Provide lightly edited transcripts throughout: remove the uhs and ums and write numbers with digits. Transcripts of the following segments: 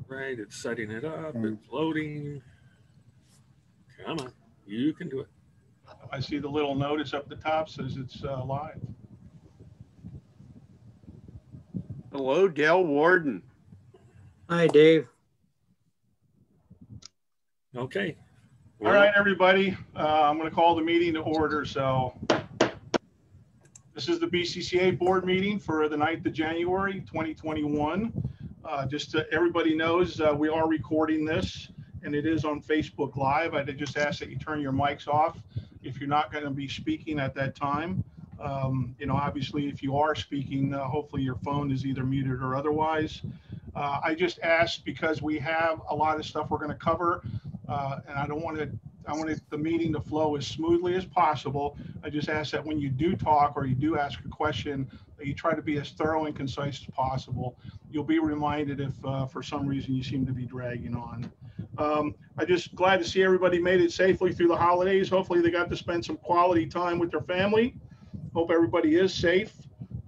Right, it's setting it up, it's loading. Come on, you can do it. I see the little notice up the top says it's live. Hello, Dale Warden. Hi, Dave. Okay. All right, everybody. I'm going to call the meeting to order. So this is the BCCA board meeting for the 9th of January, 2021. Just so everybody knows, we are recording this, and it is on Facebook Live. I just ask that you turn your mics off if you're not going to be speaking at that time. Obviously, if you are speaking, hopefully your phone is either muted or otherwise. I just asked because we have a lot of stuff we're going to cover, and I want the meeting to flow as smoothly as possible. I just ask that when you do talk or you do ask a question, that you try to be as thorough and concise as possible. You'll be reminded if for some reason you seem to be dragging on. I'm just glad to see everybody made it safely through the holidays. Hopefully they got to spend some quality time with their family. Hope everybody is safe.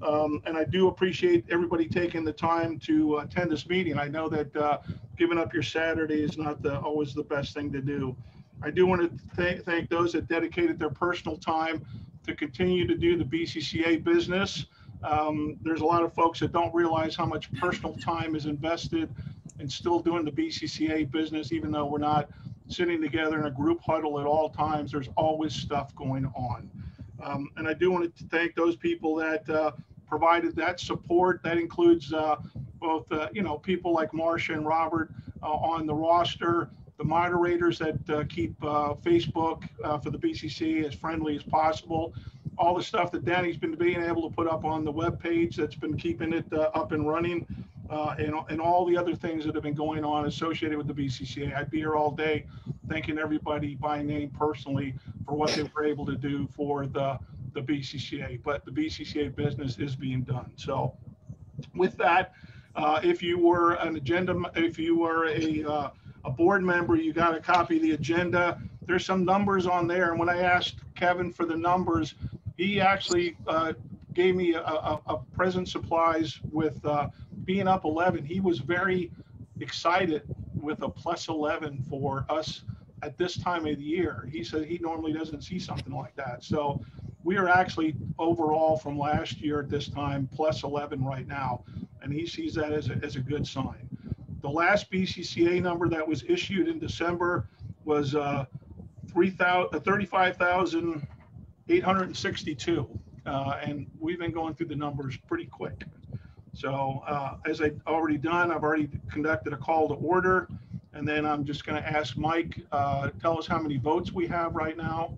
And I do appreciate everybody taking the time to attend this meeting. I know that giving up your Saturday is not always the best thing to do. I do want to thank those that dedicated their personal time to continue to do the BCCA business. There's a lot of folks that don't realize how much personal time is invested in still doing the BCCA business, even though we're not sitting together in a group huddle at all times. There's always stuff going on. And I do want to thank those people that provided that support. That includes both, people like Marcia and Robert on the roster, the moderators that keep Facebook for the BCC as friendly as possible, all the stuff that Danny's been being able to put up on the web page that's been keeping it up and running, and all the other things that have been going on associated with the BCCA. I'd be here all day thanking everybody by name personally for what they were able to do for the BCCA, but the BCCA business is being done. So with that, if you were a board member, you got a copy of the agenda. There's some numbers on there, and when I asked Kevin for the numbers, he actually gave me a present supplies with being up 11. He was very excited with a plus 11 for us at this time of the year. He said he normally doesn't see something like that. So we are actually overall from last year at this time plus 11 right now, and he sees that as a good sign. The last BCCA number that was issued in December was 35,862, and we've been going through the numbers pretty quick. So as I've already done, I've already conducted a call to order, and then I'm just going to ask Mike, tell us how many votes we have right now.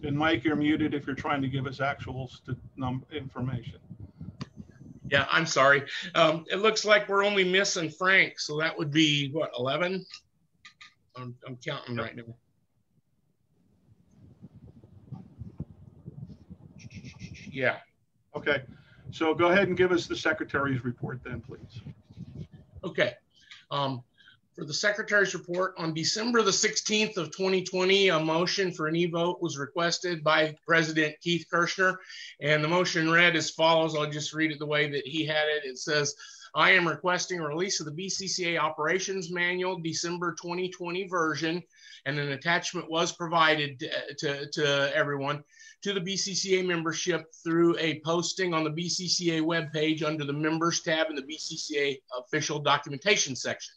And Mike, you're muted if you're trying to give us actual information. Yeah, I'm sorry. It looks like we're only missing Frank, so that would be what, 11? I'm counting right now. Yeah. Okay. So go ahead and give us the secretary's report then, please. Okay. For the secretary's report, on December the 16th of 2020, a motion for an e-vote was requested by President Keith Kirshner, and the motion read as follows. I'll just read it the way that he had it. It says, I am requesting a release of the BCCA Operations Manual, December 2020 version, and an attachment was provided to everyone, to the BCCA membership through a posting on the BCCA webpage under the Members tab in the BCCA Official Documentation section.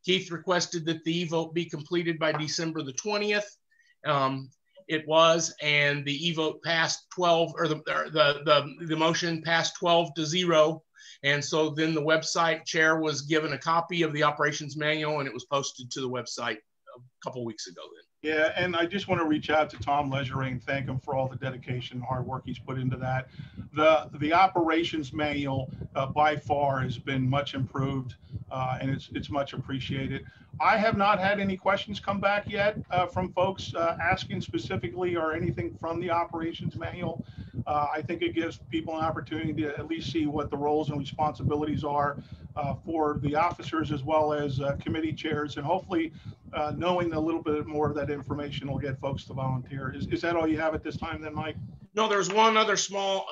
Keith requested that the e-vote be completed by December the 20th. It was, and the e-vote passed 12, or the motion passed 12-0. And so then the website chair was given a copy of the operations manual, and it was posted to the website a couple weeks ago then. Yeah, and I just want to reach out to Tom Leisure and thank him for all the dedication and hard work he's put into that. The operations manual by far has been much improved, and it's much appreciated. I have not had any questions come back yet from folks asking specifically or anything from the operations manual. I think it gives people an opportunity to at least see what the roles and responsibilities are for the officers as well as committee chairs, and hopefully knowing a little bit more of that information will get folks to volunteer. Is that all you have at this time then, Mike? No, there's one other small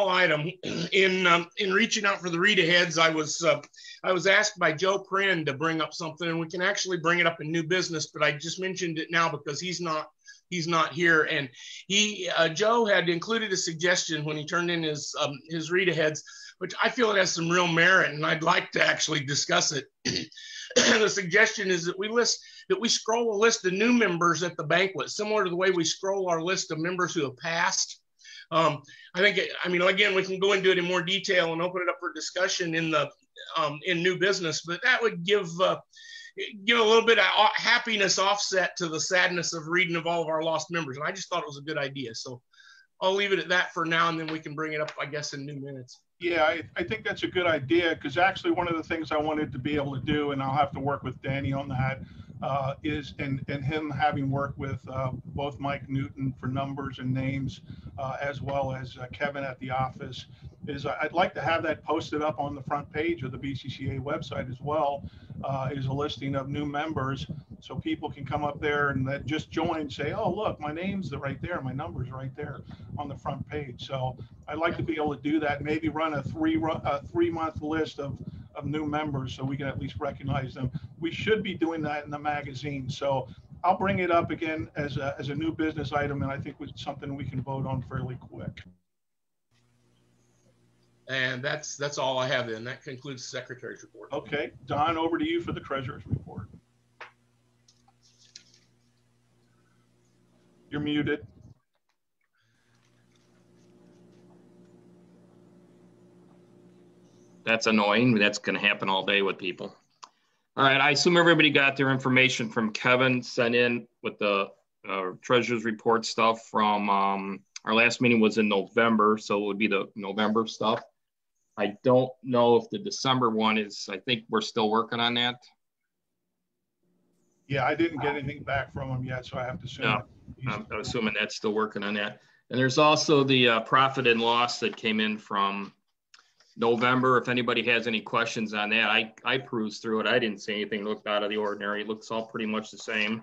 item. In reaching out for the read aheads, I was asked by Joe Prin to bring up something, and we can actually bring it up in new business, but I just mentioned it now because he's not here. And Joe had included a suggestion when he turned in his read aheads, which I feel it has some real merit, and I'd like to actually discuss it. The suggestion is that we scroll a list of new members at the banquet, similar to the way we scroll our list of members who have passed. I think, again, we can go into it in more detail and open it up for discussion in new business, but that would give a little bit of happiness offset to the sadness of reading of all of our lost members. And I just thought it was a good idea. So I'll leave it at that for now, and then we can bring it up, I guess, in new minutes. Yeah, I think that's a good idea, because actually one of the things I wanted to be able to do, and I'll have to work with Danny on that, is and him having worked with both Mike Newton for numbers and names, as well as Kevin at the office, is I'd like to have that posted up on the front page of the BCCA website as well, is a listing of new members, so people can come up there and that just join, say, oh, look, my name's right there, my number's right there on the front page. So I'd like to be able to do that, maybe run a three-month list of new members so we can at least recognize them. We should be doing that in the magazine. So I'll bring it up again as a new business item, and I think it's something we can vote on fairly quick. And that's all I have then. That concludes the Secretary's report. Okay, Don, over to you for the Treasurer's report. You're muted. That's annoying. That's going to happen all day with people. All right. I assume everybody got their information from Kevin sent in with the Treasurer's report stuff from our last meeting was in November. So it would be the November stuff. I don't know if the December one is, I think we're still working on that. Yeah, I didn't get anything back from him yet, so I have to assume. No, I'm assuming that's still working on that. And there's also the profit and loss that came in from November. If anybody has any questions on that, I perused through it. I didn't see anything that looked out of the ordinary. It looks all pretty much the same.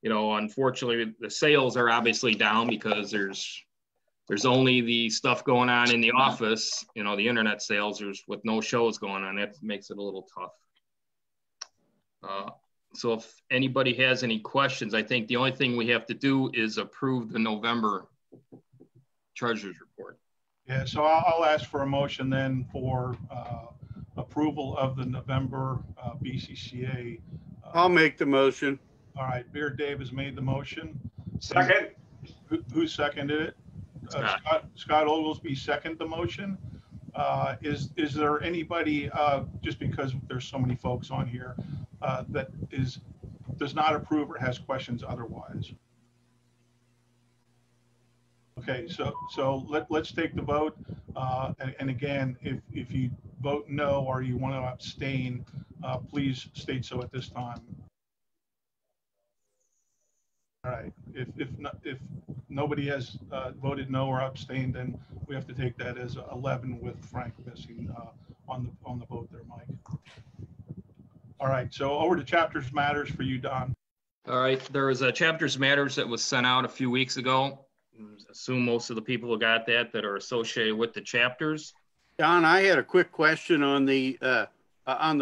You know, unfortunately, the sales are obviously down because there's only the stuff going on in the office, you know, the internet sales, with no shows going on. That makes it a little tough. So if anybody has any questions, I think the only thing we have to do is approve the November Treasurer's report. Yeah, so I'll ask for a motion then for approval of the November BCCA. I'll make the motion. All right, Beard Dave has made the motion. Second. Who seconded it? Scott Oglesby seconded the motion. Is there anybody, just because there's so many folks on here, that does not approve or has questions otherwise? Okay, so let's take the vote. And again, if you vote no or you want to abstain, please state so at this time. All right, if nobody has voted no or abstained, then we have to take that as 11 with Frank missing on the vote there, Mike. All right, so over to Chapters Matters for you, Don. All right, there was a Chapters Matters that was sent out a few weeks ago. Assume most of the people who got that are associated with the chapters. Don, I had a quick question on the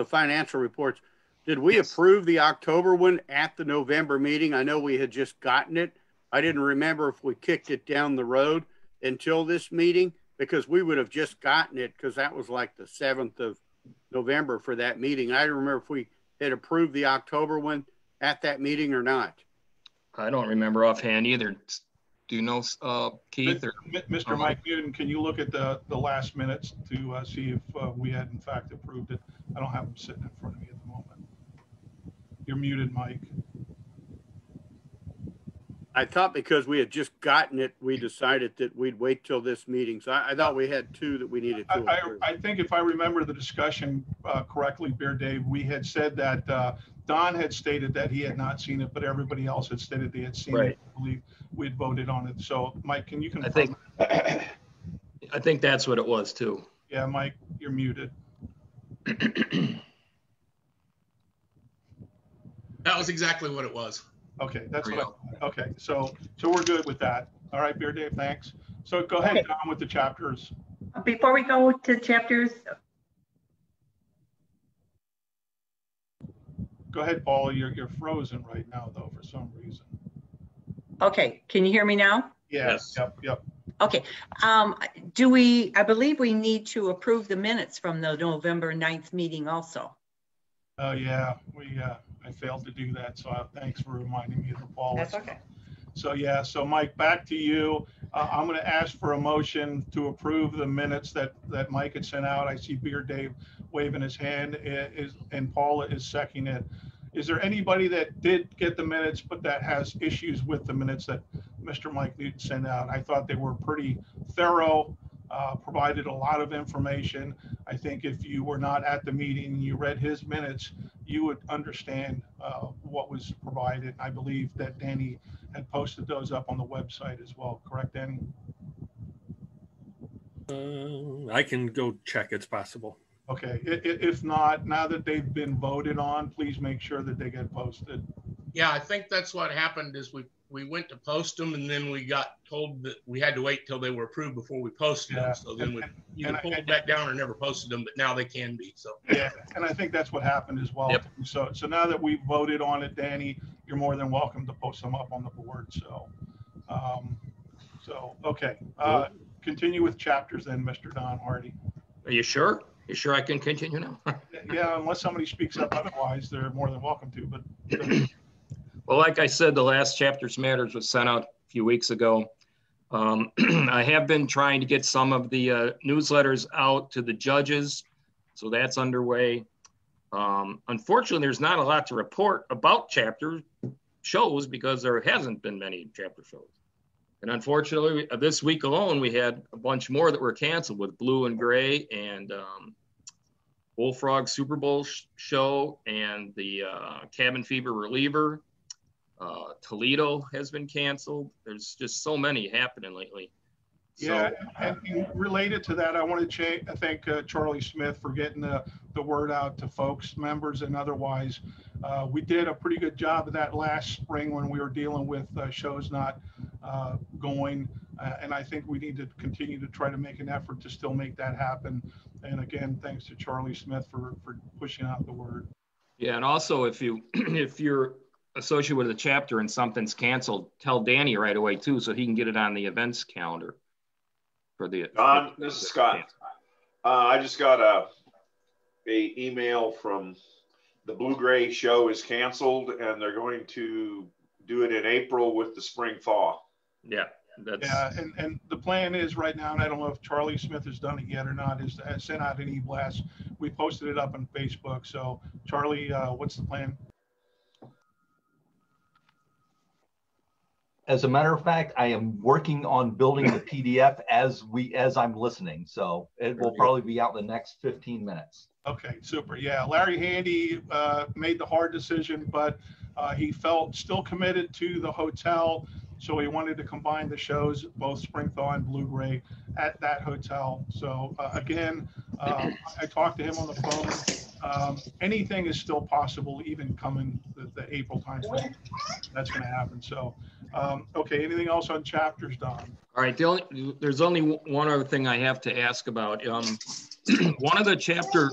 financial reports. Did we approve the October one at the November meeting? I know we had just gotten it. I didn't remember if we kicked it down the road until this meeting, because we would have just gotten it, because that was like the 7th of November for that meeting. I don't remember if we had approved the October one at that meeting or not. I don't remember offhand either. Do you know, Keith? Or Mr. Mike Newton, can you look at the last minutes to see if we had in fact approved it? I don't have them sitting in front of me at the moment. You're muted, Mike. I thought because we had just gotten it, we decided that we'd wait till this meeting. So I thought we had two that we needed to approve. I think if I remember the discussion correctly, Bear Dave, we had said that Don had stated that he had not seen it, but everybody else had stated they had seen Right. it. I believe we had voted on it. So, Mike, can you confirm? I think that's what it was too. Yeah, Mike, you're muted. That was exactly what it was. Okay, that's There what we okay, so we're good with that. All right, Beer Dave, thanks. So go ahead, Okay. Don, with the chapters. Before we go to chapters, Go ahead, Paula. You're frozen right now, though, for some reason. okay, can you hear me now? Yes. Yes. Yep. Okay, I believe we need to approve the minutes from the November 9th meeting also. Oh, yeah, I failed to do that, so thanks for reminding me of Paula. That's okay. So, yeah, so Mike, back to you. I'm going to ask for a motion to approve the minutes that Mike had sent out. I see Beer Dave waving his hand, and Paula is seconding it. Is there anybody that did get the minutes, but that has issues with the minutes that Mr. Mike Newton sent out? I thought they were pretty thorough, provided a lot of information. I think if you were not at the meeting and you read his minutes, you would understand what was provided. I believe that Danny had posted those up on the website as well. Correct, Danny? I can go check. It's possible. Okay. If not, now that they've been voted on, please make sure that they get posted. Yeah, I think that's what happened is we went to post them and then we got told that we had to wait till they were approved before we posted Yeah. them. So then we either And pulled it back down or never posted them, but now they can be. So Yeah, and I think that's what happened as well. Yep. So now that we've voted on it, Danny, you're more than welcome to post them up on the board. Okay. Continue with chapters then, Mr. Don Hardy. Are you sure? You sure I can continue now? Yeah, unless somebody speaks up otherwise, they're more than welcome to, but Well, like I said, the last Chapters Matters was sent out a few weeks ago. I have been trying to get some of the newsletters out to the judges, so that's underway. Unfortunately, there's not a lot to report about chapter shows because there hasn't been many chapter shows. And unfortunately, this week alone, we had a bunch more that were canceled with Blue and Gray and Bullfrog Super Bowl show and the Cabin Fever Reliever. Toledo has been canceled. There's just so many happening lately. yeah. And related to that, I want to thank Charlie Smith for getting the word out to folks, members, and otherwise. We did a pretty good job of that last spring when we were dealing with shows not going. And I think we need to continue to try to make an effort to still make that happen. And again, thanks to Charlie Smith for pushing out the word. Yeah, and also if you're associated with a chapter and something's canceled, tell Danny right away too, so he can get it on the events calendar for the. Don, this is Scott. I just got a email from the Blue Gray show is canceled, and they're going to do it in April with the spring thaw. Yeah, that's. Yeah, and the plan is right now, and I don't know if Charlie Smith has done it yet or not, is to send out an e-blast. We posted it up on Facebook. So Charlie, what's the plan? As a matter of fact, I am working on building the PDF as I'm listening. So it will probably be out in the next 15 minutes. Okay, super. Yeah, Larry Handy made the hard decision, but he felt still committed to the hotel. So he wanted to combine the shows, both Spring Thaw and Blue Gray, at that hotel. So again, I talked to him on the phone. Anything is still possible, even coming the April timeframe. That's going to happen. So, okay, anything else on chapters, Don? All right, there's only one other thing I have to ask about. One of the chapter,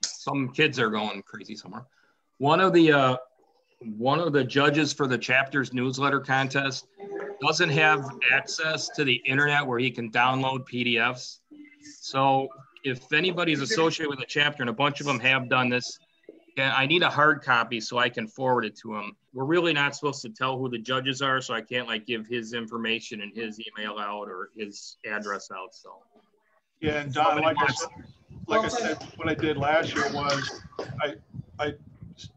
some kids are going crazy somewhere. One of the judges for the chapter's newsletter contest doesn't have access to the internet where he can download PDFs. So if anybody's associated with a chapter, and a bunch of them have done this, I need a hard copy so I can forward it to him. We're really not supposed to tell who the judges are, so I can't give his information and his email out or his address out. So yeah, and Don, like I said, what I did last year was I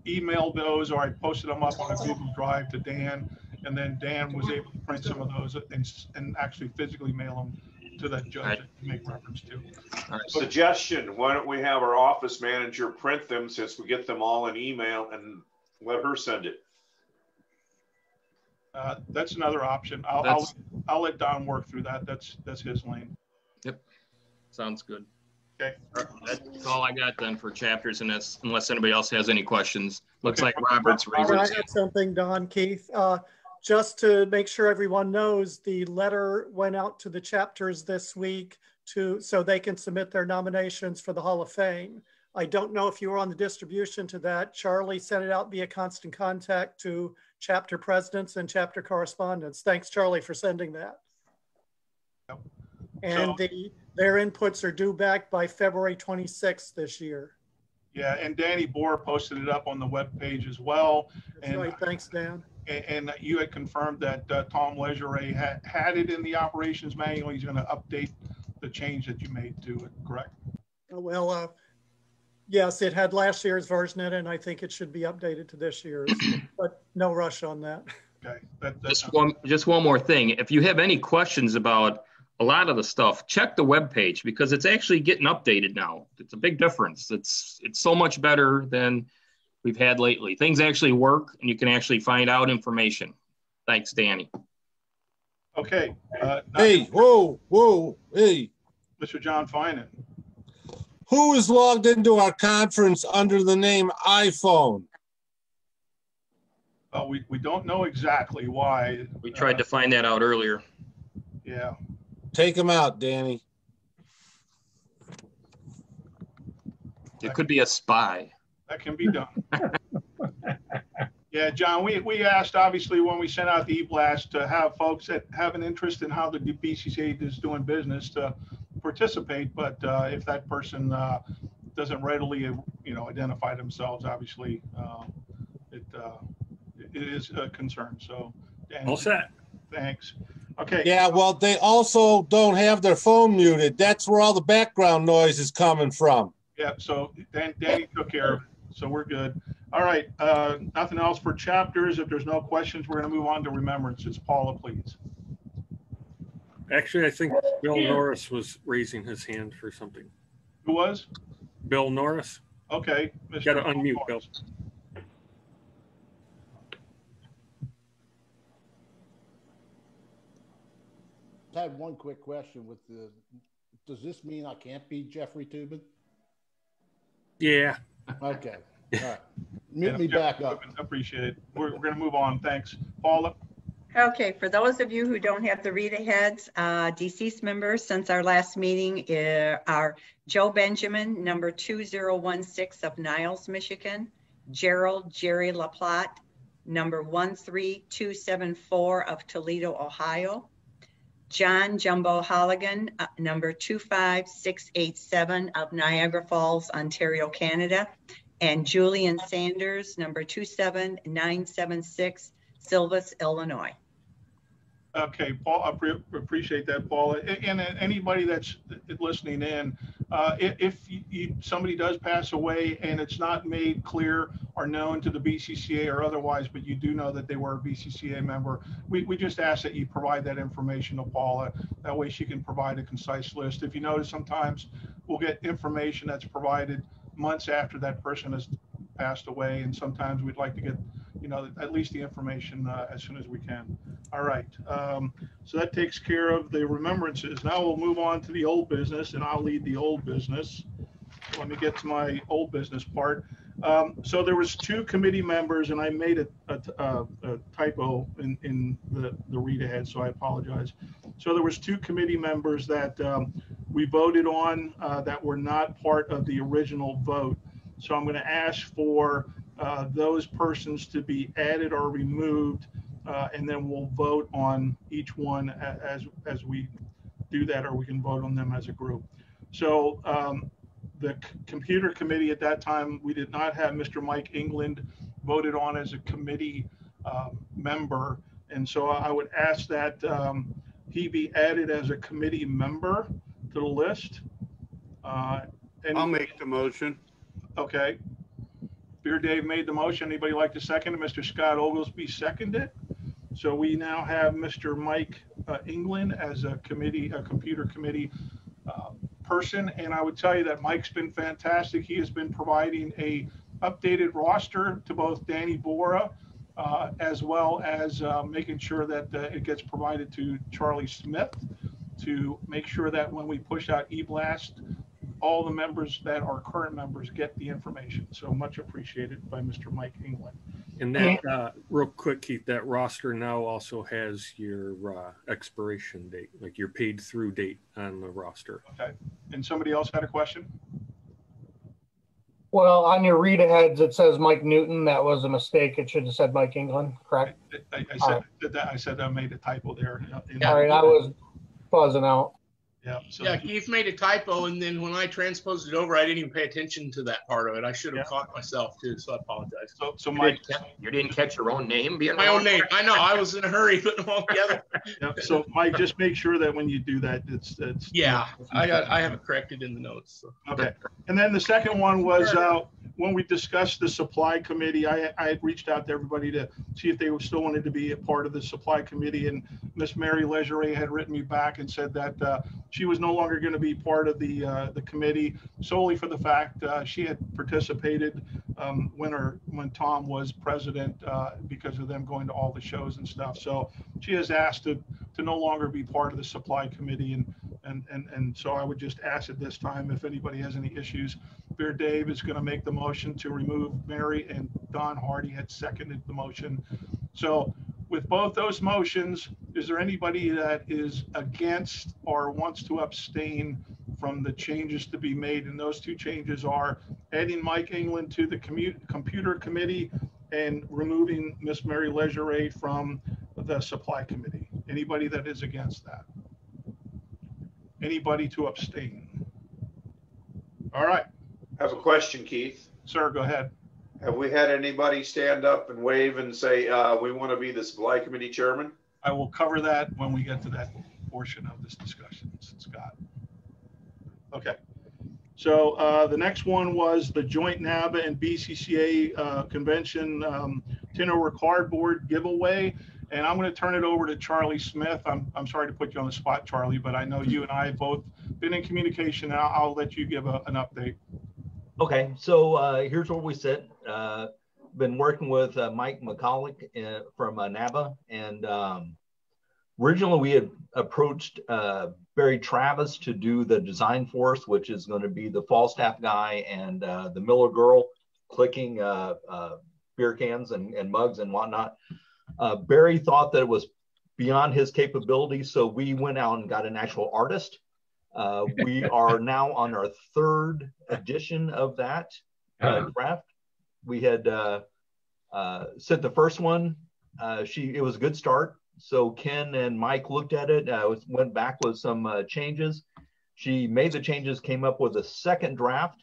emailed those, or I posted them up on a Google Drive to Dan, and then Dan was able to print some of those and actually physically mail them to that judge that you make reference to. All right. Suggestion, why don't we have our office manager print them since we get them all in email and let her send it? That's another option. I'll let Don work through that. That's his lane. Yep. Sounds good. Okay. That's all I got then for chapters, unless anybody else has any questions. Looks Okay. like Robert's raising I his had hand. something, Don, Keith. Just to make sure everyone knows, the letter went out to the chapters this week so they can submit their nominations for the Hall of Fame. I don't know if you were on the distribution to that. Charlie sent it out via constant contact to chapter presidents and chapter correspondents. Thanks, Charlie, for sending that. Yep. And their inputs are due back by February 26th this year. Yeah, and Danny Bohr posted it up on the webpage as well. That's right. Thanks, Dan. And you had confirmed that Tom Legeray had it in the operations manual. He's going to update the change that you made to it, correct? Well, yes, it had last year's version in it, and I think it should be updated to this year's, but no rush on that. Okay. Just one more thing. If you have any questions about a lot of the stuff, check the webpage because it's actually getting updated now. It's a big difference. It's so much better than we've had lately. Things actually work and you can actually find out information. Thanks, Danny. Okay. Hey, whoa, hey. Mr. John Finan. Who is logged into our conference under the name iPhone? We don't know exactly why. We tried to find that out earlier. Yeah. Take him out, Danny. It could be a spy. That can be done. Yeah, John, we asked, obviously, when we sent out the e-blast to have folks that have an interest in how the BCCA is doing business to participate. But if that person doesn't readily, identify themselves, obviously, it is a concern. So, Danny, all set. Thanks. Okay. Yeah, well, they also don't have their phone muted. That's where all the background noise is coming from. Yeah, so Danny took care of it, so we're good. All right, nothing else for chapters. If there's no questions, we're going to move on to remembrances. Paula, please. Actually, I think Bill Norris was raising his hand for something. Who was? Bill Norris. Okay. Got to unmute, Bill. I had one quick question with does this mean I can't be Jeffrey Tubin? Yeah. Okay. All right. Mute me back up. Appreciate it. We're going to move on. Thanks. Paula? Okay, for those of you who don't have the read-aheads, deceased members since our last meeting are Joe Benjamin, number 2016 of Niles, Michigan, Gerald Jerry LaPlante, number 13274 of Toledo, Ohio, John Jumbo Halligan, number 25687 of Niagara Falls, Ontario, Canada, and Julian Sanders, number 27976, Silvis, Illinois. Okay, Paul, I appreciate that, Paula. And anybody that's listening in, if somebody does pass away and it's not made clear or known to the BCCA or otherwise, but you do know that they were a BCCA member, we just ask that you provide that information to Paula. That way she can provide a concise list. If you notice, sometimes we'll get information that's provided months after that person has passed away, and sometimes we'd like to get at least the information as soon as we can. All right, so that takes care of the remembrances. Now we'll move on to the old business, and I'll lead the old business. Let me get to my old business part. So there was 2 committee members, and I made a typo in the read ahead, so I apologize. So there was 2 committee members that we voted on that were not part of the original vote. So I'm going to ask for those persons to be added or removed, and then we'll vote on each one as we do that, or we can vote on them as a group. So the computer committee at that time, we did not have Mr. Mike England voted on as a committee member, and so I would ask that he be added as a committee member to the list. And I'll make the motion. Okay. Beer Dave made the motion. Anybody like to second it? Mr. Scott Oglesby seconded it. So we now have Mr. Mike England as a computer committee person. And I would tell you that Mike's been fantastic. He has been providing a updated roster to both Danny Bora, as well as making sure that it gets provided to Charlie Smith to make sure that when we push out eBlast, all the members that are current members get the information. So much appreciated by Mr. Mike England. And that, real quick, Keith, that roster now also has your expiration date, like your paid through date on the roster. Okay. And somebody else had a question? Well, on your read aheads, it says Mike Newton. That was a mistake. It should have said Mike England, correct? I said I made a typo there. All right, I was buzzing out. Yeah. So Yeah, Keith made a typo, and then when I transposed it over, I didn't even pay attention to that part of it. I should have caught myself too, so I apologize. So Mike, you didn't catch your own name being my own name. I know. I was in a hurry putting them all together. Yeah, so Mike, just make sure that when you do that, it's yeah. I have it corrected in the notes. So. Okay. And then the second one was when we discussed the supply committee. I had reached out to everybody to see if they still wanted to be a part of the supply committee, and Miss Mary Legeray had written me back and said that she was no longer going to be part of the committee, solely for the fact she had participated when Tom was president because of them going to all the shows and stuff. So she has asked to no longer be part of the supply committee, and so I would just ask at this time if anybody has any issues. Bear Dave is going to make the motion to remove Mary, and Don Hardy had seconded the motion. So with both those motions, is there anybody that is against or wants to abstain from the changes to be made? And those two changes are adding Mike England to the computer committee and removing Miss Mary Legeray from the supply committee. Anybody that is against that? Anybody to abstain? All right. I have a question, Keith. Sir, go ahead. Have we had anybody stand up and wave and say, we want to be the supply committee chairman? I will cover that when we get to that portion of this discussion, Scott. Okay. So the next one was the joint NABA and BCCA convention tin over cardboard giveaway. And I'm going to turn it over to Charlie Smith. I'm sorry to put you on the spot, Charlie, but I know you and I have both been in communication. And I'll let you give an update. Okay, so here's where we sit. Been working with Mike McCulloch from NABA, and originally we had approached Barry Travis to do the design for us, which is going to be the Falstaff guy and the Miller girl clicking beer cans and mugs and whatnot. Barry thought that it was beyond his capability, so we went out and got an actual artist. We are now on our third edition of that draft. We had sent the first one. It was a good start. So Ken and Mike looked at it, went back with some changes. She made the changes, came up with a second draft,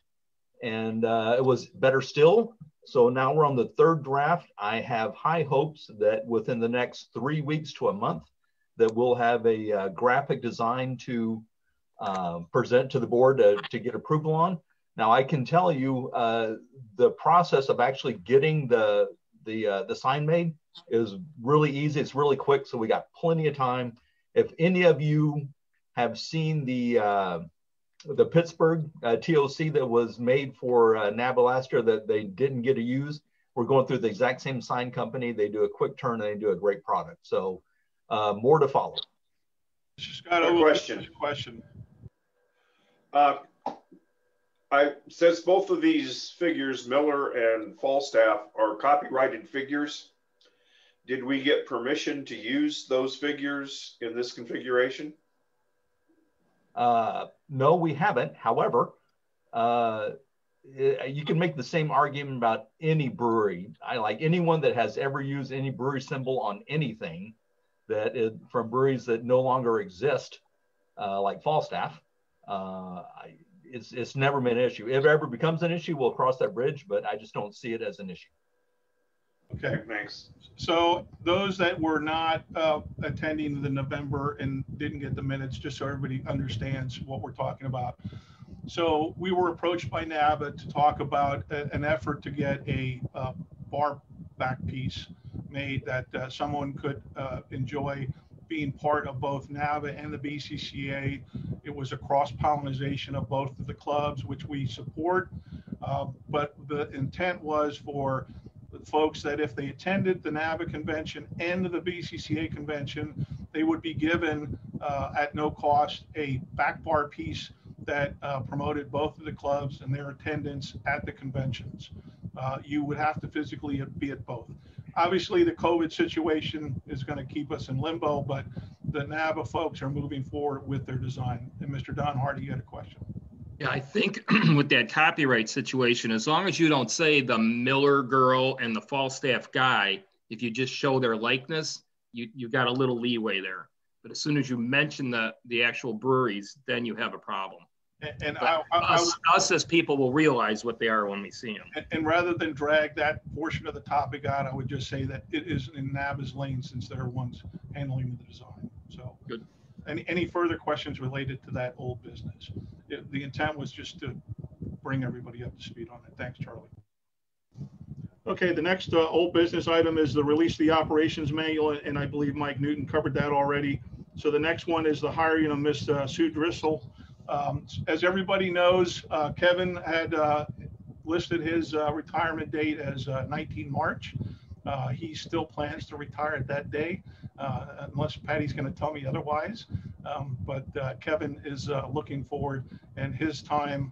and it was better still. So now we're on the third draft. I have high hopes that within the next 3 weeks to a month that we'll have a graphic design to present to the board to get approval on. Now I can tell you the process of actually getting the sign made is really easy. It's really quick, so we got plenty of time. If any of you have seen the Pittsburgh TOC that was made for NABA last year that they didn't get to use, we're going through the exact same sign company. They do a quick turn and they do a great product. So more to follow. Scott, a question. Since both of these figures, Miller and Falstaff, are copyrighted figures, did we get permission to use those figures in this configuration? No, we haven't. However, you can make the same argument about any brewery. I like anyone that has ever used any brewery symbol on anything from breweries that no longer exist, like Falstaff. It's never been an issue. If it ever becomes an issue, we'll cross that bridge, but I just don't see it as an issue. Okay, thanks. So those that were not attending the November and didn't get the minutes, just so everybody understands what we're talking about. So we were approached by NABA to talk about an effort to get a bar back piece made that someone could enjoy being part of both NAVA and the BCCA. It was a cross-pollination of both of the clubs, which we support. But the intent was for the folks that if they attended the NAVA convention and the BCCA convention, they would be given at no cost a back bar piece that promoted both of the clubs and their attendance at the conventions. You would have to physically be at both. Obviously, the COVID situation is going to keep us in limbo, but the NAVA folks are moving forward with their design. And Mr. Don Hardy, you had a question. Yeah, I think with that copyright situation, as long as you don't say the Miller girl and the Falstaff guy, if you just show their likeness, you got a little leeway there. But as soon as you mention the actual breweries, then you have a problem. And us as people will realize what they are when we see them. And rather than drag that portion of the topic out, I would just say that it is in NAVA's lane since they're ones handling the design. So good. Any further questions related to that old business? The intent was just to bring everybody up to speed on it. Thanks, Charlie. Okay, the next old business item is the release of the operations manual, and I believe Mike Newton covered that already. So the next one is the hiring of Miss Sue Driscoll. As everybody knows, Kevin had listed his retirement date as 19 March. He still plans to retire at that day, unless Patty's going to tell me otherwise. But Kevin is looking forward, and his time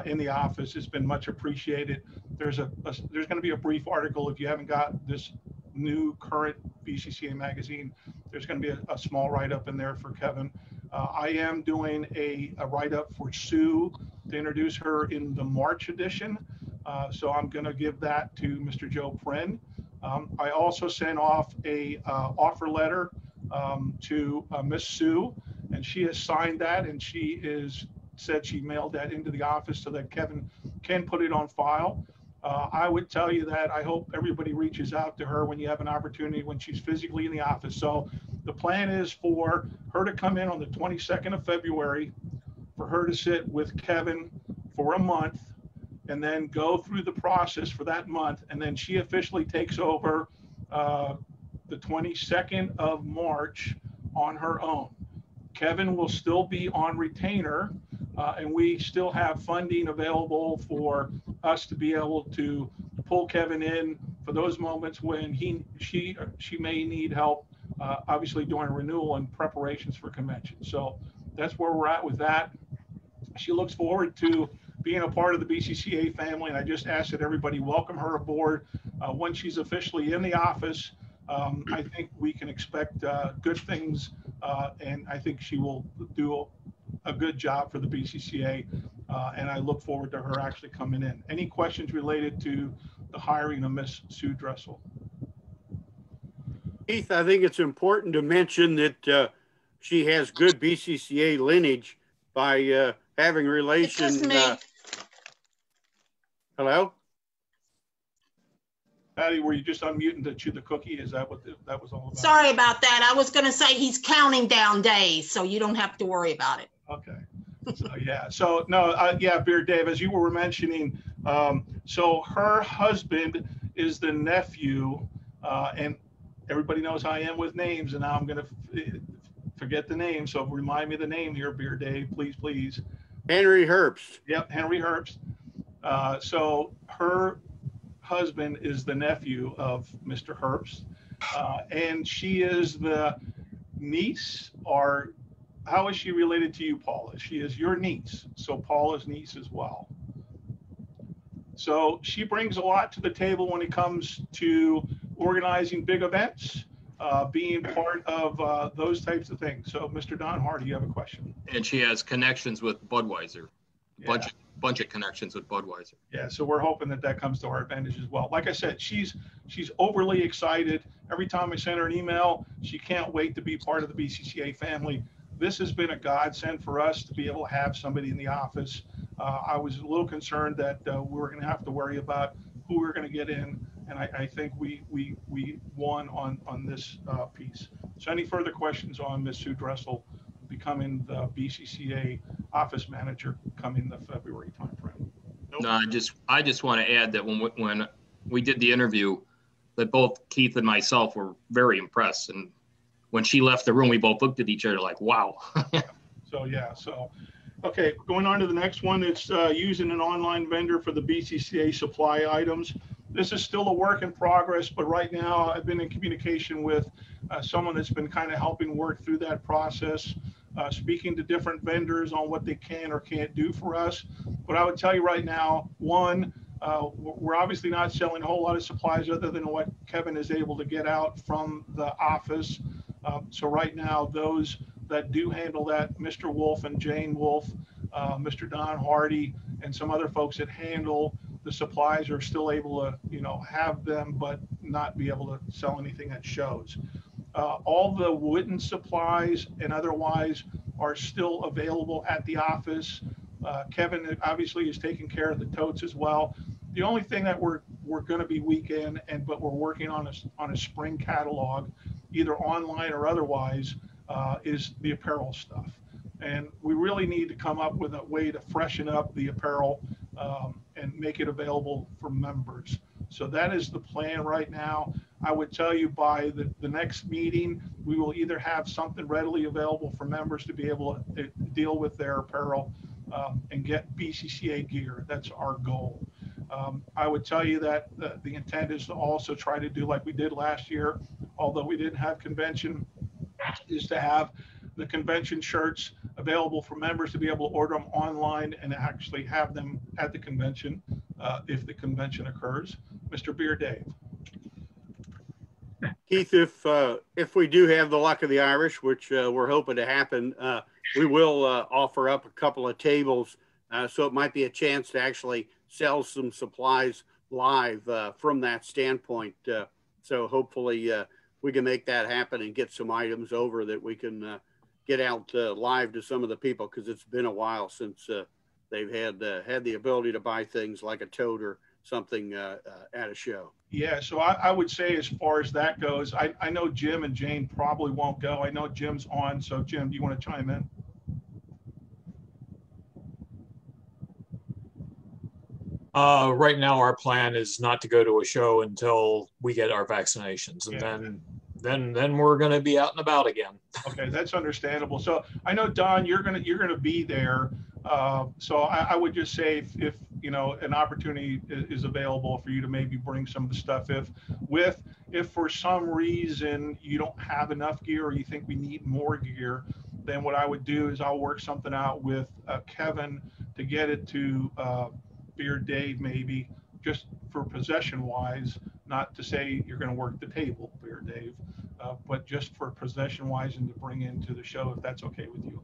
in the office has been much appreciated. There's going to be a brief article if you haven't got this new current BCCA magazine. There's going to be a small write-up in there for Kevin. I am doing a write-up for Sue to introduce her in the March edition. So I'm going to give that to Mr. Joe Pren. I also sent off a offer letter to Miss Sue, and she has signed that, and she said she mailed that into the office so that Kevin can put it on file. I would tell you that I hope everybody reaches out to her when you have an opportunity when she's physically in the office. So the plan is for her to come in on the 22nd of February, for her to sit with Kevin for a month, and then go through the process for that month. And then she officially takes over the 22nd of March on her own. Kevin will still be on retainer, and we still have funding available for us to be able to pull Kevin in for those moments when she may need help, obviously during renewal and preparations for convention. So that's where we're at with that. She looks forward to being a part of the BCCA family, and I just ask that everybody welcome her aboard. When she's officially in the office, I think we can expect good things, and I think she will do a good job for the BCCA, and I look forward to her actually coming in. Any questions related to the hiring of Miss Sue Driscoll? Keith, I think it's important to mention that she has good BCCA lineage by having relation. It's just me. Hello? Patty, were you just unmuting to chew the cookie? Is that what that was all about? Sorry about that. I was going to say he's counting down days, so you don't have to worry about it. Okay. So, yeah. So, no, yeah, Beard Dave, as you were mentioning, so her husband is the nephew, and everybody knows how I am with names, and now I'm going to forget the name. So remind me the name here, Beard Dave, please, please. Henry Herbst. Yep, Henry Herbst. So her husband is the nephew of Mr. Herbst, and she is the niece, or how is she related to you, Paula? She is your niece, so Paula's niece as well. So she brings a lot to the table when it comes to organizing big events, being part of those types of things. So Mr. Don Hardy, you have a question. And she has connections with Budweiser. Yeah. Bunch of connections with Budweiser. Yeah, so we're hoping that that comes to our advantage as well. Like I said, she's overly excited. Every time I send her an email, she can't wait to be part of the BCCA family. This has been a godsend for us to be able to have somebody in the office. I was a little concerned that we were going to have to worry about who we were going to get in, and I think we won on this piece. So any further questions on Ms. Sue Driscoll becoming the BCCA office manager coming the February timeframe? Nope. No, I just want to add that when we did the interview, that both Keith and myself were very impressed. And when she left the room, we both looked at each other like, wow. So, yeah. So, okay, going on to the next one. It's using an online vendor for the BCCA supply items. This is still a work in progress, but right now I've been in communication with someone that's been kind of helping work through that process, speaking to different vendors on what they can or can't do for us. But I would tell you right now, one, we're obviously not selling a whole lot of supplies other than what Kevin is able to get out from the office. So right now, those that do handle that, Mr. Wolf and Jane Wolf, Mr. Don Hardy, and some other folks that handle the supplies are still able to, you know, have them, but not be able to sell anything at shows. All the wooden supplies and otherwise are still available at the office. Kevin obviously is taking care of the totes as well. The only thing that we're going to be weak in, but we're working on a spring catalog, either online or otherwise, is the apparel stuff. And we really need to come up with a way to freshen up the apparel and make it available for members. So that is the plan right now. I would tell you by the next meeting, we will either have something readily available for members to be able to deal with their apparel and get BCCA gear. That's our goal. I would tell you that the intent is to also try to do like we did last year, although we didn't have convention, is to have the convention shirts available for members to be able to order them online and actually have them at the convention if the convention occurs. Mr. Beer Dave. Keith, if we do have the luck of the Irish, which we're hoping to happen, we will offer up a couple of tables. So it might be a chance to actually sell some supplies live from that standpoint. So hopefully we can make that happen and get some items over that we can get out live to some of the people, because it's been a while since they've had the ability to buy things like a tote or something at a show. Yeah, so I would say as far as that goes, I know Jim and Jane probably won't go. I know Jim's on, so Jim, do you want to chime in? Right now, our plan is not to go to a show until we get our vaccinations, and then we're going to be out and about again. Okay, that's understandable. So I know Don, you're gonna be there. So I would just say if you know an opportunity is available for you to maybe bring some of the stuff. If for some reason you don't have enough gear or you think we need more gear, then what I would do is I'll work something out with Kevin to get it to Beer Dave, maybe just for possession wise, not to say you're going to work the table, Beer Dave, but just for possession wise and to bring into the show, if that's okay with you.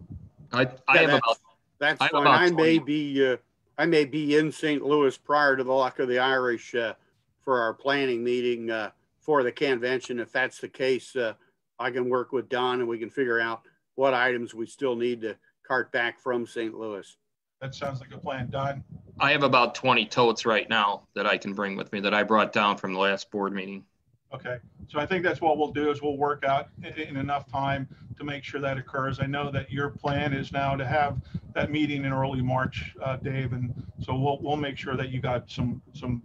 That's fine. I may be in St. Louis prior to the luck of the Irish for our planning meeting for the convention. If that's the case, I can work with Don and we can figure out what items we still need to cart back from St. Louis. That sounds like a plan, Don. I have about 20 totes right now that I can bring with me that I brought down from the last board meeting. Okay, so I think that's what we'll do is we'll work out in enough time to make sure that occurs. I know that your plan is now to have that meeting in early March, Dave, and so we'll make sure that you got some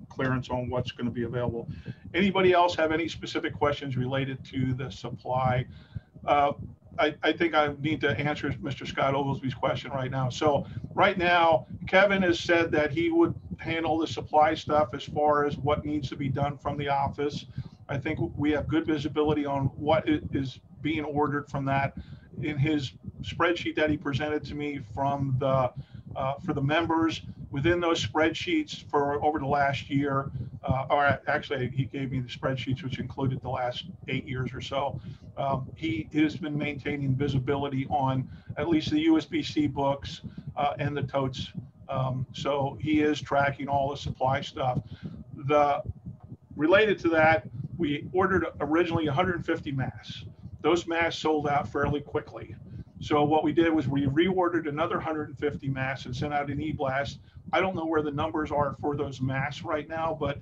clearance on what's going to be available. Anybody else have any specific questions related to the supply? I think I need to answer Mr. Scott Oglesby's question right now. So right now, Kevin has said that he would handle the supply stuff as far as what needs to be done from the office. I think we have good visibility on what is being ordered from that. In his spreadsheet that he presented to me from the for the members, within those spreadsheets for over the last year, or actually he gave me the spreadsheets which included the last 8 years or so. He has been maintaining visibility on at least the USB-C books and the totes. So he is tracking all the supply stuff. Related to that, we ordered originally 150 masks. Those masks sold out fairly quickly. So what we did was we reordered another 150 masks and sent out an e-blast. I don't know where the numbers are for those masks right now, but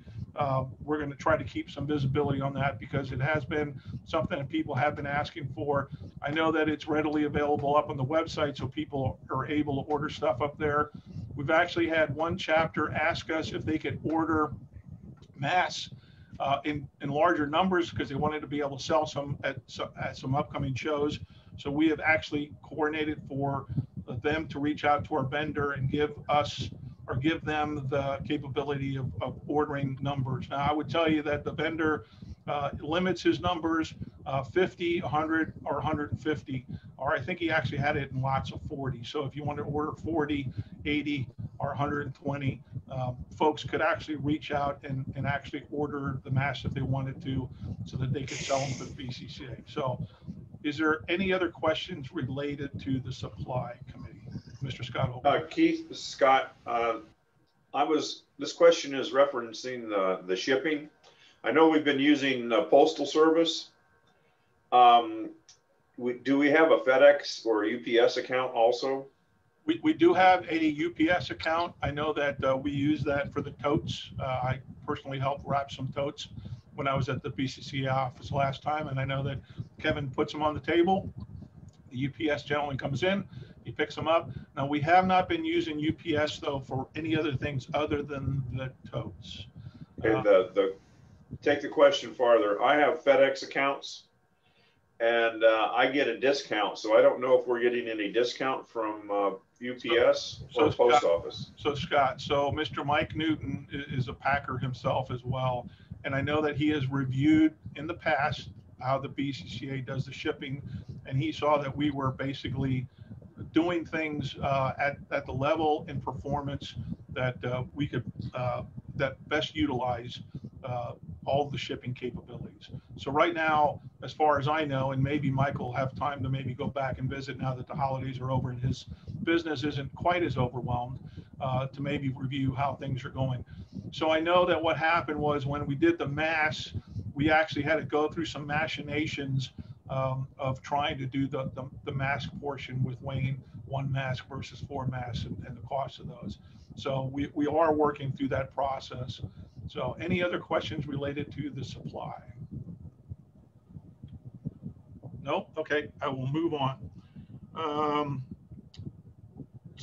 we're going to try to keep some visibility on that because it has been something that people have been asking for. I know that it's readily available up on the website, so people are able to order stuff up there. We've actually had one chapter ask us if they could order masks in larger numbers because they wanted to be able to sell some at some upcoming shows. So we have actually coordinated for them to reach out to our vendor and give us or give them the capability of ordering numbers. Now, I would tell you that the vendor limits his numbers 50, 100, or 150, or I think he actually had it in lots of 40. So if you want to order 40, 80, or 120, folks could actually reach out and actually order the mass if they wanted to so that they could sell them to the BCCA. So is there any other questions related to the supply committee? Mr. Scott. Keith, Scott, this question is referencing the shipping. I know we've been using Postal Service. Do we have a FedEx or UPS account also? We do have a UPS account. I know that we use that for the totes. I personally helped wrap some totes when I was at the BCCA office last time, and I know that Kevin puts them on the table. The UPS gentleman comes in, he picks them up. Now, we have not been using UPS, though, for any other things other than the totes. And take the question farther. I have FedEx accounts, and I get a discount. So I don't know if we're getting any discount from UPS or Post Office. So Scott, Mr. Mike Newton is a packer himself as well. And I know that he has reviewed in the past how the BCCA does the shipping. And he saw that we were basically doing things at the level and performance that we could that best utilize all the shipping capabilities. So right now, as far as I know, and maybe Michael will have time to maybe go back and visit now that the holidays are over and his business isn't quite as overwhelmed, to maybe review how things are going. So I know that what happened was when we did the mass, we actually had to go through some machinations of trying to do the mask portion with weighing 1 mask versus 4 masks and the cost of those. So we are working through that process. So any other questions related to the supply? No? Okay, I will move on.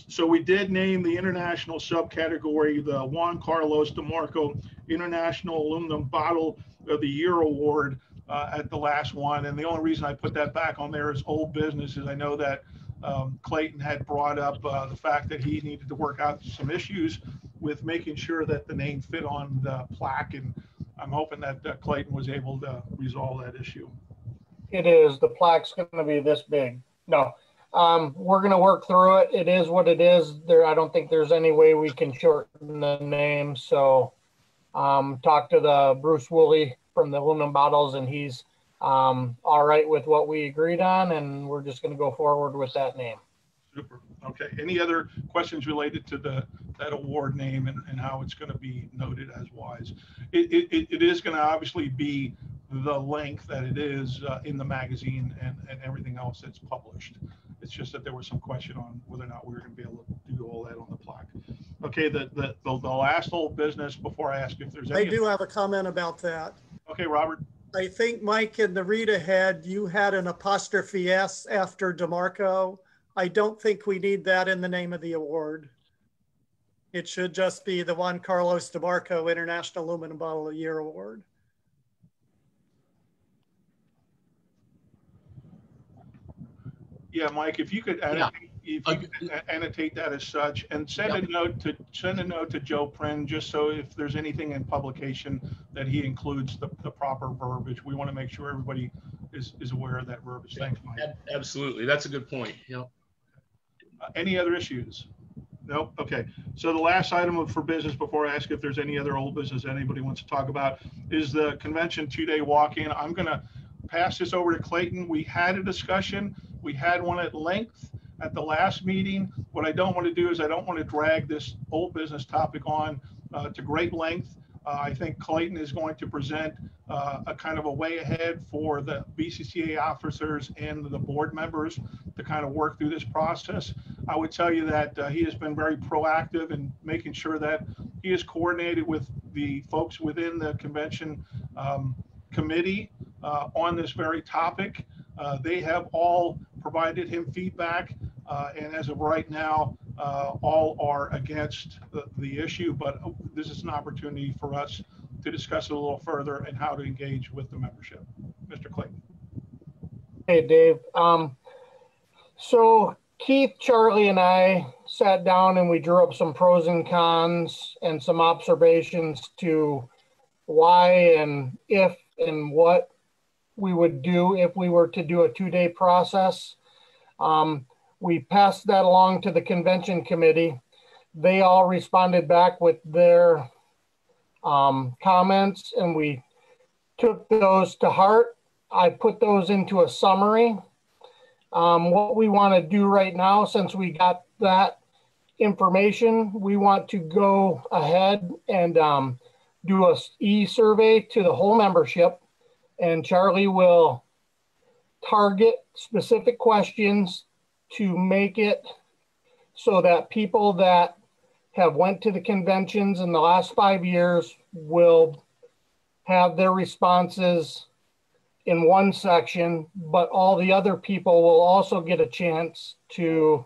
So we did name the international subcategory the Juan Carlos DeMarco International Aluminum Bottle of the Year Award at the last one. And the only reason I put that back on there is old business is I know that Clayton had brought up the fact that he needed to work out some issues with making sure that the name fit on the plaque. And I'm hoping that Clayton was able to resolve that issue. It is. The plaque's going to be this big. No, we're going to work through it. It is what it is. I don't think there's any way we can shorten the name. So talk to the Bruce Woolley from the aluminum bottles, and he's all right with what we agreed on, and we're just going to go forward with that name. Super. Okay. Any other questions related to that award name and how it's going to be noted as wise? It is going to obviously be the length that it is in the magazine and everything else that's published. It's just that there was some question on whether or not we were going to be able to do all that on the plaque. Okay. The last old business before I ask if there's any. I do have a comment about that. Okay, Robert. I think, Mike, in the read ahead, you had an apostrophe S after DeMarco. I don't think we need that in the name of the award. It should just be the Juan Carlos DeMarco International Aluminum Bottle of the Year Award. Yeah, Mike, if you could annotate that as such, and send a note to Joe Prin, just so if there's anything in publication that he includes the proper verbiage. We want to make sure everybody is aware of that verbiage. Thanks, Mike. Absolutely, that's a good point. Yep. Any other issues? Nope. Okay. So the last item for business before I ask if there's any other old business anybody wants to talk about is the convention 2-day walk-in. I'm going to pass this over to Clayton. We had a discussion. We had one at length at the last meeting. What I don't want to do is I don't want to drag this old business topic on to great length. I think Clayton is going to present a kind of a way ahead for the BCCA officers and the board members to kind of work through this process. I would tell you that he has been very proactive in making sure that he is coordinated with the folks within the convention committee on this very topic. They have all provided him feedback, and as of right now, all are against the issue, but this is an opportunity for us to discuss it a little further and how to engage with the membership. Mr. Clayton. Hey, Dave. So Keith, Charlie, and I sat down and we drew up some pros and cons and some observations to why and if and what we would do if we were to do a 2-day process. We passed that along to the convention committee. They all responded back with their comments, and we took those to heart. I put those into a summary. What we want to do right now, since we got that information, we want to go ahead and do a e-survey to the whole membership, and Charlie will target specific questions to make it so that people that have went to the conventions in the last 5 years will have their responses in one section, but all the other people will also get a chance to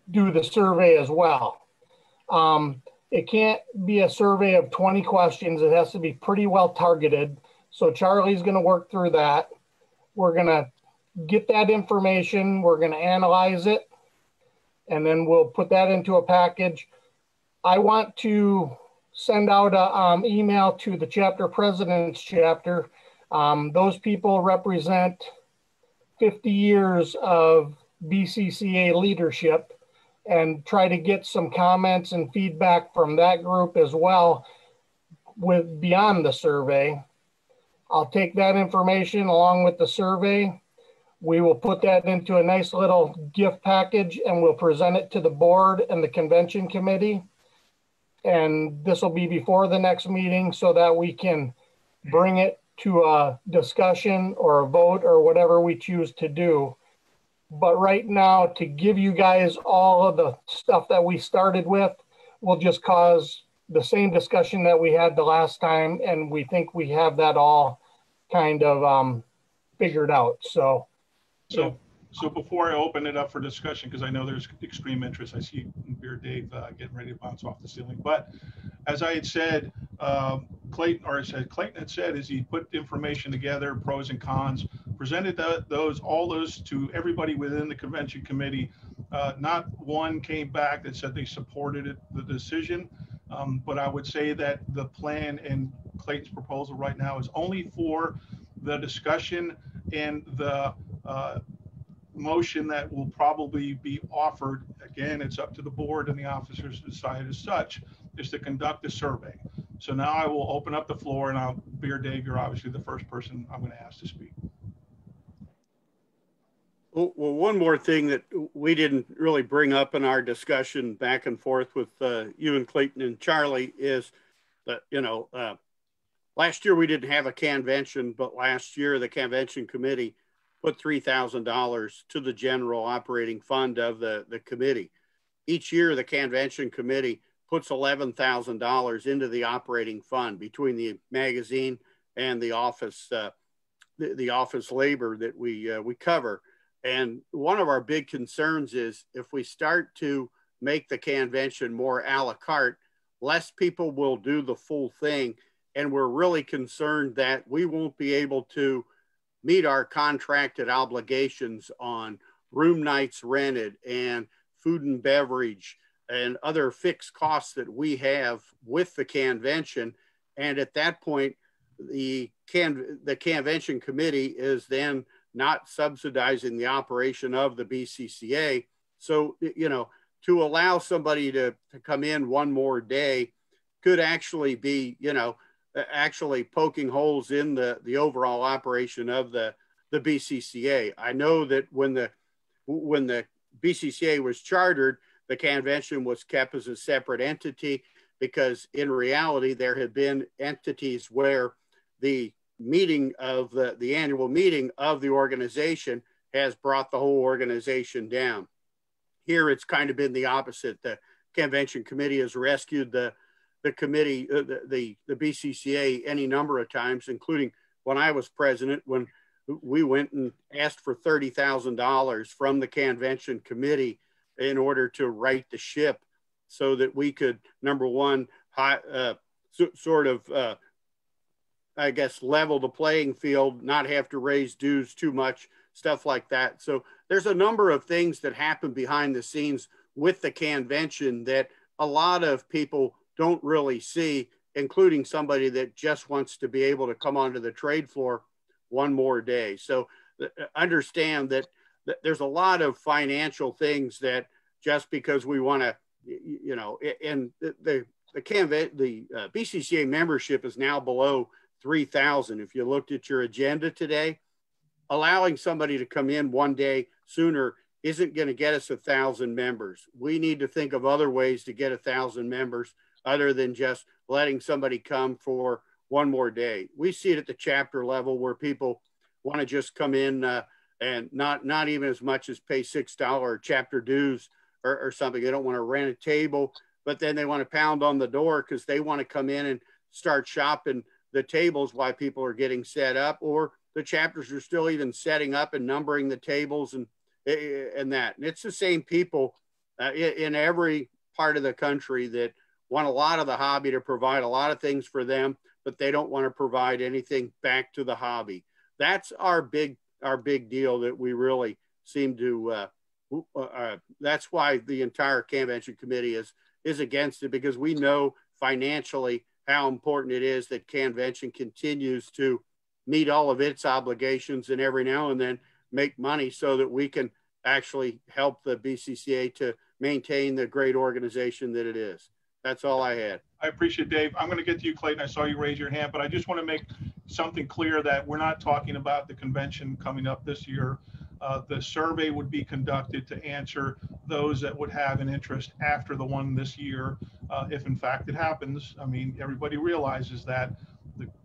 do the survey as well. It can't be a survey of 20 questions. It has to be pretty well targeted. So Charlie's going to work through that. We're going to get that information. We're going to analyze it, and then we'll put that into a package. I want to send out an email to the chapter president's chapter. Those people represent 50 years of BCCA leadership, and try to get some comments and feedback from that group as well with beyond the survey. I'll take that information along with the survey. We will put that into a nice little gift package, and we'll present it to the board and the convention committee. And this will be before the next meeting so that we can bring it to a discussion or a vote or whatever we choose to do. But right now, to give you guys all of the stuff that we started with will just cause the same discussion that we had the last time. And we think we have that all kind of figured out. So before I open it up for discussion, because I know there's extreme interest, I see Beer Dave getting ready to bounce off the ceiling. But as I had said, Clayton had said, is he put information together, pros and cons, presented all those to everybody within the convention committee. Not one came back that said they supported the decision. But I would say that the plan and Clayton's proposal right now is only for the discussion and the motion that will probably be offered. Again, it's up to the board and the officers to decide as such, is to conduct a survey. So now I will open up the floor, and Beer Dave, you're obviously the first person I'm going to ask to speak. Well, one more thing that we didn't really bring up in our discussion back and forth with you and Clayton and Charlie is that, last year we didn't have a convention, but last year the convention committee put $3,000 to the general operating fund of the committee. Each year the convention committee puts $11,000 into the operating fund between the magazine and the office labor that we cover. And one of our big concerns is if we start to make the convention more a la carte, less people will do the full thing. And we're really concerned that we won't be able to meet our contracted obligations on room nights rented and food and beverage and other fixed costs that we have with the convention. And at that point, the convention committee is then not subsidizing the operation of the BCCA. So, to allow somebody to come in one more day could actually be, actually poking holes in the overall operation of the BCCA. I know that when the BCCA was chartered, the convention was kept as a separate entity because in reality, there had been entities where the meeting of the annual meeting of the organization has brought the whole organization down. Here, it's kind of been the opposite. The convention committee has rescued the committee, the BCCA any number of times, including when I was president, when we went and asked for $30,000 from the convention committee in order to right the ship so that we could, number one, sort of, I guess, level the playing field, not have to raise dues too much, stuff like that. So there's a number of things that happen behind the scenes with the convention that a lot of people don't really see, including somebody that just wants to be able to come onto the trade floor one more day. So understand that there's a lot of financial things that just because we want to, you know, and the BCCA membership is now below 3,000. If you looked at your agenda today, allowing somebody to come in one day sooner isn't going to get us 1,000 members. We need to think of other ways to get 1,000 members other than just letting somebody come for one more day. We see it at the chapter level where people want to just come in and not even as much as pay $6 chapter dues or something. They don't want to rent a table, but then they want to pound on the door because they want to come in and start shopping the tables while people are getting set up, or the chapters are still even setting up and numbering the tables and that. And it's the same people in every part of the country that want a lot of the hobby to provide a lot of things for them, but they don't want to provide anything back to the hobby. That's our big deal that we really seem to, that's why the entire convention committee is against it, because we know financially how important it is that convention continues to meet all of its obligations and every now and then make money so that we can actually help the BCCA to maintain the great organization that it is. That's all I had. I appreciate it, Dave. I'm going to get to you, Clayton. I saw you raise your hand, but I just want to make something clear that we're not talking about the convention coming up this year. The survey would be conducted to answer those that would have an interest after the one this year, if in fact it happens. I mean, everybody realizes that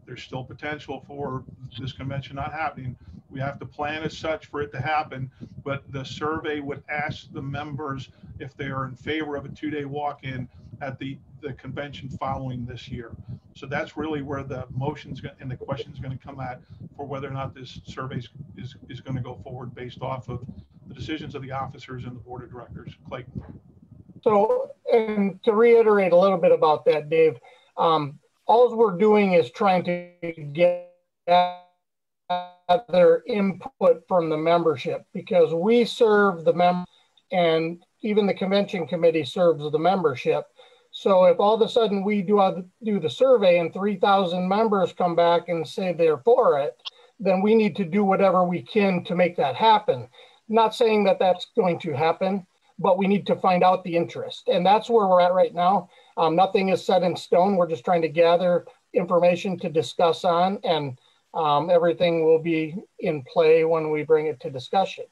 there's still potential for this convention not happening. We have to plan as such for it to happen, but the survey would ask the members if they are in favor of a 2-day walk-in at the convention following this year. So that's really where the motion's and the question's going to come at for whether or not this survey is going to go forward based off of the decisions of the officers and the board of directors. Clayton. So, and to reiterate a little bit about that, Dave, all we're doing is trying to get their input from the membership, because we serve the member and even the convention committee serves the membership. So if all of a sudden we do the survey and 3,000 members come back and say they're for it, then we need to do whatever we can to make that happen. Not saying that that's going to happen, but we need to find out the interest. And that's where we're at right now. Nothing is set in stone. We're just trying to gather information to discuss on, and everything will be in play when we bring it to discussion.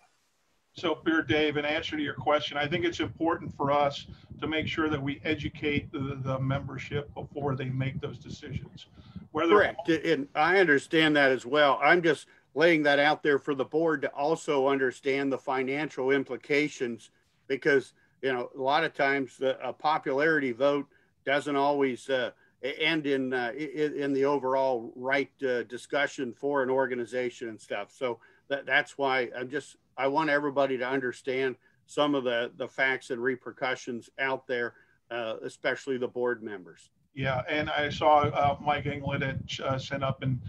So, Beer Dave, in answer to your question, I think it's important for us to make sure that we educate the membership before they make those decisions. Correct, and I understand that as well. I'm just laying that out there for the board to also understand the financial implications, because, you know, a lot of times a popularity vote doesn't always end in the overall right discussion for an organization and stuff. So that's why I want everybody to understand some of the facts and repercussions out there, especially the board members. Yeah, and I saw Mike England had sent up in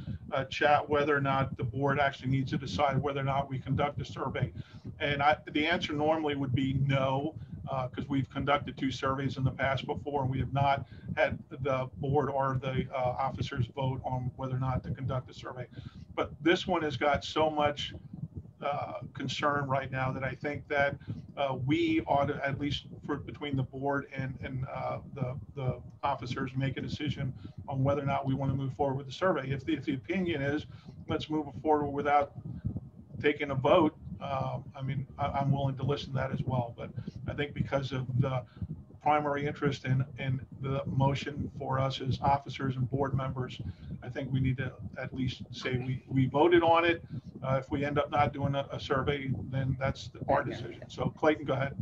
chat whether or not the board actually needs to decide whether or not we conduct a survey. And the answer normally would be no, because we've conducted 2 surveys in the past before, and we have not had the board or the officers vote on whether or not to conduct a survey. But this one has got so much concern right now that I think that we ought to, at least between the board and the officers, make a decision on whether or not we want to move forward with the survey. If the opinion is let's move forward without taking a vote, I mean, I'm willing to listen to that as well. But I think because of the primary interest in the motion for us as officers and board members, I think we need to at least say we voted on it. If we end up not doing a survey, then that's our decision. So Clayton, go ahead.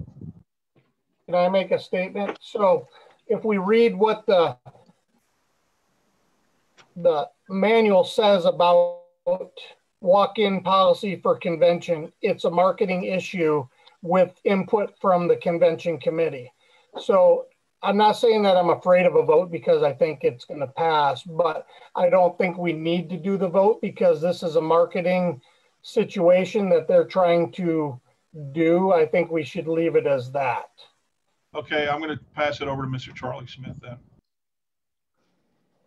Can I make a statement? So if we read what the manual says about walk-in policy for convention, it's a marketing issue with input from the convention committee. So I'm not saying that I'm afraid of a vote because I think it's going to pass, but I don't think we need to do the vote because this is a marketing situation that they're trying to do. I think we should leave it as that. Okay, I'm going to pass it over to Mr. Charlie Smith then.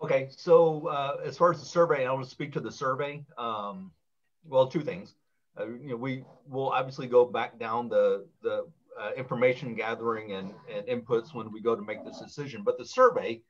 Okay, so as far as the survey, I want to speak to the survey. Well, two things. We will obviously go back down the information gathering and inputs when we go to make this decision. But the survey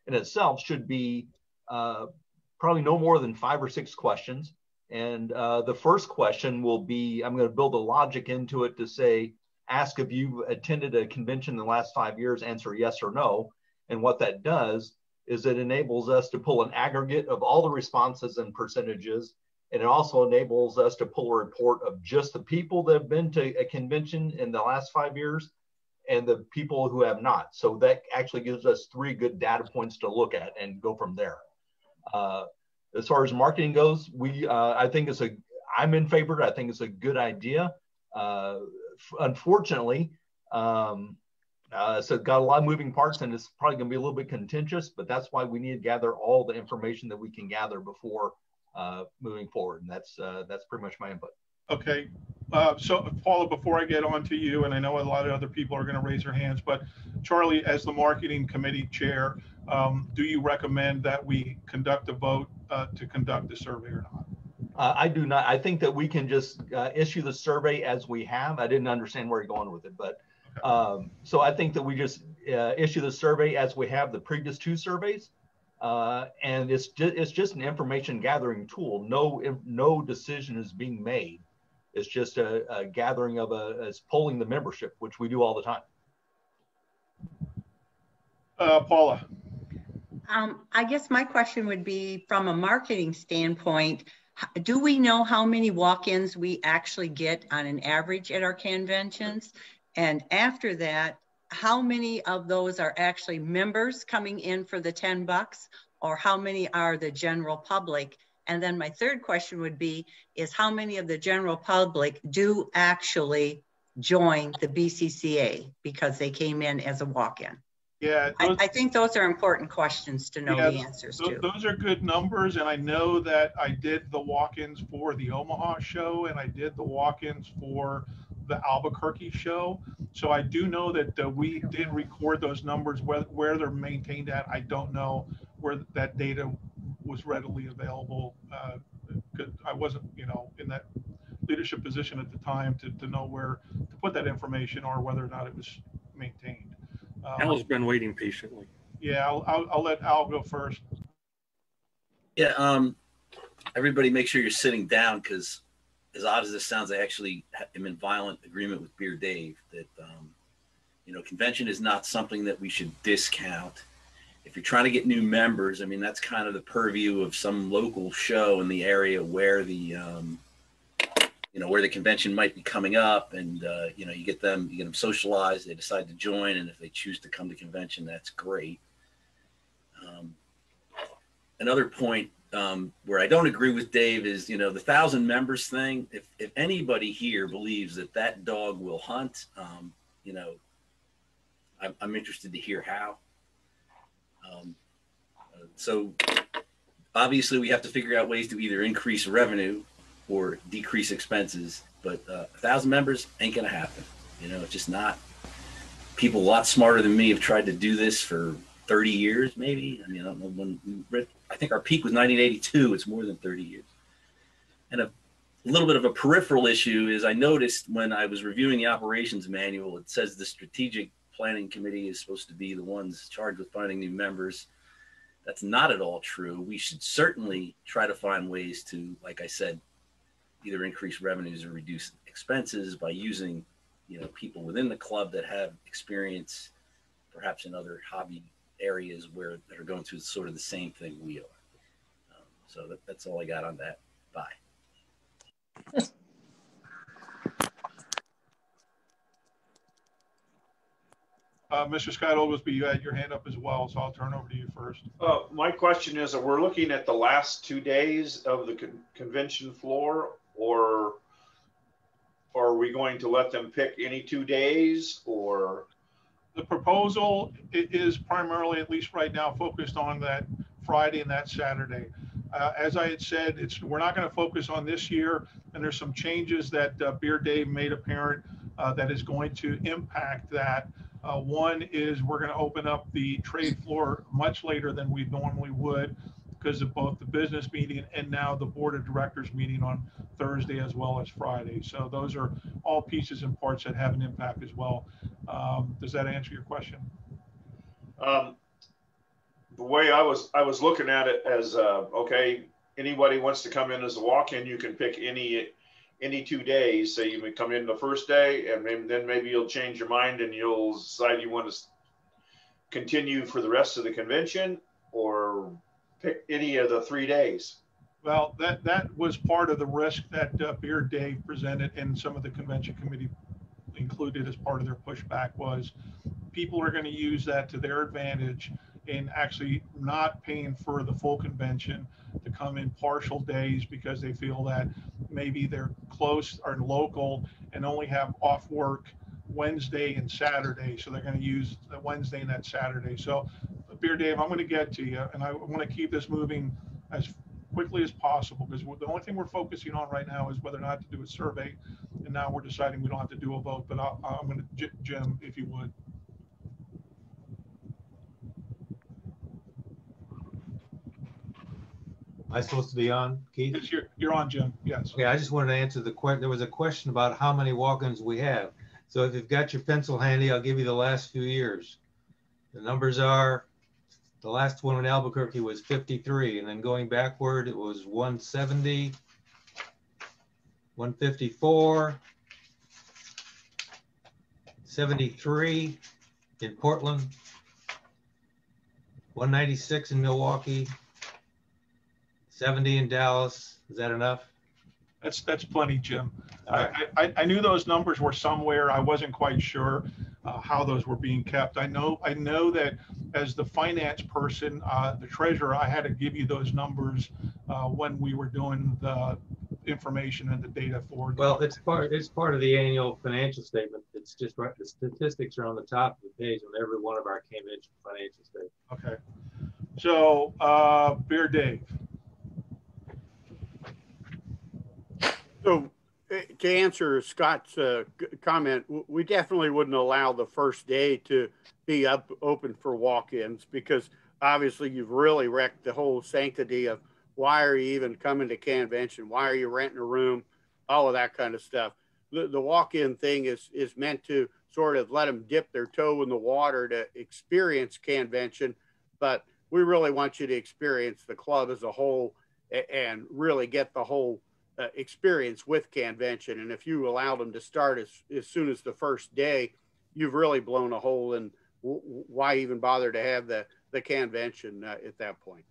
in itself should be probably no more than 5 or 6 questions. And the first question will be, I'm going to build a logic into it to say, ask if you attended a convention in the last 5 years, answer yes or no. And what that does is it enables us to pull an aggregate of all the responses and percentages. And it also enables us to pull a report of just the people that have been to a convention in the last 5 years and the people who have not. So that actually gives us 3 good data points to look at and go from there. As far as marketing goes, I think I'm in favor. I think it's a good idea. Unfortunately, so it got a lot of moving parts and it's probably going to be a little bit contentious, but that's why we need to gather all the information that we can gather before moving forward. And that's pretty much my input. Okay. So Paula, before I get on to you, and I know a lot of other people are going to raise their hands, but Charlie, as the marketing committee chair, do you recommend that we conduct a vote to conduct the survey or not? I do not. I think that we can just issue the survey as we have. I didn't understand where you're going with it, but so I think that we just issue the survey as we have the previous 2 surveys. And it's just an information gathering tool. No decision is being made. It's just a gathering of it's polling the membership, which we do all the time. Paula. I guess my question would be, from a marketing standpoint, do we know how many walk-ins we actually get on an average at our conventions? And after that, how many of those are actually members coming in for the $10, or how many are the general public? And then my third question would be, is how many of the general public do actually join the BCCA because they came in as a walk-in? Yeah, I think those are important questions to know the answers to. Those are good numbers, and I know that I did the walk-ins for the Omaha show, and I did the walk-ins for the Albuquerque show. So I do know that we did record those numbers. Where they're maintained at, I don't know where that data was readily available. I wasn't, in that leadership position at the time to know where to put that information or whether or not it was maintained. Al's been waiting patiently. Yeah, I'll let Al go first. Yeah, everybody make sure you're sitting down, because as odd as this sounds, I actually am in violent agreement with Beer Dave that, convention is not something that we should discount. If you're trying to get new members, I mean, that's kind of the purview of some local show in the area where the, where the convention might be coming up, and you get them socialized, they decide to join, and if they choose to come to convention, that's great. Another point where I don't agree with Dave is, the 1,000 members thing. If anybody here believes that dog will hunt, I'm interested to hear how. So obviously we have to figure out ways to either increase revenue or decrease expenses, but 1,000 members ain't gonna happen. It's just not. People a lot smarter than me have tried to do this for 30 years, maybe. I mean, I don't know when. I think our peak was 1982. It's more than 30 years. And a little bit of a peripheral issue is I noticed when I was reviewing the operations manual, it says the strategic planning committee is supposed to be the ones charged with finding new members. That's not at all true. We should certainly try to find ways to, like I said, either increase revenues or reduce expenses by using, people within the club that have experience, perhaps in other hobby areas that are going through sort of the same thing we are. So that's all I got on that. Bye. Mr. Scott Oglesby, you had your hand up as well, so I'll turn over to you first. My question is, we're looking at the last 2 days of the convention floor, or are we going to let them pick any 2 days, or? The proposal is primarily, at least right now, focused on that Friday and that Saturday. As I had said, we're not going to focus on this year, and there's some changes that Beer Dave made apparent that is going to impact that. One is we're going to open up the trade floor much later than we normally would because of both the business meeting and now the board of directors meeting on Thursday as well as Friday. So those are all pieces and parts that have an impact as well. Does that answer your question? The way I was looking at it as okay, anybody wants to come in as a walk-in, you can pick any 2 days. So you may come in the first day, and then maybe you'll change your mind and you'll decide you want to continue for the rest of the convention, or pick any of the 3 days. Well, that was part of the risk that Beer Dave presented, and some of the convention committee included as part of their pushback, was people are going to use that to their advantage in actually not paying for the full convention to come in partial days because they feel that maybe they're close or local and only have off work Wednesday and Saturday. So they're going to use the Wednesday and that Saturday. So Beer Dave, I'm going to get to you, and I want to keep this moving as quickly as possible, because the only thing we're focusing on right now is whether or not to do a survey. And now we're deciding we don't have to do a vote, but I'm going to, Jim, if you would. Am I supposed to be on, Keith? Yes, you're on, Jim. Yes. Okay, I just wanted to answer the question. There was a question about how many walk-ins we have. So if you've got your pencil handy, I'll give you the last few years. The numbers are, the last one in Albuquerque was 53, and then going backward, it was 170, 154, 73 in Portland, 196 in Milwaukee, 70 in Dallas. Is that enough? That's plenty, Jim. I knew those numbers were somewhere. I wasn't quite sure how those were being kept. I know that as the finance person, the treasurer, I had to give you those numbers when we were doing the information and the data for. Well, it's part of the annual financial statement. It's just right. The statistics are on the top of the page on every one of our convention financial statements. Okay. So, Beer Dave. So to answer Scott's comment, we definitely wouldn't allow the first day to be open for walk-ins, because obviously you've really wrecked the whole sanctity of why are you even coming to convention? Why are you renting a room? All of that kind of stuff. The walk-in thing is meant to sort of let them dip their toe in the water to experience convention, but we really want you to experience the club as a whole and really get the whole experience with convention. And if you allow them to start as soon as the first day, you've really blown a hole in why even bother to have the convention at that point.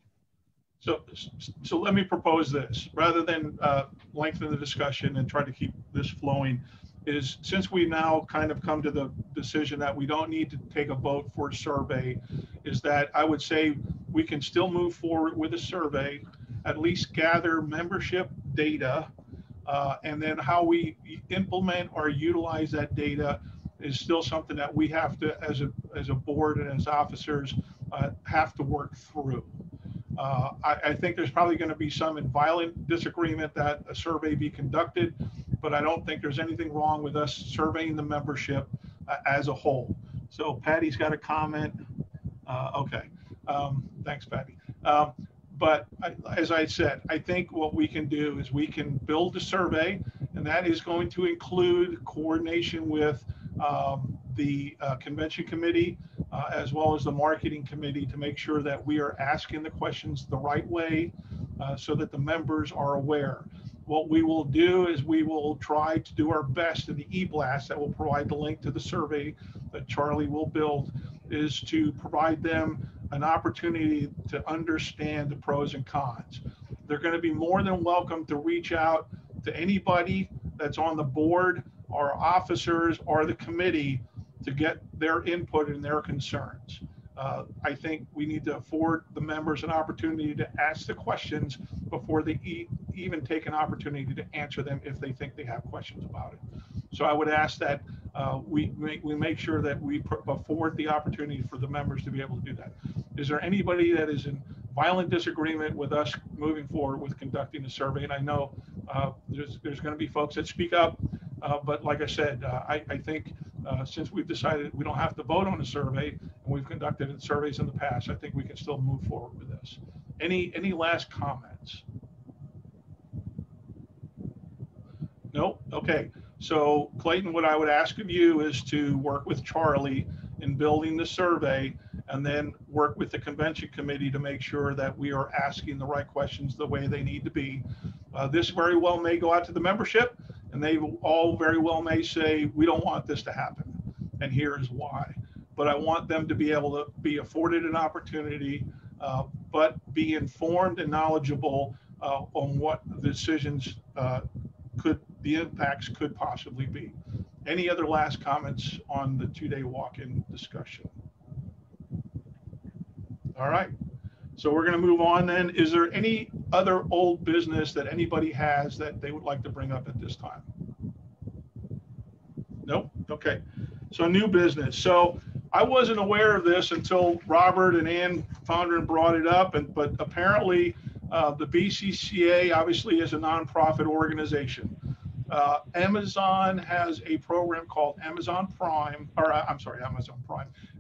So let me propose this, rather than lengthen the discussion and try to keep this flowing, is since we now kind of come to the decision that we don't need to take a vote for a survey, is that I would say we can still move forward with a survey, at least gather membership data, and then how we implement or utilize that data is still something that we have to, as a board and as officers, have to work through. I think there's probably going to be some violent disagreement that a survey be conducted, but I don't think there's anything wrong with us surveying the membership as a whole. So Patty's got a comment. Okay. Thanks, Patty. But as I said, I think what we can do is we can build a survey, and that is going to include coordination with the convention committee, as well as the marketing committee, to make sure that we are asking the questions the right way so that the members are aware. What we will do is we will try to do our best in the e-blast that will provide the link to the survey that Charlie will build, is to provide them an opportunity to understand the pros and cons. They're going to be more than welcome to reach out to anybody that's on the board, or officers, or the committee to get their input and their concerns. I think we need to afford the members an opportunity to ask the questions before they even take an opportunity to answer them if they think they have questions about it. So I would ask that we make sure that we afford the opportunity for the members to be able to do that. Is there anybody that is in violent disagreement with us moving forward with conducting the survey? And I know there's going to be folks that speak up, but like I said, I think since we've decided we don't have to vote on the survey and we've conducted surveys in the past, I think we can still move forward with this. Any last comments? Nope. Okay. So Clayton, what I would ask of you is to work with Charlie in building the survey, and then work with the convention committee to make sure that we are asking the right questions the way they need to be. This very well may go out to the membership, and they all very well may say, we don't want this to happen, and here's why. But I want them to be able to be afforded an opportunity, but be informed and knowledgeable on what the decisions the impacts could possibly be. Any other last comments on the 2-day walk-in discussion? All right, so we're going to move on then. Is there any other old business that anybody has that they would like to bring up at this time? Nope. Okay, so new business. So I wasn't aware of this until Robert and Ann Fondren brought it up, but apparently the BCCA obviously is a nonprofit organization. Amazon has a program called Amazon Prime, or I'm sorry,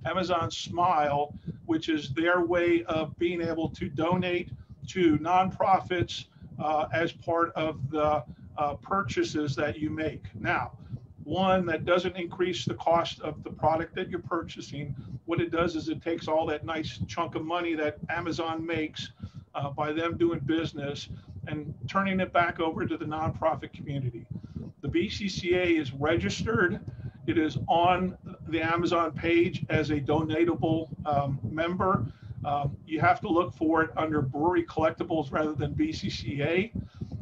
Amazon Smile, which is their way of being able to donate to nonprofits as part of the purchases that you make. Now, one, that doesn't increase the cost of the product that you're purchasing. What it does is it takes all that nice chunk of money that Amazon makes by them doing business and turning it back over to the nonprofit community. The BCCA is registered. It is on the Amazon page as a donatable member. You have to look for it under Brewery Collectibles rather than BCCA.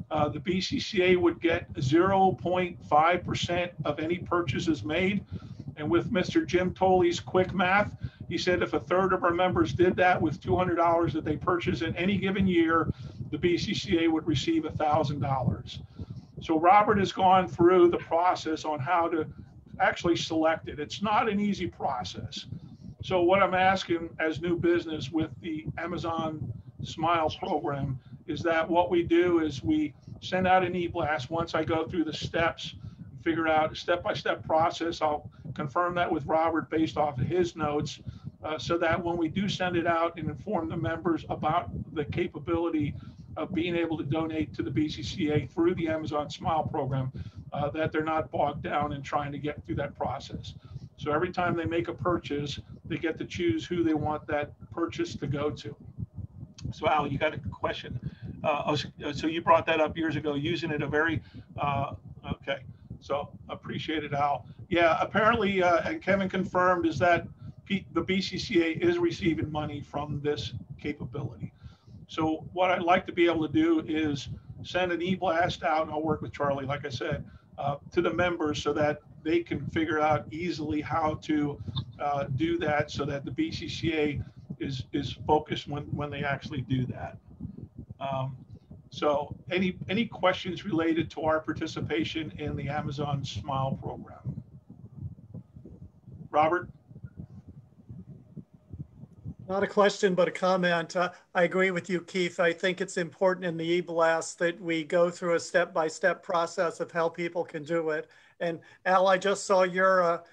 The BCCA would get 0.5% of any purchases made. And with Mr. Jim Tolley's quick math, he said if a third of our members did that with $200 that they purchase in any given year, the BCCA would receive $1,000. So Robert has gone through the process on how to actually select it. It's not an easy process. So what I'm asking as new business with the Amazon Smile program is that what we do is we send out an e-blast. Once I go through the steps, figure out a step-by-step process, I'll confirm that with Robert based off of his notes, so that when we do send it out and inform the members about the capability of being able to donate to the BCCA through the Amazon Smile program, that they're not bogged down in trying to get through that process. So every time they make a purchase, they get to choose who they want that purchase to go to. So Al, you got a question. So you brought that up years ago, using it a very, okay. So appreciate it, Al. Yeah, apparently, and Kevin confirmed, is that the BCCA is receiving money from this capability. So what I'd like to be able to do is send an e-blast out, and I'll work with Charlie, like I said, to the members so that they can figure out easily how to do that, so that the BCCA is focused when they actually do that. So any questions related to our participation in the Amazon Smile program? Robert? Not a question, but a comment. I agree with you, Keith. I think it's important in the e-blast that we go through a step-by-step process of how people can do it. And Al, I just saw your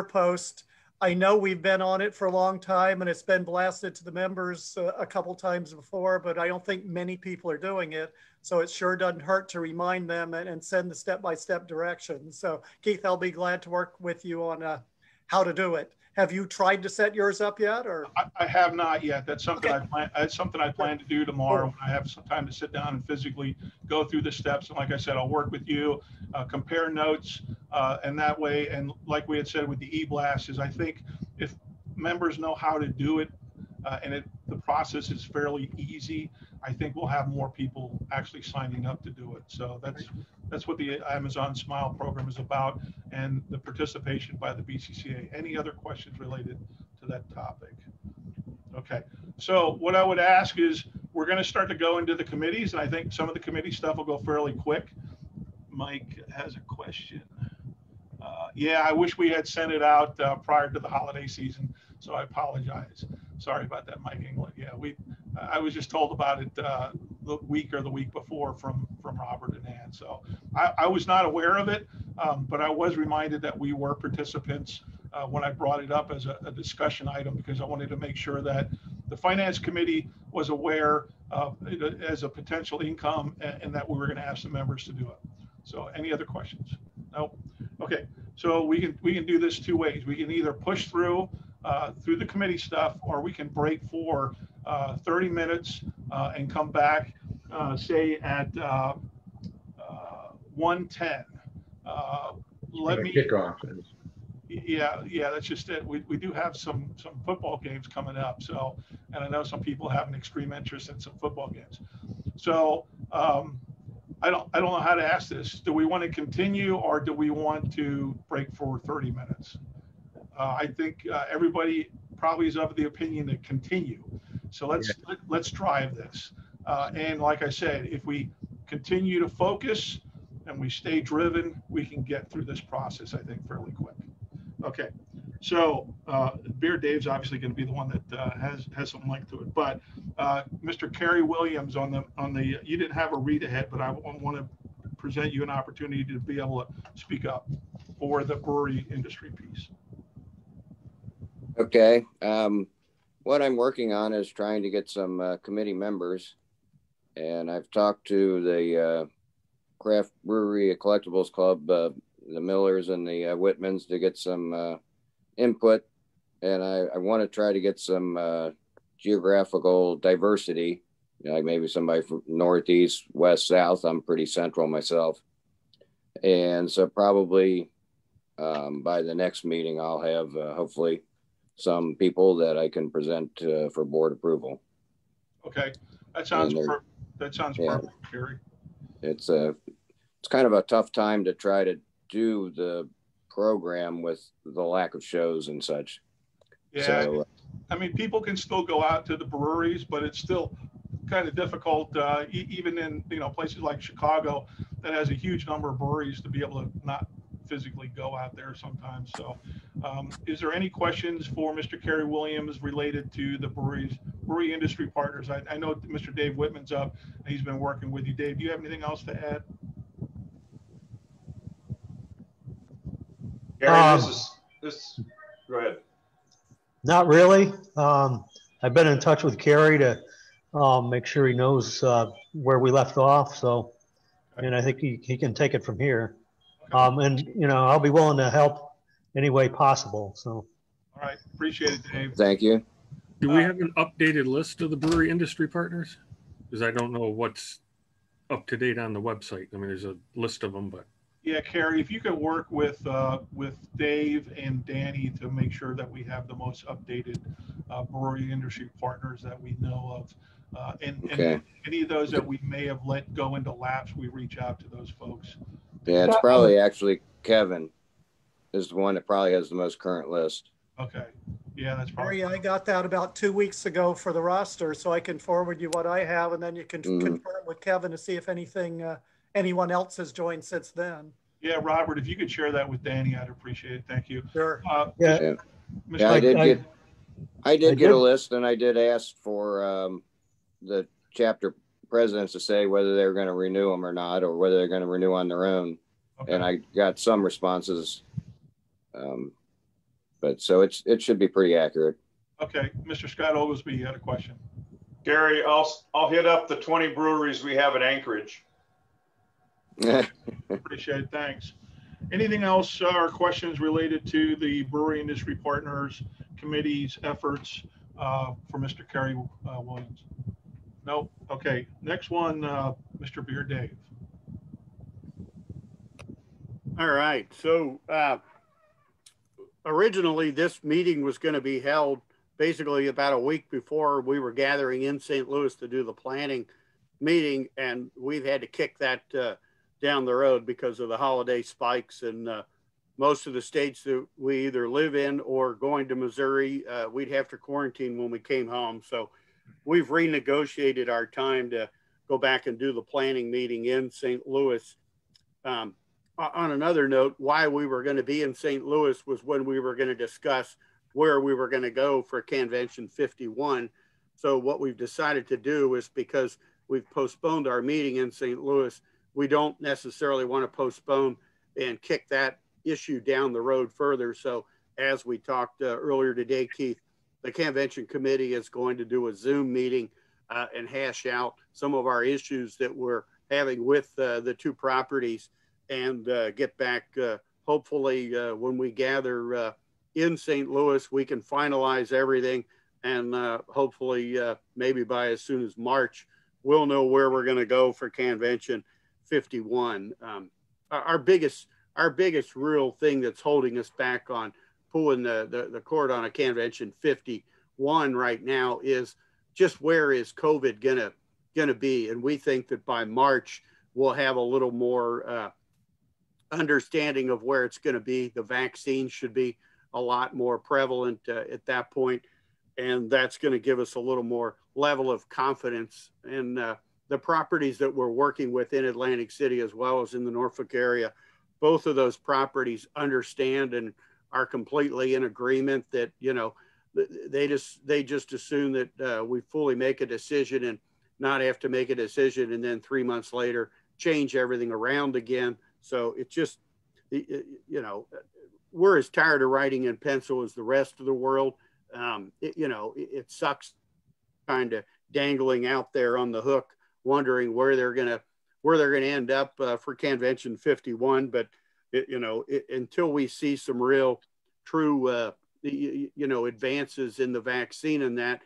post. I know we've been on it for a long time and it's been blasted to the members a couple times before, but I don't think many people are doing it. So it sure doesn't hurt to remind them and send the step-by-step directions. So Keith, I'll be glad to work with you on how to do it. Have you tried to set yours up yet, or? I have not yet. That's something Okay. That's something I plan to do tomorrow when I have some time to sit down and physically go through the steps. And like I said, I'll work with you, compare notes, and that way. And like we had said with the e-blast, is I think if members know how to do it, and the process is fairly easy, I think we'll have more people actually signing up to do it. So that's what the Amazon Smile program is about, and the participation by the BCCA. Any other questions related to that topic? Okay, so what I would ask is we're going to start to go into the committees, and I think some of the committee stuff will go fairly quick. Mike has a question. Yeah, I wish we had sent it out prior to the holiday season, so I apologize. Sorry about that, Mike England. Yeah, I was just told about it the week before from Robert and Ann. So I was not aware of it, but I was reminded that we were participants when I brought it up as a discussion item, because I wanted to make sure that the Finance Committee was aware of it as a potential income, and that we were going to ask the members to do it. So any other questions? No. Okay. So we can do this two ways. We can either push through the committee stuff, or we can break for 30 minutes and come back, say at 1:10. Let me kickoff. Yeah, that's just it. We do have some football games coming up, so, and I know some people have an extreme interest in some football games. So I don't know how to ask this. Do we want to continue, or do we want to break for 30 minutes? I think everybody probably is of the opinion to continue. So let's drive this. And like I said, if we continue to focus and we stay driven, we can get through this process, I think, fairly quick. Okay. So Beer Dave's obviously going to be the one that has some length to it, but Mr. Kerry Williams on the you didn't have a read ahead, but I want to present you an opportunity to be able to speak up for the brewery industry piece. Okay. What I'm working on is trying to get some committee members, and I've talked to the Craft Brewery Collectibles Club, the Millers and the Whitmans, to get some input, and I want to try to get some geographical diversity, like maybe somebody from Northeast, West, South. I'm pretty central myself, and so probably by the next meeting I'll have hopefully some people that I can present for board approval. Okay, that sounds perfect, Kerry. It's kind of a tough time to try to do the program with the lack of shows and such. Yeah, so, I mean, people can still go out to the breweries, but it's still kind of difficult, even in places like Chicago that has a huge number of breweries, to be able to not physically go out there sometimes. So is there any questions for Mr. Kerry Williams related to the brewery industry partners? I know Mr. Dave Whitman's up and he's been working with you. Dave, do you have anything else to add? Gary, this go ahead. Not really. I've been in touch with Kerry to make sure he knows where we left off. So, and I think he can take it from here. And I'll be willing to help any way possible. So. All right, appreciate it, Dave. Thank you. Do we have an updated list of the brewery industry partners? Because I don't know what's up to date on the website. I mean, there's a list of them, but. Yeah, Kerry, if you could work with Dave and Danny to make sure that we have the most updated brewery industry partners that we know of, and any of those that we may have let go into lapse, we reach out to those folks. Yeah, it's probably actually Kevin is the one that probably has the most current list. Okay. Yeah, that's probably. Mary, I got that about 2 weeks ago for the roster, so I can forward you what I have, and then you can confirm with Kevin to see if anyone else has joined since then. Yeah, Robert, if you could share that with Danny, I'd appreciate it. Thank you. Sure. Yeah, I did get a list, and I did ask for the chapter presidents to say whether they're going to renew them or not, or whether they're going to renew on their own. Okay. And I got some responses, but so it should be pretty accurate. Okay, Mr. Scott Oglesby, you had a question. Gary, I'll hit up the 20 breweries we have in Anchorage. Appreciate it. Thanks. Anything else or questions related to the Brewery Industry Partners Committee's efforts for Mr. Kerry Williams? No. Okay. Next one, Mr. Beer Dave. All right. So originally this meeting was going to be held basically about a week before we were gathering in St. Louis to do the planning meeting, and we've had to kick that down the road because of the holiday spikes, and most of the states that we either live in or going to Missouri, we'd have to quarantine when we came home. So we've renegotiated our time to go back and do the planning meeting in St. Louis. on another note, why we were going to be in St. Louis was when we were going to discuss where we were going to go for Convention 51. So what we've decided to do is, because we've postponed our meeting in St. Louis, we don't necessarily want to postpone and kick that issue down the road further. So as we talked earlier today, Keith, the convention committee is going to do a Zoom meeting and hash out some of our issues that we're having with the two properties, and get back, hopefully when we gather in St. Louis, we can finalize everything, and hopefully maybe by as soon as March, we'll know where we're going to go for Convention 51. Our biggest real thing that's holding us back on pulling the cord on a Convention 51 right now is just where is COVID gonna be, and we think that by March we'll have a little more understanding of where it's going to be. The vaccine should be a lot more prevalent at that point, and that's going to give us a little more level of confidence in the properties that we're working with in Atlantic City as well as in the Norfolk area. Both of those properties understand and are completely in agreement that, you know, they just assume that we fully make a decision and not have to make a decision and then 3 months later change everything around again. So it's just, you know, we're as tired of writing in pencil as the rest of the world. It sucks kind of dangling out there on the hook, wondering where they're gonna end up for Convention 51. But until we see some real, true, advances in the vaccine and that,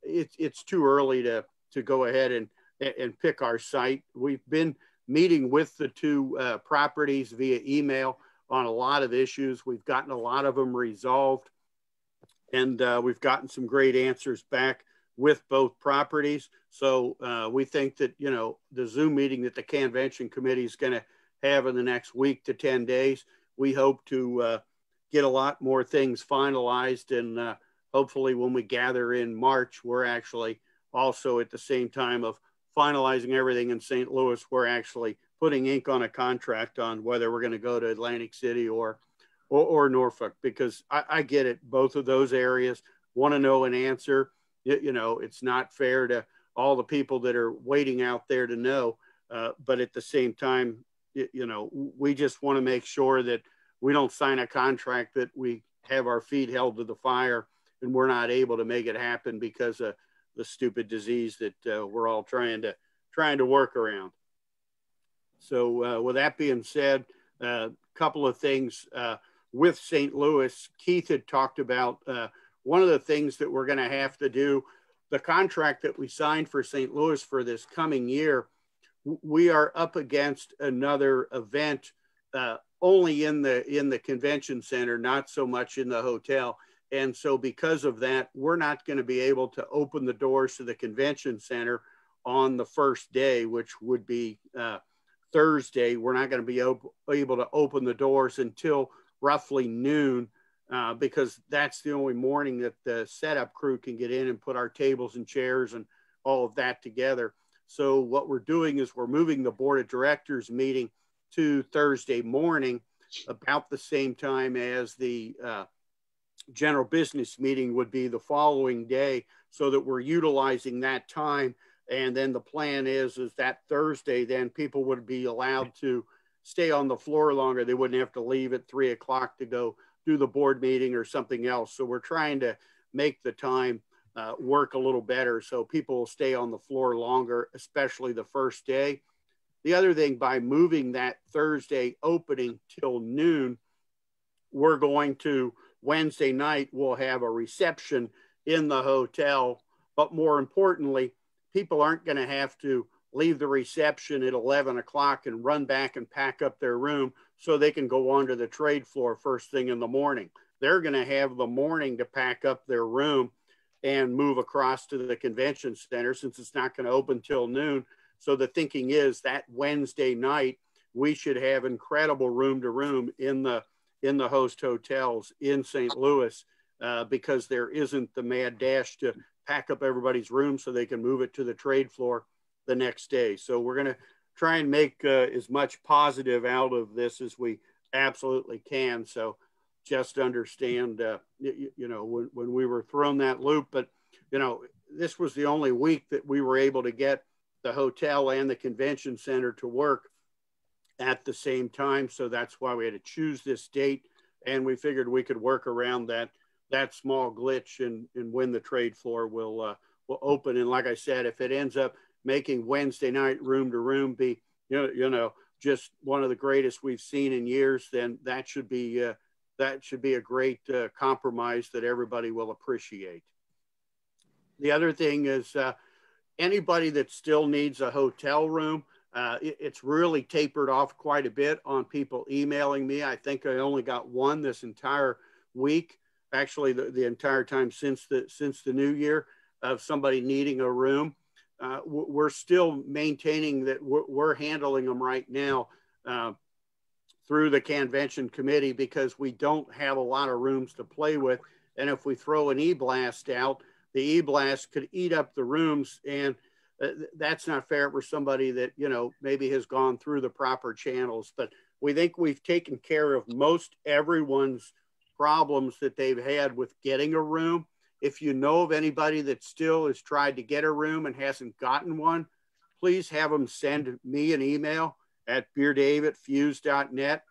it's too early to go ahead and pick our site. We've been meeting with the two properties via email on a lot of issues. We've gotten a lot of them resolved, and we've gotten some great answers back with both properties. So we think that, the Zoom meeting that the convention committee is going to have in the next week to 10 days, we hope to get a lot more things finalized. And hopefully when we gather in March, we're actually also at the same time of finalizing everything in St. Louis, we're actually putting ink on a contract on whether we're going to go to Atlantic City or Norfolk, because I get it. Both of those areas want to know an answer. It's not fair to all the people that are waiting out there to know. But at the same time, we just want to make sure that we don't sign a contract that we have our feet held to the fire and we're not able to make it happen because of the stupid disease that we're all trying to work around. So with that being said, a couple of things with St. Louis. Keith had talked about one of the things that we're going to have to do, the contract that we signed for St. Louis for this coming year, we are up against another event only in the convention center, not so much in the hotel. And so because of that, we're not going to be able to open the doors to the convention center on the first day, which would be Thursday. We're not going to be able to open the doors until roughly noon because that's the only morning that the setup crew can get in and put our tables and chairs and all of that together. So what we're doing is we're moving the board of directors meeting to Thursday morning about the same time as the general business meeting would be the following day, so that we're utilizing that time. And then the plan is that Thursday, then people would be allowed to stay on the floor longer. They wouldn't have to leave at 3 o'clock to go do the board meeting or something else. So we're trying to make the time work a little better so people will stay on the floor longer, especially the first day. The other thing, by moving that Thursday opening till noon, we're going to Wednesday night, we'll have a reception in the hotel. But more importantly, people aren't going to have to leave the reception at 11 o'clock and run back and pack up their room so they can go onto the trade floor first thing in the morning. They're going to have the morning to pack up their room and move across to the convention center since it's not going to open till noon. So the thinking is that Wednesday night, we should have incredible room to room in the host hotels in St. Louis because there isn't the mad dash to pack up everybody's room so they can move it to the trade floor the next day. So we're going to try and make as much positive out of this as we absolutely can. So just understand, you know, when we were thrown that loop, but, you know, this was the only week that we were able to get the hotel and the convention center to work at the same time. So that's why we had to choose this date. And we figured we could work around that small glitch and when the trade floor will open. And like I said, if it ends up making Wednesday night room to room be, you know, just one of the greatest we've seen in years, then that should be a great compromise that everybody will appreciate. The other thing is anybody that still needs a hotel room, it's really tapered off quite a bit on people emailing me. I think I only got one this entire week, actually the entire time since the new year, of somebody needing a room. We're still maintaining that we're handling them right now through the convention committee because we don't have a lot of rooms to play with. And if we throw an e-blast out, the e-blast could eat up the rooms, and that's not fair for somebody that, you know, maybe has gone through the proper channels. But we think we've taken care of most everyone's problems that they've had with getting a room. If you know of anybody that still has tried to get a room and hasn't gotten one, please have them send me an email at beardave@fuse.net.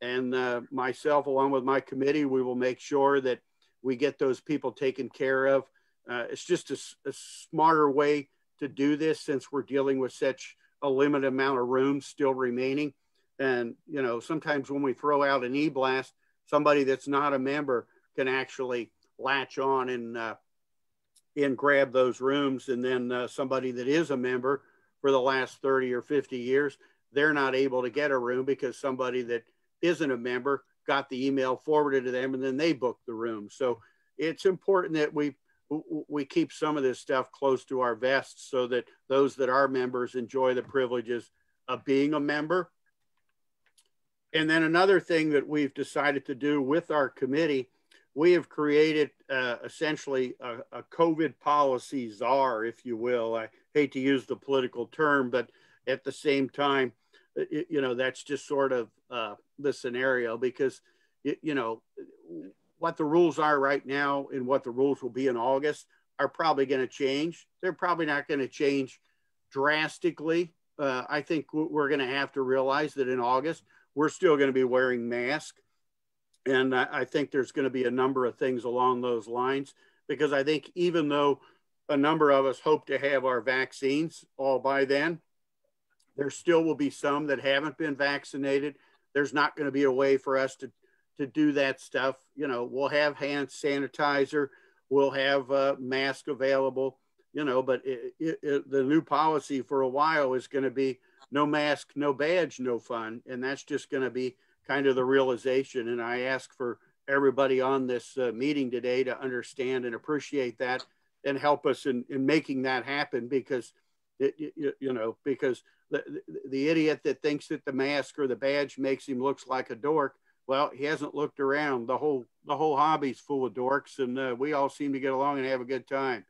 And myself, along with my committee, we will make sure that we get those people taken care of. It's just a smarter way to do this since we're dealing with such a limited amount of rooms still remaining. And, you know, sometimes when we throw out an e-blast, somebody that's not a member can actually latch on and grab those rooms. And then somebody that is a member for the last 30 or 50 years, they're not able to get a room because somebody that isn't a member got the email forwarded to them and then they booked the room. So it's important that we keep some of this stuff close to our vests so that those that are members enjoy the privileges of being a member. And then another thing that we've decided to do with our committee, we have created essentially a COVID policy czar, if you will. I hate to use the political term, but at the same time, you know, that's just sort of the scenario because, you know, what the rules are right now and what the rules will be in August are probably going to change. They're probably not going to change drastically. I think we're going to have to realize that in August, we're still going to be wearing masks. And I think there's going to be a number of things along those lines, because I think even though a number of us hope to have our vaccines all by then, there still will be some that haven't been vaccinated. There's not going to be a way for us to do that stuff. You know, we'll have hand sanitizer, we'll have mask available, you know, but the new policy for a while is going to be no mask, no badge, no fun. And that's just going to be kind of the realization. And I ask for everybody on this meeting today to understand and appreciate that and help us in making that happen, because, you know, because the idiot that thinks that the mask or the badge makes him looks like a dork, well, he hasn't looked around. The whole hobby's full of dorks, and we all seem to get along and have a good time.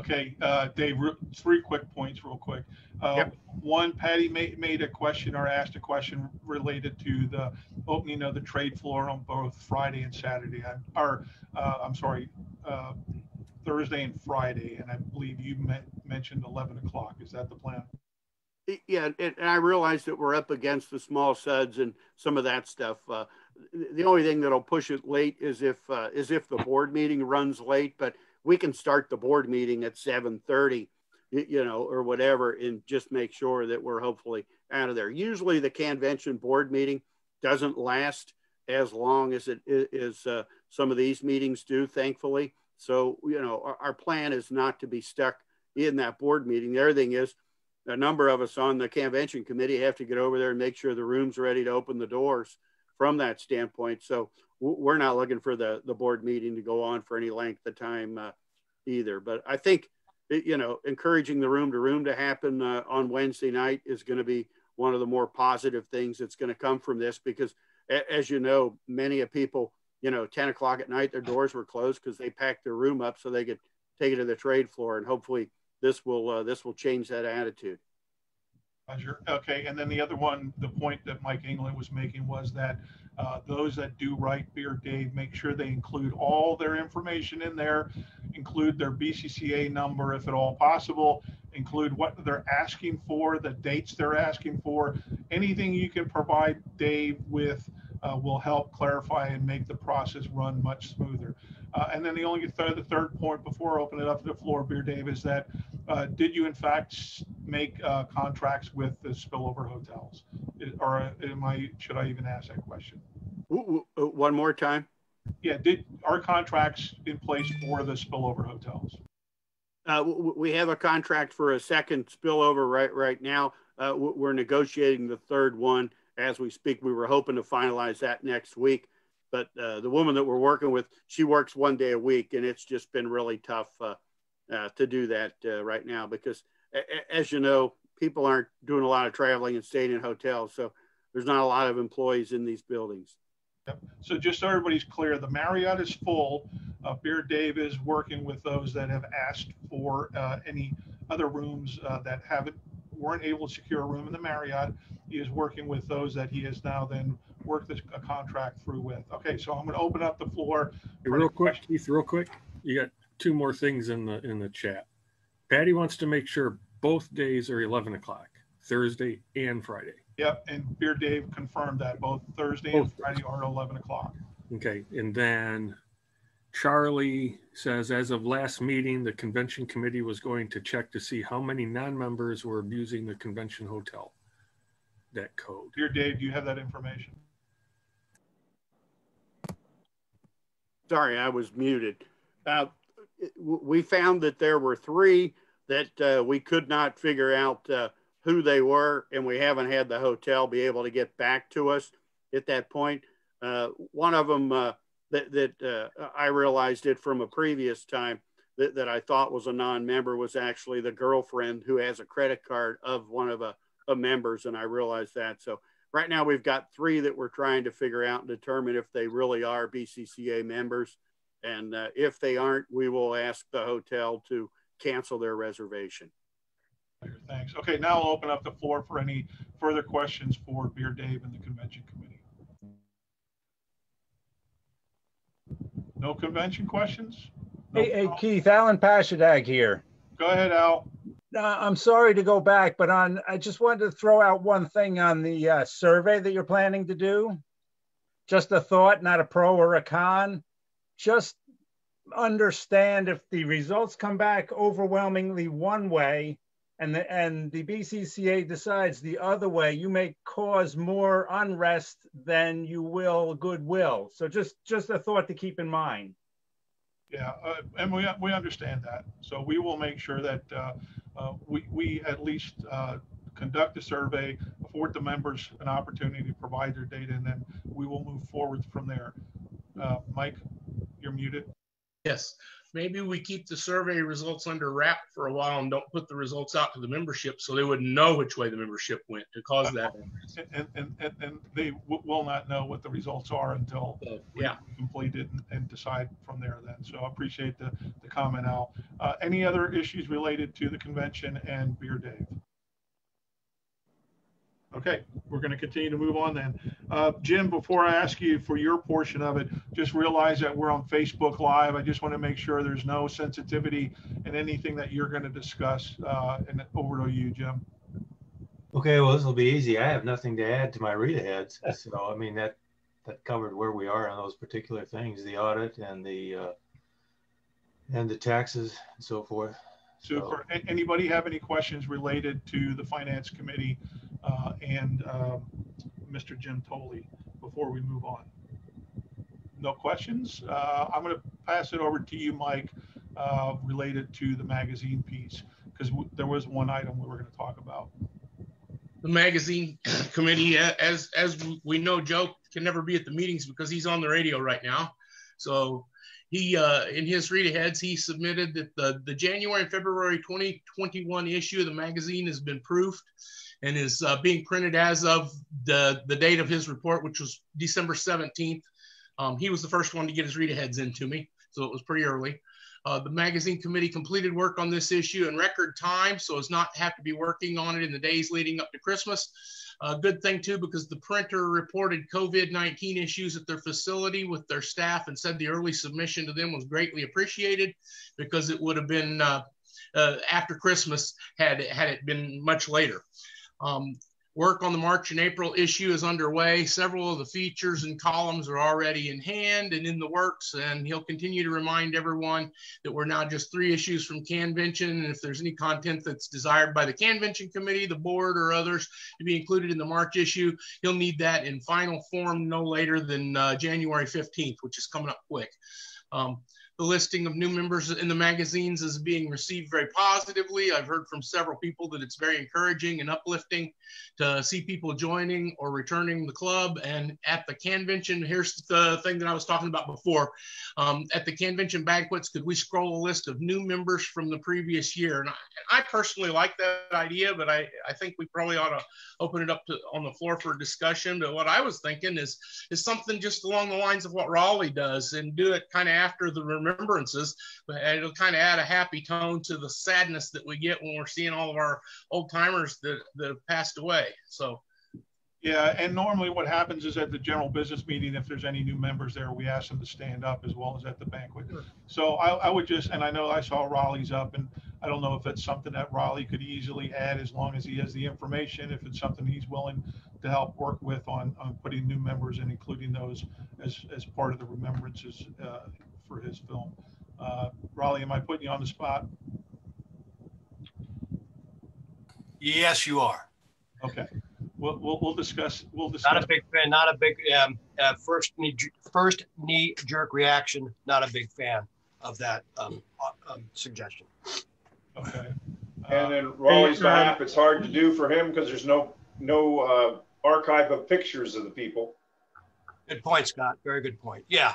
Okay, Dave, 3 quick points real quick. Yep. One, Patty made a question or asked a question related to the opening of the trade floor on both Friday and Saturday, I'm sorry, Thursday and Friday. And I believe you mentioned 11 o'clock. Is that the plan? Yeah, and I realize that we're up against the small suds and some of that stuff. The only thing that'll push it late is if the board meeting runs late, but we can start the board meeting at 7:30, you know, or whatever, and just make sure that we're hopefully out of there. Usually the convention board meeting doesn't last as long as it is some of these meetings do, thankfully. So, you know, our plan is not to be stuck in that board meeting. The other thing is, a number of us on the convention committee have to get over there and make sure the room's ready to open the doors from that standpoint. So we're not looking for the board meeting to go on for any length of time either. But I think, you know, encouraging the room to room to happen on Wednesday night is going to be one of the more positive things that's going to come from this, because as you know, many of people, you know, 10 o'clock at night, their doors were closed because they packed their room up so they could take it to the trade floor. And hopefully this will change that attitude. Roger. Okay, and then the other one, the point that Mike England was making was that those that do write Beer Dave, make sure they include all their information in there, include their BCCA number if at all possible, include what they're asking for, the dates they're asking for. Anything you can provide Dave with will help clarify and make the process run much smoother. And then the third point before I open it up to the floor, Beer Dave, is that did you in fact make contracts with the spillover hotels? Or should I even ask that question? One more time. Yeah, are contracts in place for the spillover hotels? We have a contract for a second spillover right now. We're negotiating the third one as we speak. We were hoping to finalize that next week, but the woman that we're working with, she works 1 day a week, and it's just been really tough to do that right now because, as you know, people aren't doing a lot of traveling and staying in hotels, so there's not a lot of employees in these buildings. Yep. So just so everybody's clear, the Marriott is full. Beer Dave is working with those that have asked for any other rooms that weren't able to secure a room in the Marriott. He is working with those that he has now then worked a contract through with. Okay, so I'm going to open up the floor. Real quick, Keith, real quick. You got two more things in the chat. Patty wants to make sure both days are 11 o'clock, Thursday and Friday. Yep, and Beer Dave confirmed that both Thursday and Friday are 11 o'clock. Okay, and then Charlie says, as of last meeting, the convention committee was going to check to see how many non-members were abusing the convention hotel. That code. Beer Dave, do you have that information? Sorry, I was muted. We found that there were 3 that we could not figure out who they were, and we haven't had the hotel be able to get back to us at that point. One of them that I realized it from a previous time that I thought was a non-member was actually the girlfriend who has a credit card of one of the members, and I realized that. So right now we've got 3 that we're trying to figure out and determine if they really are BCCA members. And if they aren't, we will ask the hotel to cancel their reservation. Thanks. Okay, now I'll open up the floor for any further questions for Beer Dave and the convention committee. No convention questions? No hey, Keith, Alan Pashadag here. Go ahead, Al. I'm sorry to go back, but I just wanted to throw out one thing on the survey that you're planning to do. Just a thought, not a pro or a con. Just understand if the results come back overwhelmingly one way and the BCCA decides the other way, you may cause more unrest than you will goodwill. So just a thought to keep in mind. Yeah, and we understand that. So we will make sure that we at least conduct a survey, afford the members an opportunity to provide their data, and then we will move forward from there. Mike, you're muted. Yes, maybe we keep the survey results under wrap for a while and don't put the results out to the membership so they wouldn't know which way the membership went to cause that. And they will not know what the results are until we complete it and decide from there then. So I appreciate the comment, Al. Any other issues related to the convention and Beer Dave? Okay, we're going to continue to move on then. Jim, before I ask you for your portion of it, just realize that we're on Facebook Live. I just want to make sure there's no sensitivity in anything that you're going to discuss. And over to you, Jim. Okay, well, this will be easy. I have nothing to add to my read aheads. So, I mean, that covered where we are on those particular things, the audit and the taxes and so forth. Super. So, anybody have any questions related to the Finance Committee and Mr. Jim Tolley before we move on? No questions. I'm going to pass it over to you, Mike, related to the magazine piece, because there was one item we were going to talk about. The magazine committee, as we know, Joe can never be at the meetings because he's on the radio right now. So he, in his read aheads, he submitted that the January and February 2021 issue of the magazine has been proofed and is being printed as of the date of his report, which was December 17th. He was the first one to get his read aheads into me, so it was pretty early. The magazine committee completed work on this issue in record time, so as not have to be working on it in the days leading up to Christmas. A good thing too, because the printer reported COVID-19 issues at their facility with their staff and said the early submission to them was greatly appreciated, because it would have been after Christmas had it been much later. Work on the March and April issue is underway. Several of the features and columns are already in hand and in the works, and he'll continue to remind everyone that we're now just 3 issues from Convention, and if there's any content that's desired by the Convention committee, the board, or others to be included in the March issue, he'll need that in final form no later than January 15th, which is coming up quick. The listing of new members in the magazines is being received very positively. I've heard from several people that it's very encouraging and uplifting to see people joining or returning the club. And at the Convention, here's the thing that I was talking about before. At the Convention banquets, could we scroll a list of new members from the previous year? And I personally like that idea, but I think we probably ought to open it up on the floor for discussion. But what I was thinking is something just along the lines of what Raleigh does, and do it kind of after the remembrances. It'll kind of add a happy tone to the sadness that we get when we're seeing all of our old timers that have passed away. So yeah, and normally what happens is at the general business meeting, if there's any new members there, we ask them to stand up, as well as at the banquet. So I would just, and I know I saw Raleigh's up, and I don't know if it's something that Raleigh could easily add, as long as he has the information, if it's something he's willing to help work with on putting new members and including those as part of the remembrances for his film. Raleigh, am I putting you on the spot? Yes, you are. Okay. We'll discuss. Not a big fan. Not a big first knee jerk reaction. Not a big fan of that suggestion. Okay. And in Raleigh's behalf, it's hard to do for him because there's no archive of pictures of the people. Good point, Scott. Very good point. Yeah.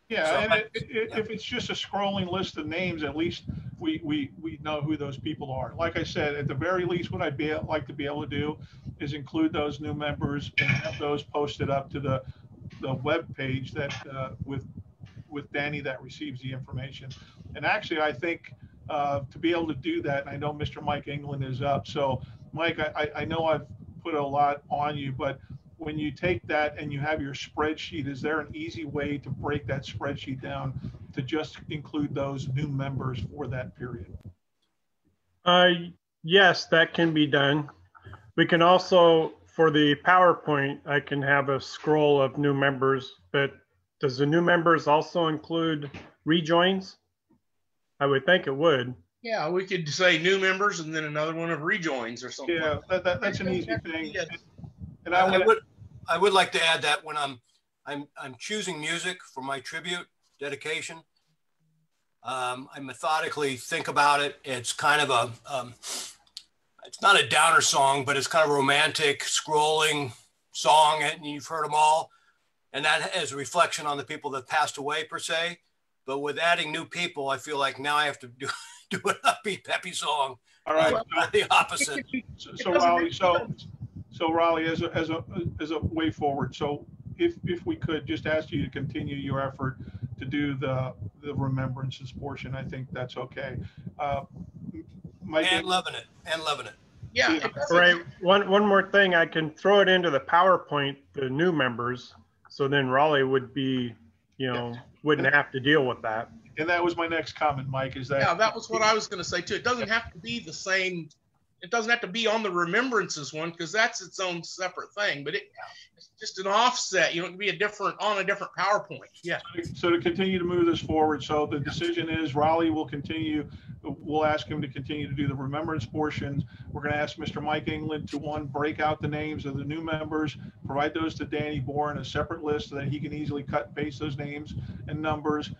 Yeah, So, and if it's just a scrolling list of names, at least we know who those people are. Like I said, at the very least, what I'd like to be able to do is include those new members and have those posted up to the web page that with Danny that receives the information. And actually, I think to be able to do that, and I know Mr. Mike England is up. So, Mike, I know I've put a lot on you, but when you take that and you have your spreadsheet, is there an easy way to break that spreadsheet down to just include those new members for that period? Yes, that can be done. We can also, for the PowerPoint, I can have a scroll of new members, but does the new members also include rejoins? I would think it would. yeah, we could say new members and then another one of rejoins or something. Yeah, that's an easy thing. And I would like to add that when I'm choosing music for my tribute dedication, I methodically think about it. It's kind of it's not a downer song, but it's kind of a romantic, scrolling song, and you've heard them all. And that has a reflection on the people that passed away per se. But with adding new people, I feel like now I have to do an upbeat, peppy song. All right, not the opposite. So Raleigh, as a way forward, so if we could just ask you to continue your effort to do the remembrances portion, I think that's okay. Mike, loving it. Yeah. Right. One more thing, I can throw it into the PowerPoint, the new members, so then Raleigh would be, wouldn't have to deal with that. And that was my next comment, Mike, is that. Yeah, that was what I was going to say too. It doesn't have to be the same. It doesn't have to be on the remembrances one, because that's its own separate thing, but it's just an offset. It can be on a different PowerPoint. Yeah. So to continue to move this forward, so the decision is Raleigh will continue. We'll ask him to continue to do the remembrance portions. We're going to ask Mr. Mike England to break out the names of the new members, provide those to Danny Bourne, a separate list so that he can easily cut and paste those names and numbers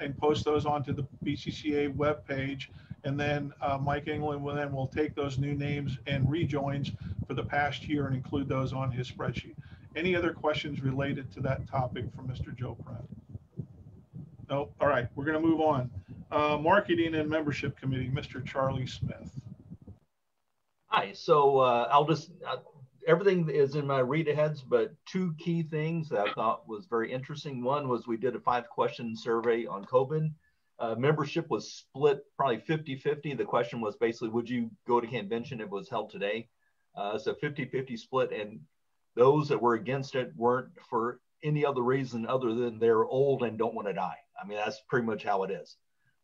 and post those onto the BCCA webpage. And then Mike England will take those new names and rejoins for the past year and include those on his spreadsheet. Any other questions related to that topic from Mr. Joe Pratt? No. All right, we're going to move on. Marketing and Membership Committee, Mr. Charlie Smith. Hi. So I'll just everything is in my read aheads, but 2 key things that I thought was very interesting. One was we did a 5-question survey on COVID. Membership was split probably 50-50. The question was basically, would you go to convention if it was held today? So 50-50 split, and those that were against it weren't for any other reason other than they're old and don't want to die. I mean, that's pretty much how it is.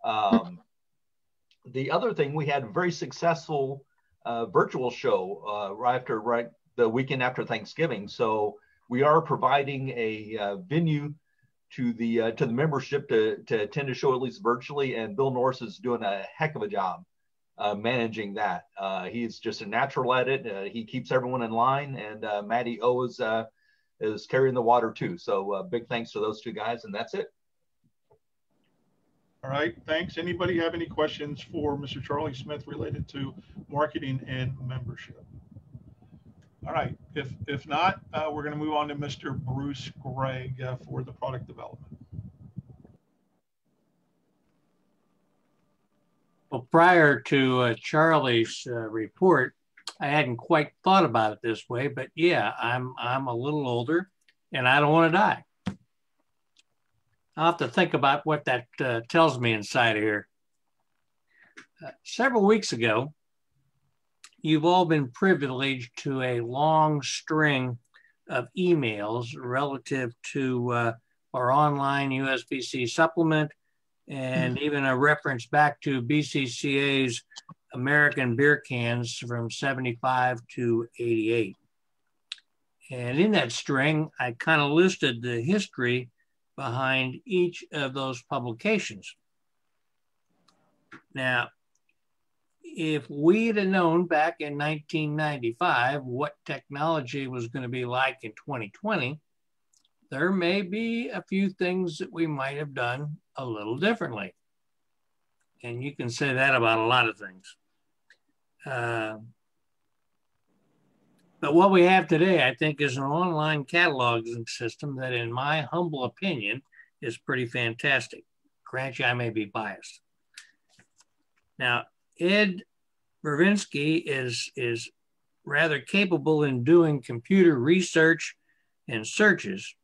The other thing, we had a very successful virtual show right the weekend after Thanksgiving. So we are providing a venue to the membership to attend a show at least virtually, and Bill Norris is doing a heck of a job managing that. He's just a natural at it. He keeps everyone in line, and Matty O is carrying the water too. So big thanks to those two guys, and that's it. All right, thanks. Anybody have any questions for Mr. Charlie Smith related to marketing and membership? All right, if not, we're going to move on to Mr. Bruce Gregg for the product development. Well, prior to Charlie's report, I hadn't quite thought about it this way, but yeah, I'm a little older and I don't want to die. I'll have to think about what that tells me inside of here. Several weeks ago, you've all been privileged to a long string of emails relative to our online USBC supplement, and even a reference back to BCCA's American beer cans from 75 to 88. And in that string, I kind of listed the history behind each of those publications. Now, if we'd have known back in 1995 what technology was going to be like in 2020, there may be a few things that we might have done a little differently. And you can say that about a lot of things. But what we have today, I think, is an online cataloging system that, in my humble opinion, is pretty fantastic. Grant you, I may be biased. Now, Ed Bervinsky is rather capable in doing computer research and searches,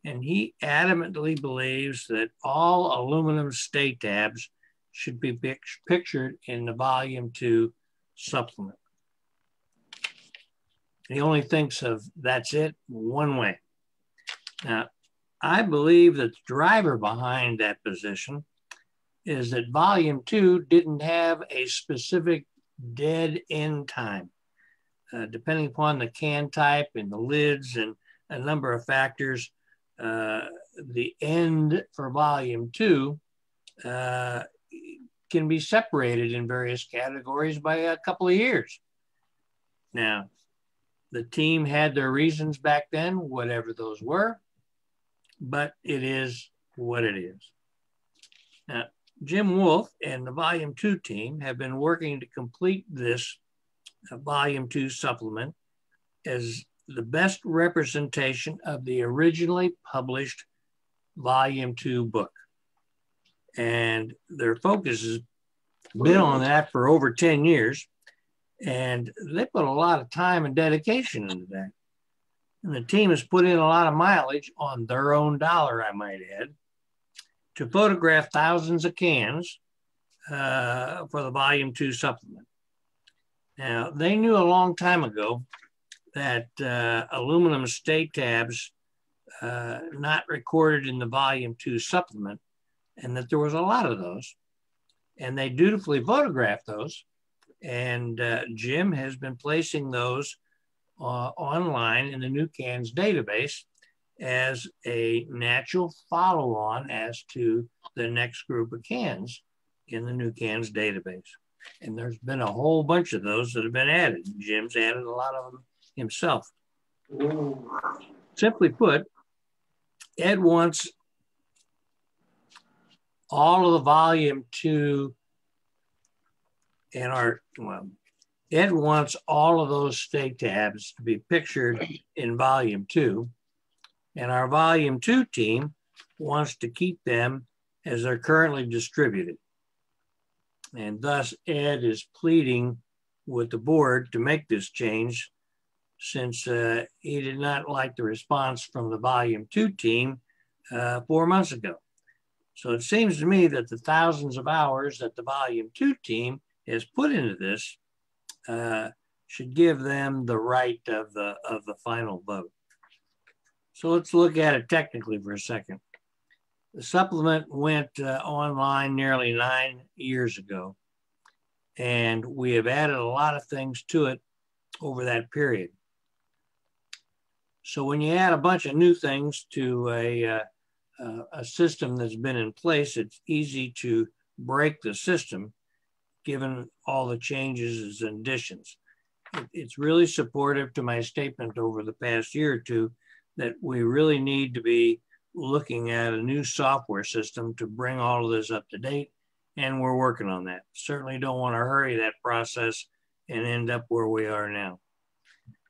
and he adamantly believes that all aluminum stay tabs should be pictured in the Volume 2 supplement. He only thinks of that's it one way. Now, I believe that the driver behind that position is that Volume 2 didn't have a specific dead end time. Depending upon the can type and the lids and a number of factors, the end for Volume 2 can be separated in various categories by a couple of years. Now, the team had their reasons back then, whatever those were, but it is what it is. Now, Jim Wolf and the Volume 2 team have been working to complete this Volume 2 supplement as the best representation of the originally published Volume 2 book. And their focus has been on that for over 10 years. And they put a lot of time and dedication into that. And the team has put in a lot of mileage on their own dollar, I might add, to photograph thousands of cans for the Volume 2 supplement. Now, they knew a long time ago that aluminum stay tabs not recorded in the Volume 2 supplement, and that there was a lot of those. And they dutifully photographed those. And Jim has been placing those online in the New Cans database as a natural follow-on as to the next group of cans in the New Cans database. And there's been a whole bunch of those that have been added. Jim's added a lot of them himself. Simply put, Ed wants all of the Volume 2 and Ed wants all of those stay tabs to be pictured in Volume 2, and our Volume 2 team wants to keep them as they're currently distributed. And thus, Ed is pleading with the board to make this change, since he did not like the response from the Volume 2 team 4 months ago. So it seems to me that the thousands of hours that the Volume 2 team has put into this should give them the right of the final vote. So let's look at it technically for a second. The supplement went online nearly 9 years ago, and we have added a lot of things to it over that period. So when you add a bunch of new things to a system that's been in place, it's easy to break the system given all the changes and additions. It's really supportive to my statement over the past year or two that we really need to be looking at a new software system to bring all of this up to date, and we're working on that. Certainly don't want to hurry that process and end up where we are now.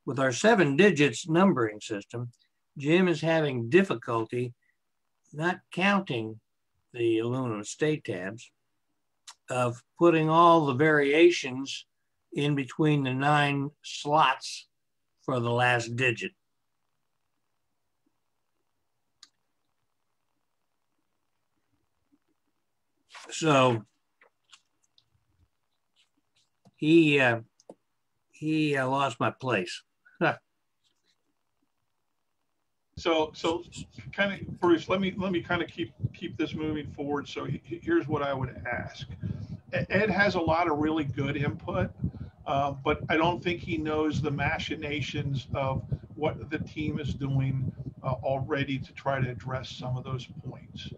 With our 7 digits numbering system, Jim is having difficulty not counting the aluminum stay tabs, of putting all the variations in between the 9 slots for the last digit. So he lost my place. So kind of, Bruce, let me kind of keep this moving forward. So here's what I would ask. Ed has a lot of really good input, but I don't think he knows the machinations of what the team is doing already to try to address some of those points.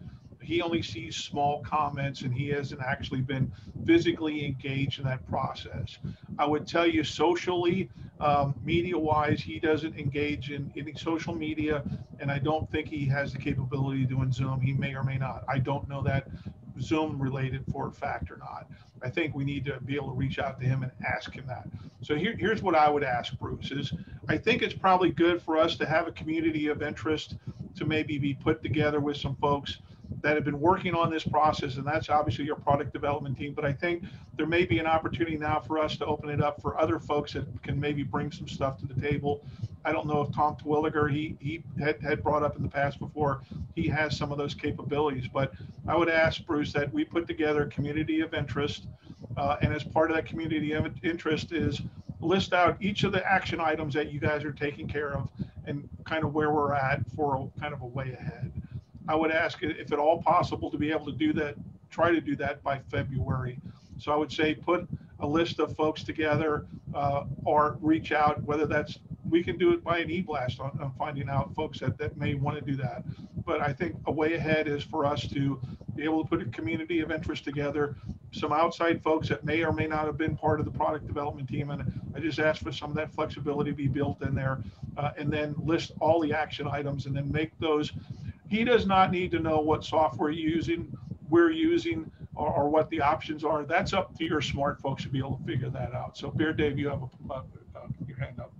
He only sees small comments, and he hasn't actually been physically engaged in that process. I would tell you socially, media-wise, he doesn't engage in any social media, and I don't think he has the capability of doing Zoom. He may or may not. I don't know that Zoom related for a fact or not. I think we need to be able to reach out to him and ask him that. So here's what I would ask Bruce is, I think it's probably good for us to have a community of interest to maybe be put together with some folks that have been working on this process, and that's obviously your product development team. But I think there may be an opportunity now for us to open it up for other folks that can maybe bring some stuff to the table. I don't know if Tom Twilliger, he had brought up in the past before, he has some of those capabilities. But I would ask Bruce that we put together a community of interest, and as part of that community of interest is list out each of the action items that you guys are taking care of and kind of where we're at for kind of a way ahead. I would ask if at all possible to be able to do that, try to do that by February. So I would say put a list of folks together or reach out, whether that's, we can do it by an e-blast on finding out folks that may want to do that. But I think a way ahead is for us to be able to put a community of interest together, some outside folks that may or may not have been part of the product development team. And I just ask for some of that flexibility to be built in there, and then list all the action items and then make those. He does not need to know what software we're using, or what the options are. That's up to your smart folks to be able to figure that out. So Bear Dave, you have your hand up.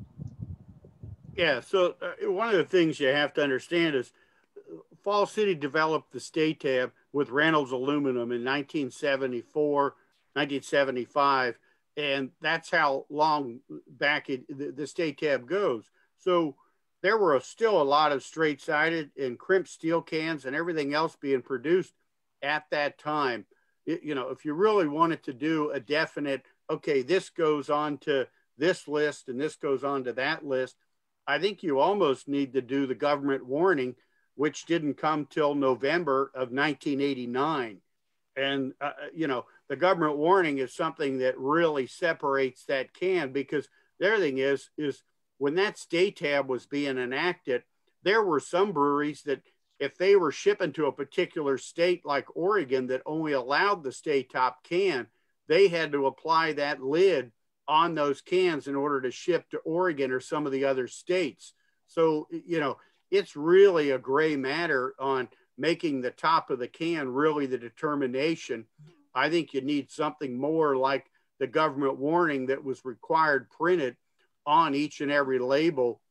Yeah, so one of the things you have to understand is Falls City developed the stay tab with Reynolds Aluminum in 1974, 1975, and that's how long back the stay tab goes. So there were still a lot of straight-sided and crimped steel cans and everything else being produced at that time. You know, if you really wanted to do a definite, okay, this goes on to this list and this goes on to that list, I think you almost need to do the government warning, which didn't come till November of 1989. And, you know, the government warning is something that really separates that can, because the other thing is when that stay tab was being enacted, there were some breweries that if they were shipping to a particular state like Oregon that only allowed the stay top can, they had to apply that lid on those cans in order to ship to Oregon or some of the other states. So, you know, it's really a gray matter on making the top of the can really the determination. I think you need something more like the government warning that was required printed on each and every label,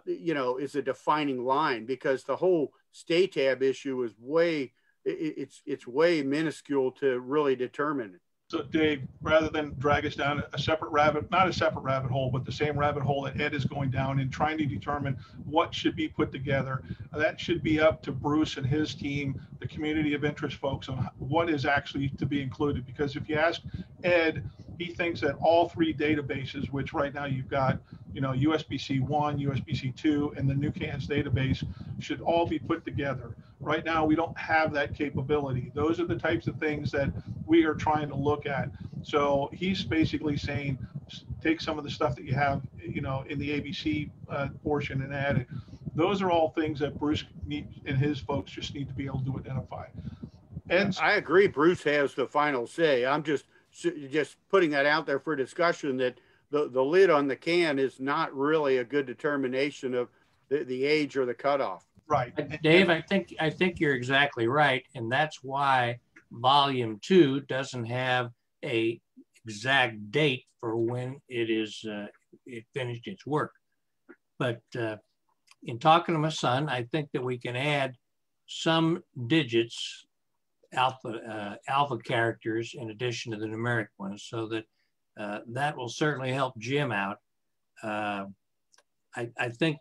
you know, is a defining line, because the whole stay tab issue is way, it's way minuscule to really determine it. So Dave, rather than drag us down a separate not a separate rabbit hole, but the same rabbit hole that Ed is going down in trying to determine what should be put together, that should be up to Bruce and his team, the community of interest folks, on what is actually to be included. Because if you ask Ed, he thinks that all three databases, which right now you've got, USBC 1, USBC 2, and the New Cans database, should all be put together. Right now, we don't have that capability. Those are the types of things that we are trying to look at. So he's basically saying, take some of the stuff that you have, in the ABC portion and add it. Those are all things that Bruce and his folks just need to be able to identify. And I agree, Bruce has the final say. I'm just putting that out there for discussion, that the lid on the can is not really a good determination of the age or the cutoff. Right. Dave, I think you're exactly right. And that's why volume 2 doesn't have a exact date for when it finished its work. But in talking to my son, I think that we can add some digits, alpha characters, in addition to the numeric ones, so that that will certainly help Jim out. I think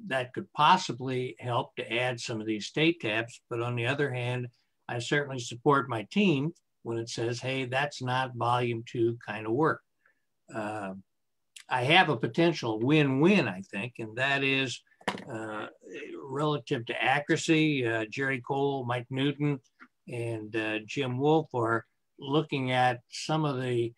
that could possibly help to add some of these state tabs, but on the other hand, I certainly support my team when it says, hey, that's not volume 2 kind of work. I have a potential win-win, I think, and that is relative to accuracy. Jerry Cole, Mike Newton, and Jim Wolf are looking at some of the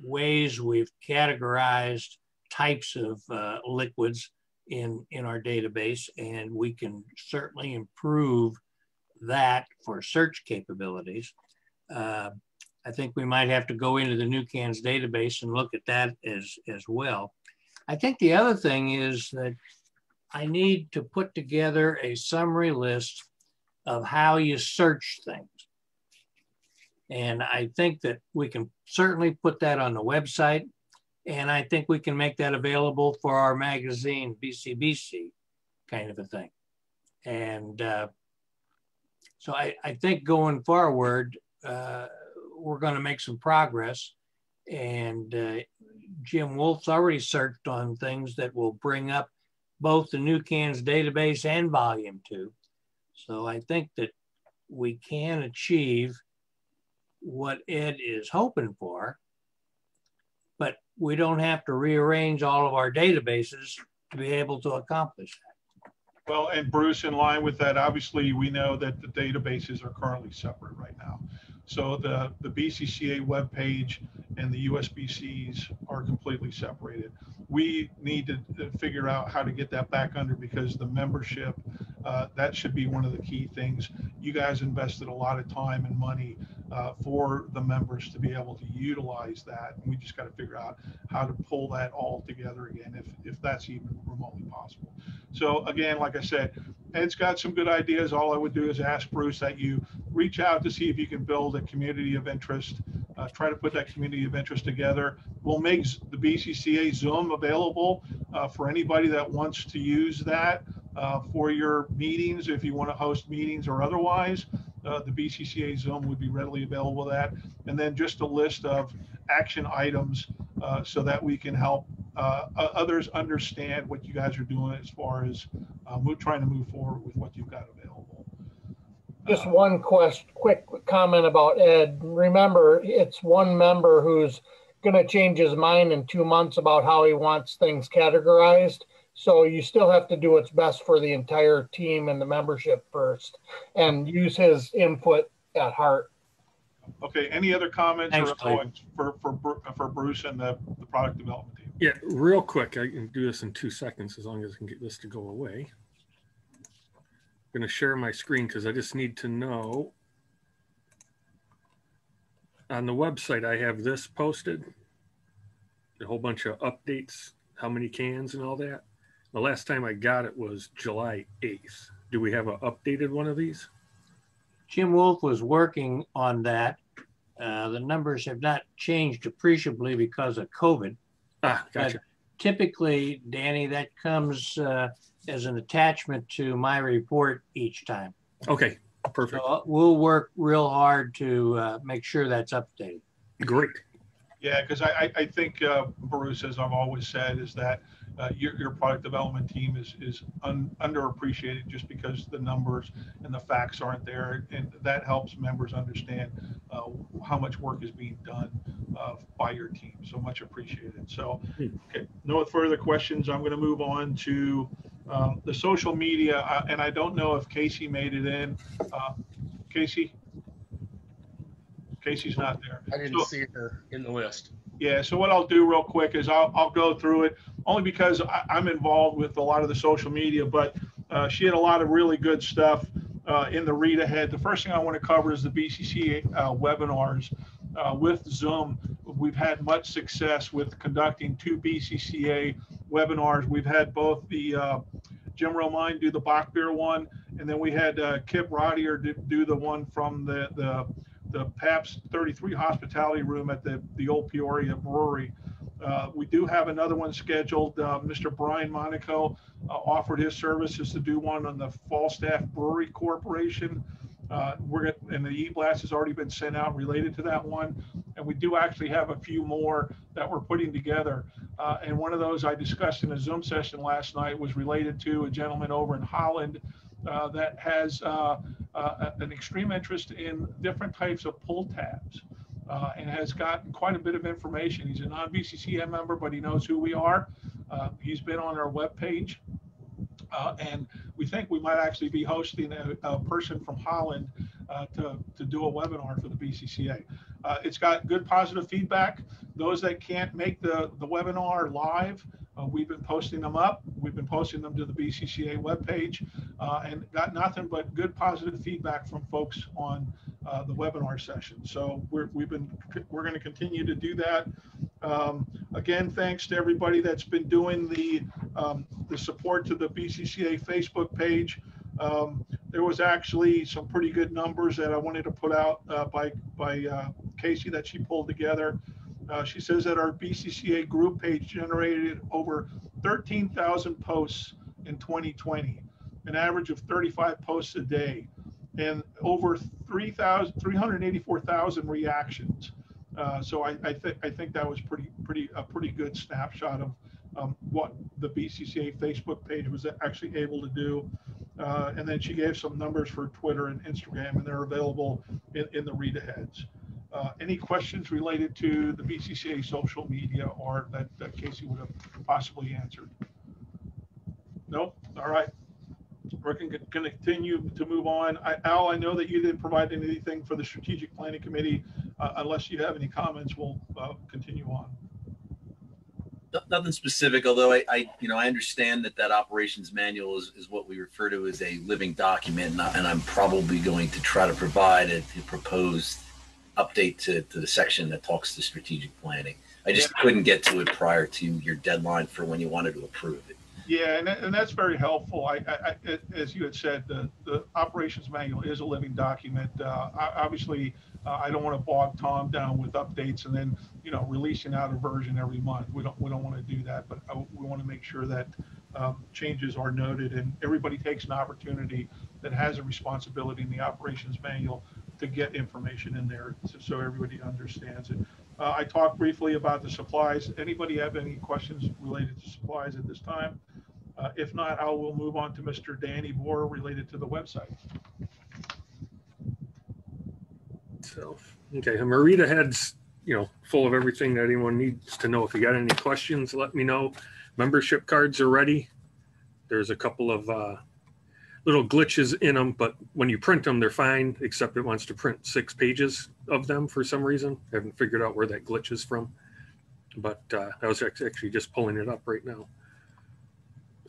ways we've categorized types of liquids in our database, and we can certainly improve that for search capabilities. I think we might have to go into the New Cans database and look at that as well. I think the other thing is that I need to put together a summary list of how you search things. And I think that we can certainly put that on the website. And I think we can make that available for our magazine, BCBC, kind of a thing. And so I think going forward, we're going to make some progress. And Jim Wolf's already searched on things that will bring up both the New Cans database and volume 2. So I think that we can achieve what Ed is hoping for, but we don't have to rearrange all of our databases to be able to accomplish that. Well, and Bruce, in line with that, obviously we know that the databases are currently separate right now. So the BCCA webpage and the USBCs are completely separated. We need to figure out how to get that back under, because the membership, that should be one of the key things. You guys invested a lot of time and money for the members to be able to utilize that. And we just got to figure out how to pull that all together again, if that's even remotely possible. So again, like I said, Ed's got some good ideas. All I would do is ask Bruce that you reach out to see if you can build a community of interest, try to put that community of interest together. We'll make the BCCA Zoom available for anybody that wants to use that for your meetings, if you want to host meetings or otherwise. The BCCA Zoom would be readily available to that. And then just a list of action items so that we can help others understand what you guys are doing as far as trying to move forward with what you've got available. Just one quick comment about Ed. Remember, it's one member who's going to change his mind in 2 months about how he wants things categorized. So you still have to do what's best for the entire team and the membership first, and use his input at heart. Okay. Any other comments Thanks, or points for Bruce and the product development team? Yeah, real quick. I can do this in 2 seconds as long as I can get this to go away. I'm going to share my screen because I just need to know. On the website, I have this posted, a whole bunch of updates, how many cans and all that. The last time I got it was July 8th. Do we have an updated one of these? Jim Wolf was working on that. The numbers have not changed appreciably because of COVID. Gotcha. Typically, Danny, that comes as an attachment to my report each time. Okay, Perfect. So we'll work real hard to make sure that's updated. Great. Yeah, because I think, Bruce, as I've always said, is that your product development team is underappreciated just because the numbers and the facts aren't there. And that helps members understand how much work is being done by your team. So much appreciated. So, okay, no further questions. I'm going to move on to the social media. And I don't know if Casey made it in. Casey? Casey's not there. I didn't see her in the list. Yeah, so what I'll do real quick is I'll go through it only because I'm involved with a lot of the social media, but she had a lot of really good stuff in the read ahead. The first thing I want to cover is the BCCA webinars with Zoom. We've had much success with conducting 2 BCCA webinars. We've had both the Jim Romine do the Bach beer one, and then we had Kip Rodier do the one from the Pabst 33 hospitality room at the old Peoria Brewery. We do have another one scheduled. Mr. Brian Monaco offered his services to do one on the Falstaff Brewery Corporation. And the e-blast has already been sent out related to that one. And we do actually have a few more that we're putting together. And one of those I discussed in a Zoom session last night was related to a gentleman over in Holland that has an extreme interest in different types of pull tabs and has gotten quite a bit of information. He's a non-BCCM member, but he knows who we are. He's been on our webpage. And we think we might actually be hosting a person from Holland to do a webinar for the BCCA. It's got good positive feedback. Those that can't make the webinar live, we've been posting them up. We've been posting them to the BCCA webpage and got nothing but good positive feedback from folks on the webinar session. So we're going to continue to do that. Again, thanks to everybody that's been doing the support to the BCCA Facebook page. There was actually some pretty good numbers that I wanted to put out by Casey that she pulled together. She says that our BCCA group page generated over 13,000 posts in 2020, an average of 35 posts a day, and over 384,000 reactions. So I think that was a pretty good snapshot of what the BCCA Facebook page was actually able to do. And then she gave some numbers for Twitter and Instagram, and they're available in the read aheads. Any questions related to the BCCA social media or that Casey would have possibly answered? No? All right. We're going to continue to move on. Al, I know that you didn't provide anything for the Strategic Planning Committee. Unless you have any comments, we'll continue on. Nothing specific, although I understand that operations manual is what we refer to as a living document, and I'm probably going to try to provide a proposed update to the section that talks to strategic planning. I just couldn't get to it prior to your deadline for when you wanted to approve it. Yeah, and that's very helpful. As you had said, the operations manual is a living document. Obviously, I don't want to bog Tom down with updates and then releasing out a version every month. We don't want to do that, but we want to make sure that changes are noted and everybody takes an opportunity that has a responsibility in the operations manual to get information in there so everybody understands it. I talked briefly about the supplies. Anybody have any questions related to supplies at this time? If not, I will move on to Mr. Danny Bohr related to the website. So, okay, Marita Head's, full of everything that anyone needs to know. If you got any questions, let me know. Membership cards are ready. There's a couple of little glitches in them, but when you print them, they're fine, except it wants to print 6 pages of them for some reason. I haven't figured out where that glitch is from, but I was actually just pulling it up right now.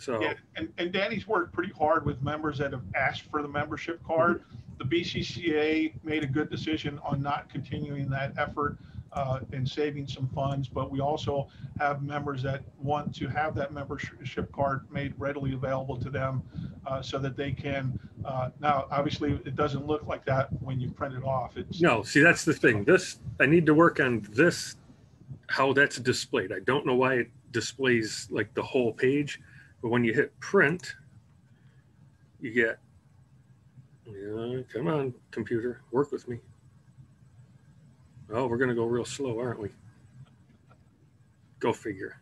So yeah, and Danny's worked pretty hard with members that have asked for the membership card. The BCCA made a good decision on not continuing that effort and saving some funds, but we also have members that want to have that membership card made readily available to them so that they can, now obviously it doesn't look like that when you print it off. No, see, that's the thing. I need to work on this, how that's displayed. I don't know why it displays like the whole page, but when you hit print, you get Yeah, come on, computer, work with me. Oh, we're going to go real slow, aren't we? Go figure.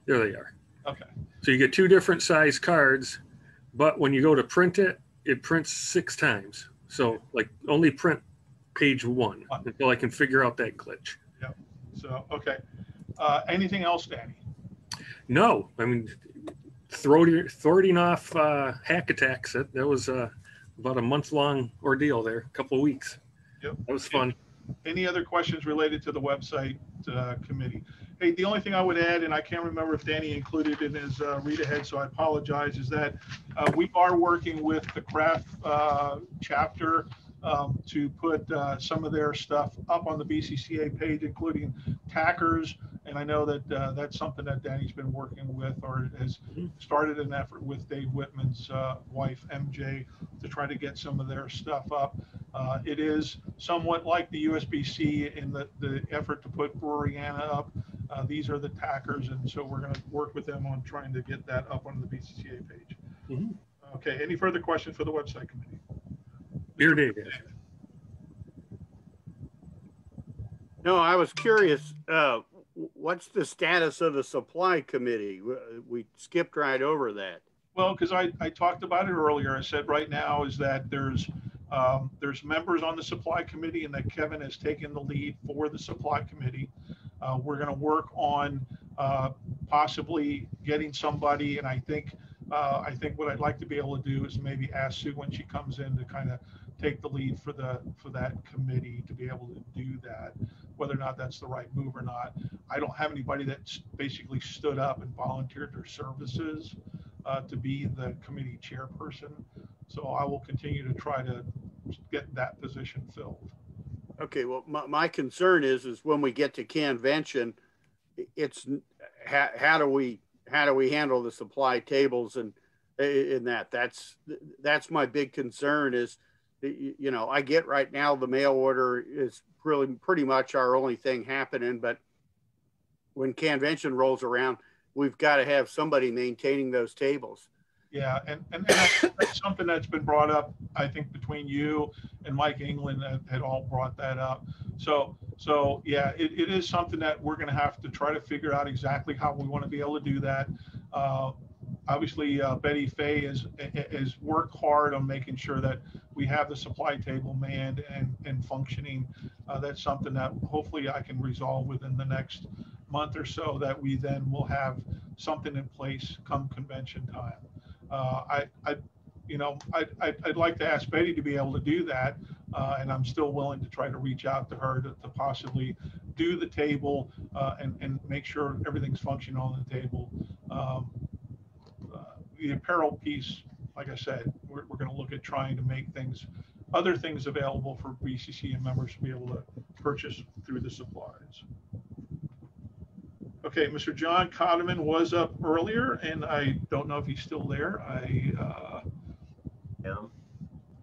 There they are. Okay. So you get two different size cards, but when you go to print it, it prints 6 times. So like only print page 1 until I can figure out that glitch. Yep. So, okay. Anything else, Danny? No, I mean, thwarting off hack attacks, that was about a month-long ordeal there, a couple of weeks. Yep. That was fun. Any other questions related to the website committee? Hey, the only thing I would add, and I can't remember if Danny included in his read ahead, so I apologize, is that we are working with the craft chapter to put some of their stuff up on the BCCA page, including tackers. And I know that that's something that Danny's been working with, or has started an effort with Dave Whitman's wife, MJ, to try to get some of their stuff up. It is somewhat like the USBC in the effort to put Breweriana up. These are the tackers, and so we're going to work with them on trying to get that up on the BCCA page. Mm-hmm. Okay, any further questions for the website committee? Beer David. No, I was curious, what's the status of the supply committee? We skipped right over that. Well, because I talked about it earlier. I said right now is that there's members on the supply committee, and that Kevin has taken the lead for the supply committee. We're going to work on possibly getting somebody, and I think what I'd like to be able to do is maybe ask Sue when she comes in to kind of take the lead for that committee to be able to do that. Whether or not that's the right move or not, I don't have anybody that's basically stood up and volunteered their services to be the committee chairperson. So I will continue to try to get that position filled. Okay, well, my concern is when we get to convention, it's how do we handle the supply tables and in that's my big concern is, you know, I get right now the mail order is really pretty much our only thing happening, but when convention rolls around, we've got to have somebody maintaining those tables. Yeah, and that's something that's been brought up, I think, between you and Mike England had all brought that up. So yeah, it is something that we're going to have to try to figure out exactly how we want to be able to do that. Obviously, Betty Fay is worked hard on making sure that we have the supply table manned and functioning. That's something that hopefully I can resolve within the next month or so, that we then will have something in place come convention time. I'd like to ask Betty to be able to do that, and I'm still willing to try to reach out to her to possibly do the table and make sure everything's functioning on the table. The apparel piece, like I said, we're going to look at trying to make other things available for BCCA members to be able to purchase through the supplies. Okay, Mr. John Cotterman was up earlier, and I don't know if he's still there.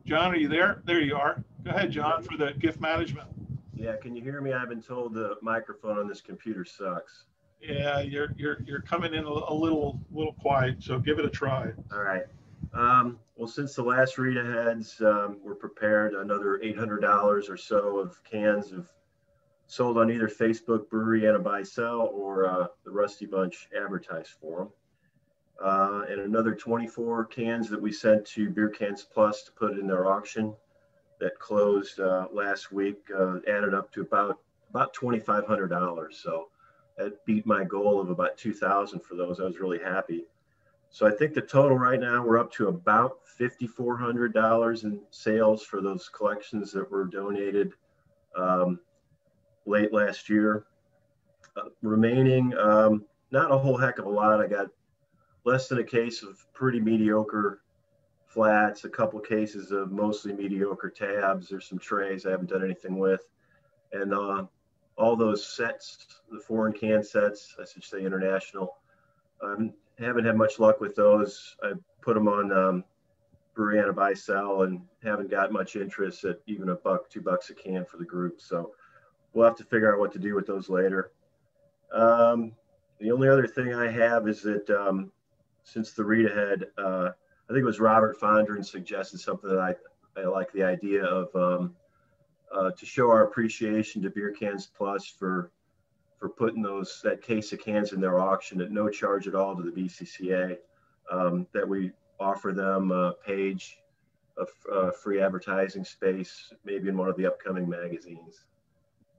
John, are you there? There you are. Go ahead, John, for the gift management. Yeah, can you hear me? I've been told the microphone on this computer sucks. Yeah, you're coming in a little quiet, so give it a try. All right. Well, since the last read aheads, we're prepared. Another $800 or so of cans of sold on either Facebook, Breweriana Buy Sell, or the Rusty Bunch advertised for them. And another 24 cans that we sent to Beer Cans Plus to put in their auction that closed last week, added up to about $2,500. So that beat my goal of about $2,000 for those. I was really happy. So I think the total right now, we're up to about $5,400 in sales for those collections that were donated late last year. Remaining, not a whole heck of a lot. I got less than a case of pretty mediocre flats, a couple cases of mostly mediocre tabs. There's some trays I haven't done anything with. And all those sets, the foreign can sets, I should say international, haven't had much luck with those. I put them on Breweriana Buy Sell and haven't got much interest at even $1, $2 a can for the group. So we'll have to figure out what to do with those later. The only other thing I have is that since the read ahead, I think it was Robert Fondren suggested something that I like the idea of to show our appreciation to Beer Cans Plus for putting that case of cans in their auction at no charge at all to the BCCA, that we offer them a page of free advertising space, maybe in one of the upcoming magazines.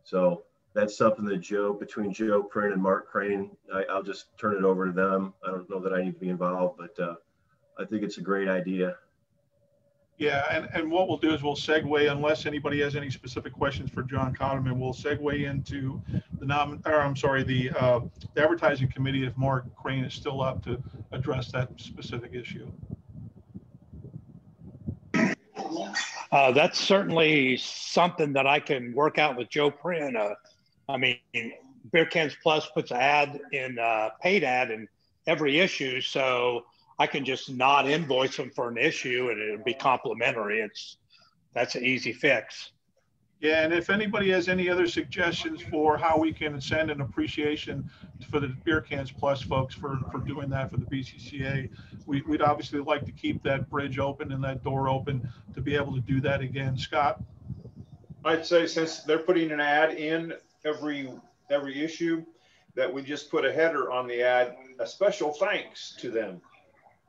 So that's something that between Joe Print and Mark Crane, I'll just turn it over to them. I don't know that I need to be involved, but I think it's a great idea. Yeah, and what we'll do is we'll segue, unless anybody has any specific questions for John Cotterman, we'll segue into the advertising committee if Mark Crane is still up to address that specific issue. That's certainly something that I can work out with Joe Prinn. I mean, Beer Cans Plus puts paid ad in every issue, so I can just not invoice them for an issue and it'll be complimentary. That's an easy fix. Yeah, and if anybody has any other suggestions for how we can send an appreciation for the Beer Cans Plus folks for doing that for the BCCA, we'd obviously like to keep that bridge open and that door open to be able to do that again. Scott? I'd say since they're putting an ad in every issue, that we just put a header on the ad, a special thanks to them.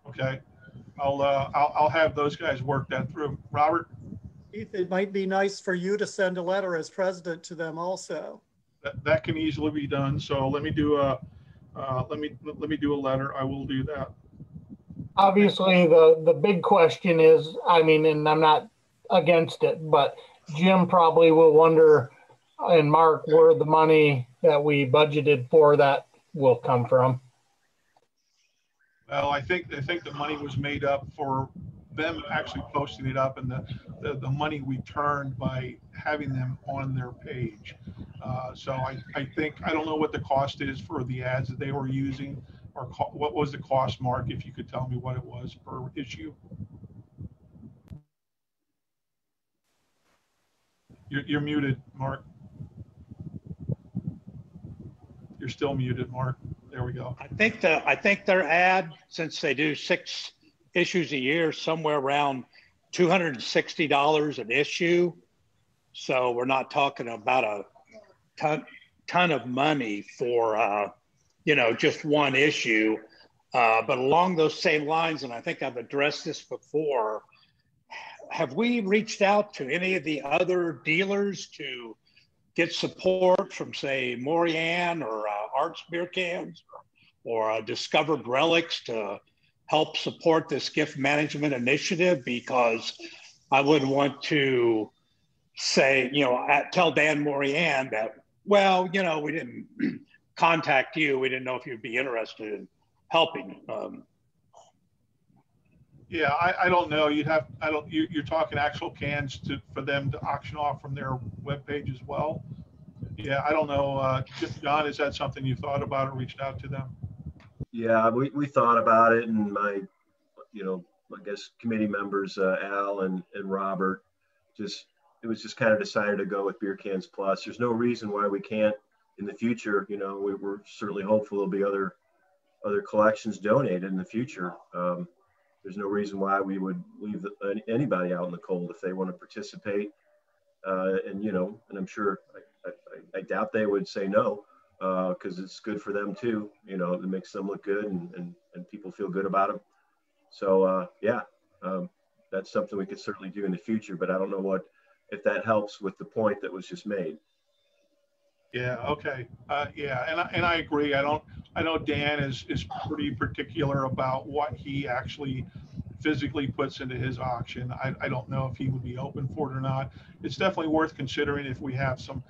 Okay, I'll have those guys work that through. Robert? Keith, it might be nice for you to send a letter as president to them also. That can easily be done. So let me do a letter. I will do that. Obviously, the big question is, I mean, and I'm not against it, but Jim probably will wonder, and Mark, where the money that we budgeted for that will come from. Well, I think the money was made up for them actually posting it up, and the money we turned by having them on their page. So I think, I don't know what the cost is for the ads that they were using, or what was the cost, Mark, if you could tell me what it was per issue. You're muted, Mark. You're still muted, Mark. There we go. I think their ad, since they do 6 issues a year, somewhere around $260 an issue. So we're not talking about a ton of money for just one issue. But along those same lines, and I think I've addressed this before, have we reached out to any of the other dealers to get support from, say, Morianne or Arts Beer Cans or Discovered Relics to help support this gift management initiative? Because I wouldn't want to say, tell Dan Morianne that, well, we didn't contact you. We didn't know if you'd be interested in helping. Yeah, I don't know. You're talking actual cans for them to auction off from their webpage as well. Yeah, I don't know. John, is that something you thought about or reached out to them? Yeah, we thought about it, and my, I guess committee members, Al and Robert, it was just kind of decided to go with Beer Cans Plus. There's no reason why we can't in the future. We're certainly hopeful there'll be other collections donated in the future. There's no reason why we would leave anybody out in the cold if they want to participate. And I'm sure, I doubt they would say no, because it's good for them too. It makes them look good and people feel good about them. So that's something we could certainly do in the future, but I don't know if that helps with the point that was just made. Yeah. Okay. Yeah. And I agree. I know Dan is pretty particular about what he actually physically puts into his auction. I don't know if he would be open for it or not. It's definitely worth considering if we have some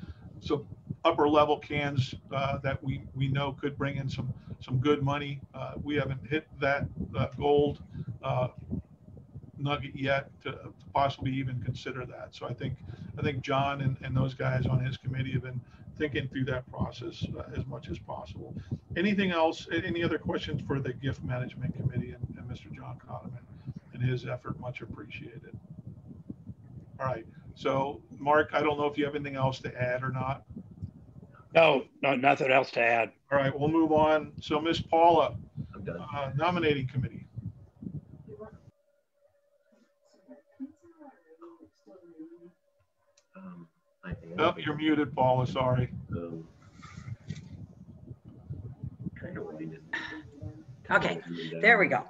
upper level cans that we know could bring in some good money. We haven't hit that gold nugget yet to possibly even consider that. So I think John and those guys on his committee have been thinking through that process as much as possible. Anything else? Any other questions for the gift management committee and Mr. John Cotterman and his effort? Much appreciated. All right. So Mark, I don't know if you have anything else to add or not. No, nothing else to add. All right, we'll move on. So Miss Paula, nominating committee. Oh, you're muted, Paula. Sorry. Okay, there we go.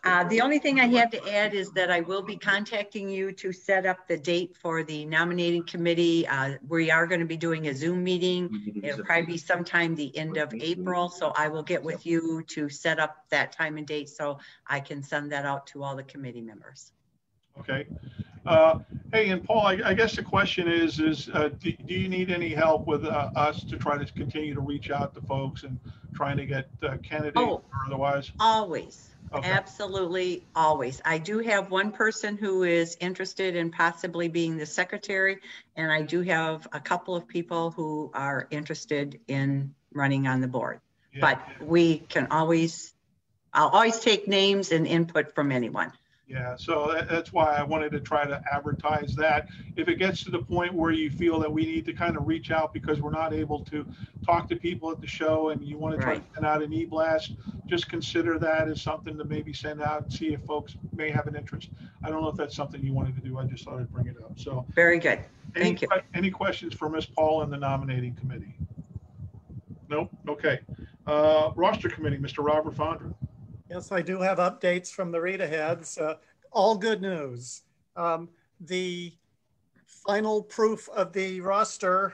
The only thing I have to add is that I will be contacting you to set up the date for the nominating committee. We are going to be doing a Zoom meeting. It'll probably be sometime the end of April. So I will get with you to set up that time and date so I can send that out to all the committee members. Okay. Hey, and Paul, I guess the question is do you need any help with us to try to continue to reach out to folks and trying to get candidates or otherwise? Always. Okay. Absolutely, always. I do have one person who is interested in possibly being the secretary, and I do have a couple of people who are interested in running on the board. Yeah. But we can always, I'll always take names and input from anyone. Yeah, so that's why I wanted to try to advertise that. If it gets to the point where you feel that we need to kind of reach out because we're not able to talk to people at the show and you want to try to send out an e-blast, just consider that as something to maybe send out and see if folks may have an interest. I don't know if that's something you wanted to do. I just thought I'd bring it up. So very good. Thank you. Any questions for Ms. Paul and the nominating committee? Nope. Okay. Roster committee, Mr. Robert Fondra. Yes, I do have updates from the read-aheads. All good news. The final proof of the roster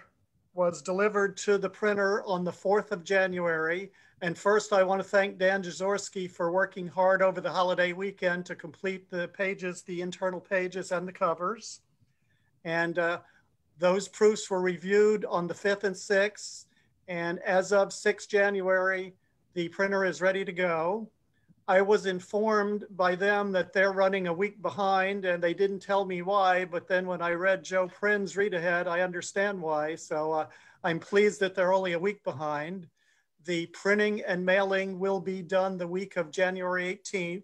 was delivered to the printer on the 4th of January. And first, I want to thank Dan Jaworski for working hard over the holiday weekend to complete the pages, the internal pages and the covers. And those proofs were reviewed on the 5th and 6th. And as of 6 January, the printer is ready to go. I was informed by them that they're running a week behind and they didn't tell me why, but then when I read Joe Prin's read ahead, I understand why. So I'm pleased that they're only a week behind. The printing and mailing will be done the week of January 18th.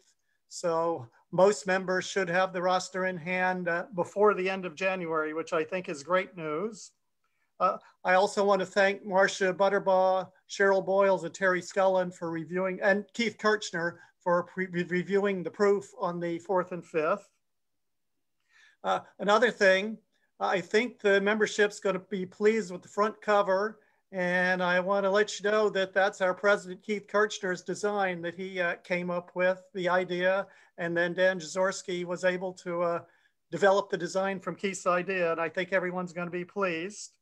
So most members should have the roster in hand before the end of January, which I think is great news. I also want to thank Marcia Butterbaugh, Cheryl Boyles, and Terry Scullen for reviewing, and Keith Kirchner for reviewing the proof on the 4th and 5th. Another thing, I think the membership's going to be pleased with the front cover, and I want to let you know that that's our president, Keith Kirchner's design that he came up with, the idea, and then Dan Jaworski was able to develop the design from Keith's idea, and I think everyone's going to be pleased.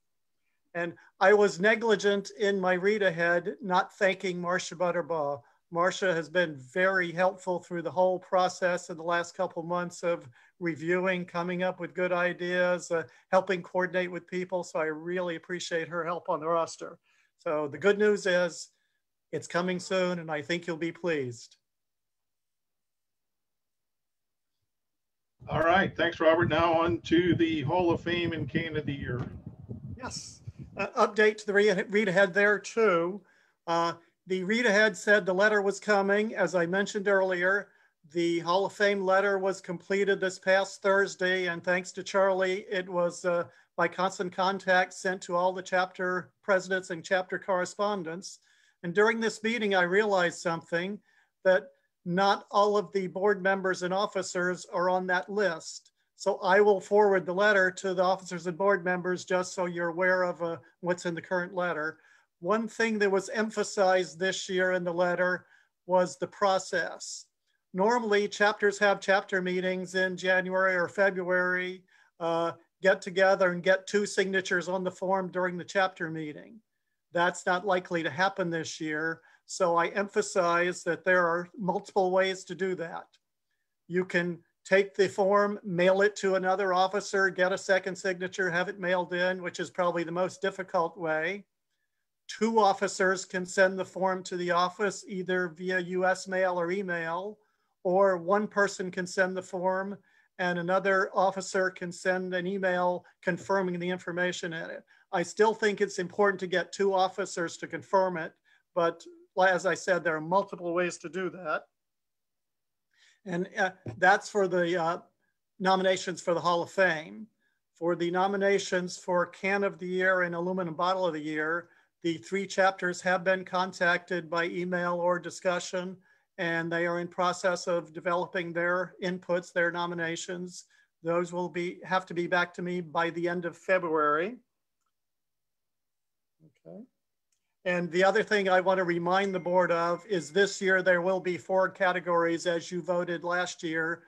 And I was negligent in my read ahead, not thanking Marcia Butterbaugh. Marcia has been very helpful through the whole process in the last couple of months of reviewing, coming up with good ideas, helping coordinate with people. So I really appreciate her help on the roster. So the good news is it's coming soon and I think you'll be pleased. All right, thanks, Robert. Now on to the Hall of Fame and Can of the Year. Yes. Update to the read ahead there too. The read ahead said the letter was coming. As I mentioned earlier, the Hall of Fame letter was completed this past Thursday, and thanks to Charlie, it was by constant contact sent to all the chapter presidents and chapter correspondents. And during this meeting, I realized something, that not all of the board members and officers are on that list. So I will forward the letter to the officers and board members just so you're aware of what's in the current letter. One thing that was emphasized this year in the letter was the process. Normally, chapters have chapter meetings in January or February, get together and get 2 signatures on the form during the chapter meeting. That's not likely to happen this year. So I emphasize that there are multiple ways to do that. You can take the form, mail it to another officer, get a second signature, have it mailed in, which is probably the most difficult way. 2 officers can send the form to the office either via US mail or email, or 1 person can send the form and another officer can send an email confirming the information in it. I still think it's important to get 2 officers to confirm it, but as I said, there are multiple ways to do that. And that's for the nominations for the Hall of Fame. For the nominations for Can of the Year and Aluminum Bottle of the Year, the 3 chapters have been contacted by email or discussion, and they are in process of developing their inputs, their nominations. Those will have to be back to me by the end of February. Okay. And the other thing I want to remind the board of is this year there will be 4 categories as you voted last year: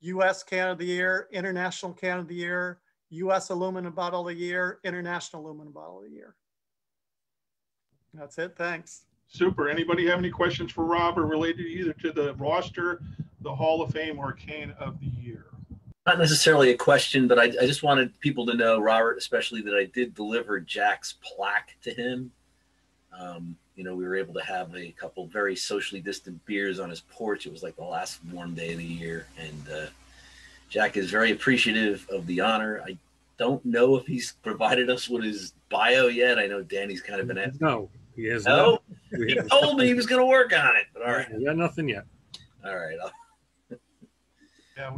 U.S. Can of the Year, International Can of the Year, U.S. Aluminum Bottle of the Year, International Aluminum Bottle of the Year. That's it. Thanks. Super. Anybody have any questions for Rob or related either to the roster, the Hall of Fame, or Can of the Year? Not necessarily a question, but I just wanted people to know, Robert, especially, that I did deliver Jack's plaque to him. You know, we were able to have a couple very socially distant beers on his porch. It was like the last warm day of the year. And Jack is very appreciative of the honor. I don't know if he's provided us with his bio yet. I know Danny's kind of been asking. No, he has no. not. He told me he was going to work on it. But all right. We got nothing yet. All right. Yeah,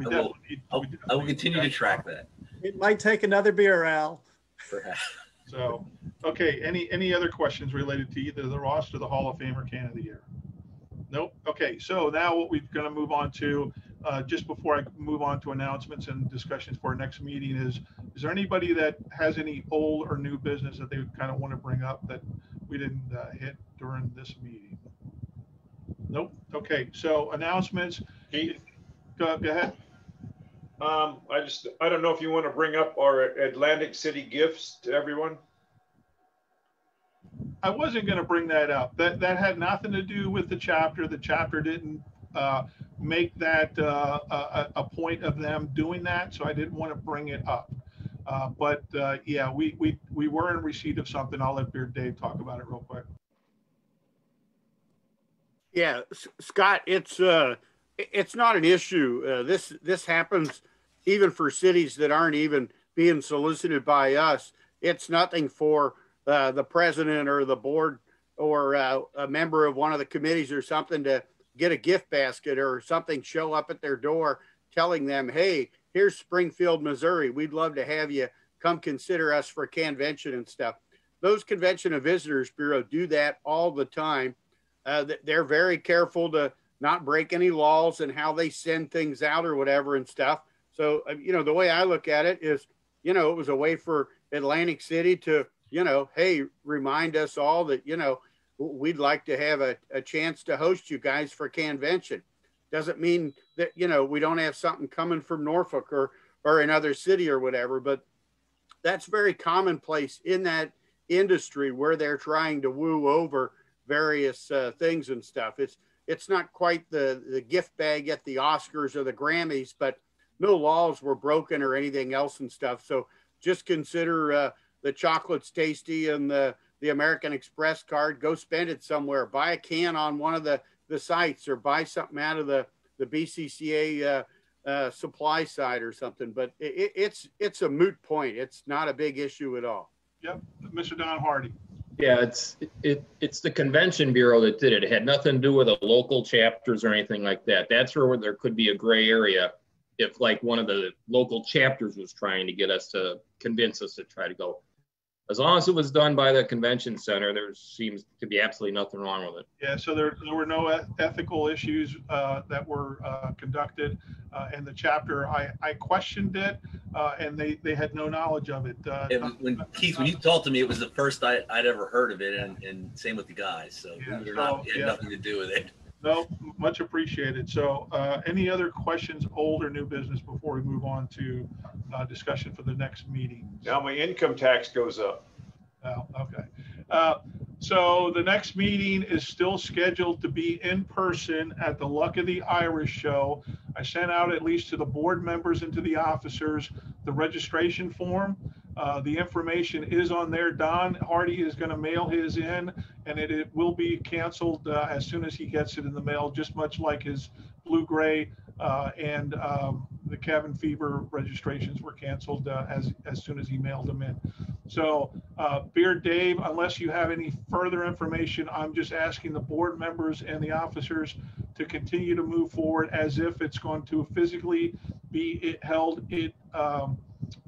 I will continue to track that. It might take another beer, Al. Perhaps. So, okay, any other questions related to either the roster, the Hall of Fame, or Can of the Year? Nope. Okay, so now what we're going to move on to, just before I move on to announcements and discussions for our next meeting, is there anybody that has any old or new business that they kind of want to bring up that we didn't hit during this meeting? Nope. Okay, so announcements. Go ahead. I don't know if you want to bring up our Atlantic City gifts to everyone. I wasn't going to bring that up. That had nothing to do with the chapter. The chapter didn't make that a point of them doing that, so I didn't want to bring it up. But yeah, we were in receipt of something. I'll let Beard Dave talk about it real quick. Yeah, Scott, it's not an issue. This happens even for cities that aren't even being solicited by us. It's nothing for the president or the board or a member of one of the committees or something to get a gift basket or something show up at their door telling them, hey, here's Springfield, Missouri. We'd love to have you come consider us for a convention and stuff. Those Convention and Visitors Bureau do that all the time. They're very careful to not break any laws and how they send things out or whatever and stuff. So, you know, the way I look at it is, you know, it was a way for Atlantic City to, you know, hey, remind us all that, you know, we'd like to have a chance to host you guys for convention. Doesn't mean that, you know, we don't have something coming from Norfolk or another city or whatever, but that's very commonplace in that industry where they're trying to woo over various things and stuff. It's not quite the gift bag at the Oscars or the Grammys, but no laws were broken or anything else and stuff. So just consider the chocolate's tasty and the American Express card. Go spend it somewhere. Buy a can on one of the sites or buy something out of the BCCA supply side or something. But it's a moot point. It's not a big issue at all. Yep, Mr. Don Hardy. Yeah, it's the Convention Bureau that did it. It had nothing to do with the local chapters or anything like that. That's where there could be a gray area if like one of the local chapters was trying to get us to convince us to try to go. As long as it was done by the convention center, there seems to be absolutely nothing wrong with it. Yeah, so there were no ethical issues that were conducted in the chapter. I questioned it, and they had no knowledge of it. Keith, when you talked to me, it was the first I'd ever heard of it, and same with the guys. So yeah, it had nothing to do with it. No, much appreciated. So any other questions, old or new business, before we move on to discussion for the next meeting? Now my income tax goes up. Oh, okay. So the next meeting is still scheduled to be in person at the Luck of the Irish show. I sent out, at least to the board members and to the officers, the registration form. The information is on there. Don Hardy is going to mail his in, and it will be canceled as soon as he gets it in the mail, just much like his Blue Gray and the Cabin Fever registrations were canceled as soon as he mailed them in. So Beard Dave, unless you have any further information, I'm just asking the board members and the officers to continue to move forward as if it's going to physically be held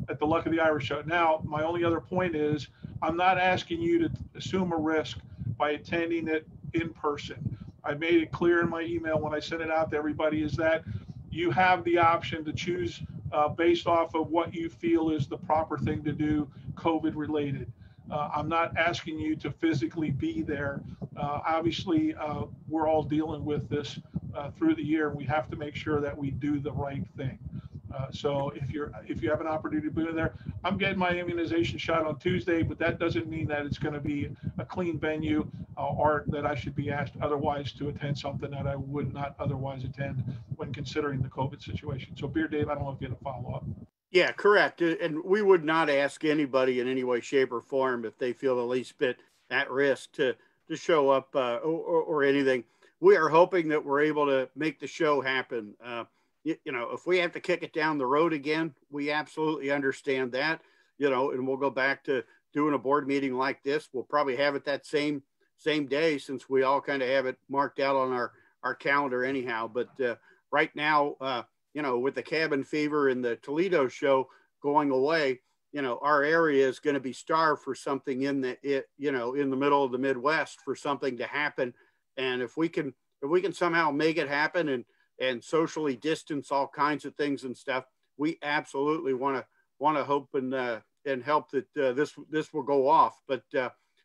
at the Luck of the Irish show. Now, my only other point is I'm not asking you to assume a risk by attending it in person. I made it clear in my email when I sent it out to everybody is that you have the option to choose based off of what you feel is the proper thing to do, COVID related. I'm not asking you to physically be there. Obviously, we're all dealing with this through the year, and we have to make sure that we do the right thing. So if you have an opportunity to be there, I'm getting my immunization shot on Tuesday, but that doesn't mean that it's going to be a clean venue or that I should be asked otherwise to attend something that I would not otherwise attend when considering the COVID situation. So Beer Dave, I don't know if you had a follow up. Yeah, correct. And we would not ask anybody in any way, shape, or form if they feel the least bit at risk to show up or anything. We are hoping that we're able to make the show happen. You know, if we have to kick it down the road again, we absolutely understand that, you know, and we'll go back to doing a board meeting like this. We'll probably have it that same day, since we all kind of have it marked out on our calendar anyhow. But right now, you know, with the cabin fever and the Toledo show going away, you know, our area is going to be starved for something in the middle of the Midwest for something to happen. And if we can somehow make it happen and socially distance all kinds of things and stuff, we absolutely want to hope and help that this will go off. But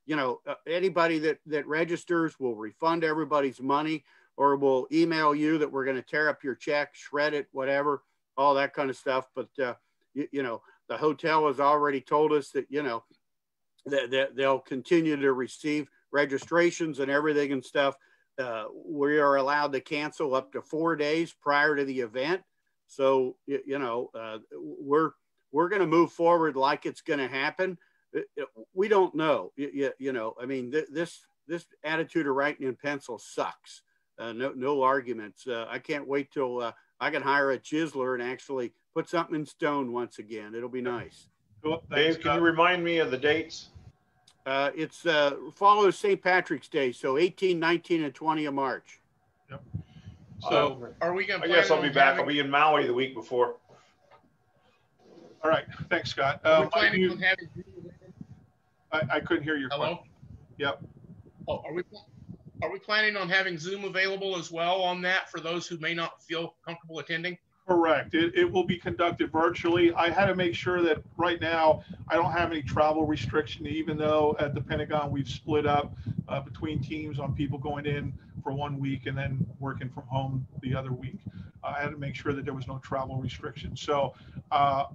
you know, anybody that registers, will refund everybody's money, or we'll email you that we're going to tear up your check, shred it, whatever, all that kind of stuff. But you know, the hotel has already told us that, you know, that they'll continue to receive registrations and everything and stuff. We are allowed to cancel up to 4 days prior to the event. So, you know, we're going to move forward like it's going to happen. We don't know, you know, I mean, this attitude of writing in pencil sucks. No arguments. I can't wait till I can hire a chiseler and actually put something in stone once again. It'll be nice. Cool. Dave, can you remind me of the dates? It's follows St. Patrick's Day, so 18, 19, and 20 of March. Yep. So are we going to? I guess I'll be back. I'll be in Maui the week before. All right. Thanks, Scott. Are we planning on having? I couldn't hear your Hello? question. Yep. Oh, are we planning on having Zoom available as well on that for those who may not feel comfortable attending? Correct. It will be conducted virtually. I had to make sure that right now I don't have any travel restriction, even though at the Pentagon we've split up between teams on people going in for 1 week and then working from home the other week. I had to make sure that there was no travel restrictions. So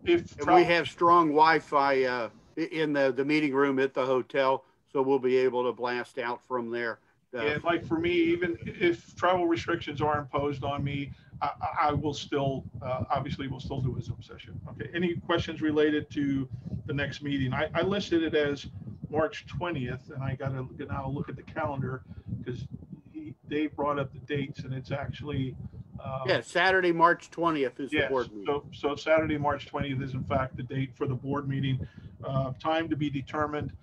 we have strong Wi-Fi in the meeting room at the hotel, so we'll be able to blast out from there. And like for me, even if travel restrictions are imposed on me, I will still, obviously we'll still do a Zoom session. Okay, any questions related to the next meeting? I listed it as March 20th, and I got to now look at the calendar because Dave brought up the dates, and it's actually Saturday, March 20th is the board meeting. So Saturday, March 20th is in fact the date for the board meeting. Time to be determined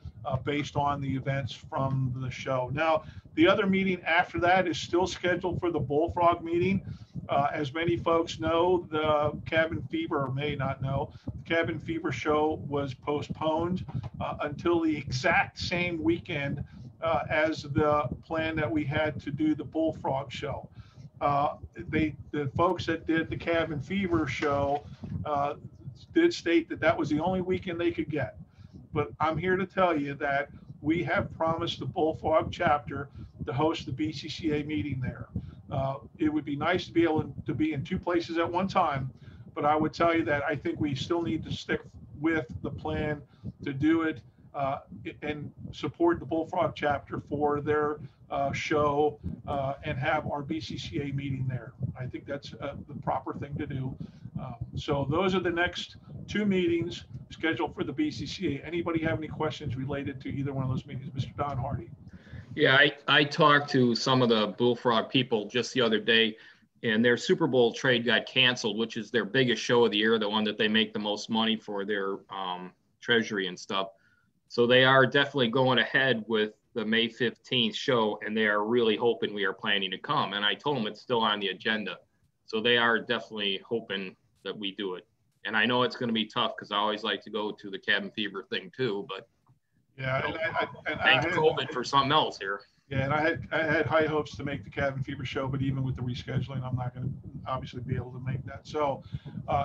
based on the events from the show. Now, the other meeting after that is still scheduled for the Bullfrog meeting. As many folks know, the Cabin Fever, or may not know, the Cabin Fever show was postponed until the exact same weekend as the plan that we had to do the Bullfrog show. The folks that did the Cabin Fever show did state that that was the only weekend they could get. But I'm here to tell you that we have promised the Bullfrog chapter to host the BCCA meeting there. It would be nice to be able to be in two places at one time, but I would tell you that I think we still need to stick with the plan to do it and support the Bullfrog chapter for their show and have our BCCA meeting there. I think that's the proper thing to do. So those are the next two meetings scheduled for the BCCA. Anybody have any questions related to either one of those meetings? Mr. Don Hardy. Yeah, I talked to some of the Bullfrog people just the other day, and their Super Bowl trade got canceled, which is their biggest show of the year, the one that they make the most money for their treasury and stuff. So they are definitely going ahead with the May 15th show, and they are really hoping we are planning to come. And I told them it's still on the agenda. So they are definitely hoping that we do it. And I know it's going to be tough because I always like to go to the Cabin Fever thing too, but yeah, thank COVID for something else here. Yeah, and I had high hopes to make the Cabin Fever show, but even with the rescheduling, I'm not going to obviously be able to make that. So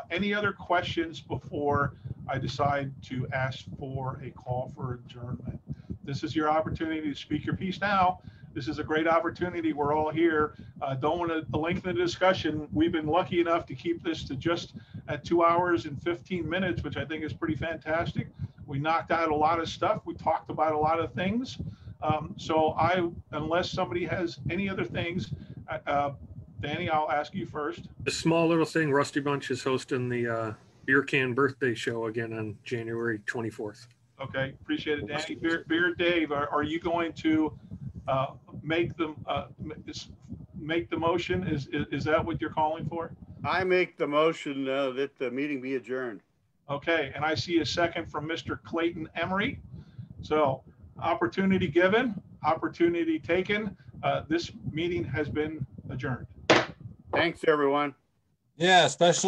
any other questions before I decide to ask for a call for adjournment? This is your opportunity to speak your piece now. This is a great opportunity. We're all here. Don't want to lengthen the discussion. We've been lucky enough to keep this to just at 2 hours and 15 minutes, which I think is pretty fantastic. We knocked out a lot of stuff. We talked about a lot of things. So unless somebody has any other things, Danny, I'll ask you first. A small little thing, Rusty Bunch is hosting the Beer Can Birthday Show again on January 24th. Okay, appreciate it, Danny. Beer Dave, are you going to make the motion? Is that what you're calling for? I make the motion that the meeting be adjourned. Okay, and I see a second from Mr. Clayton Emery. So opportunity given, opportunity taken. This meeting has been adjourned. Thanks, everyone. Yeah, especially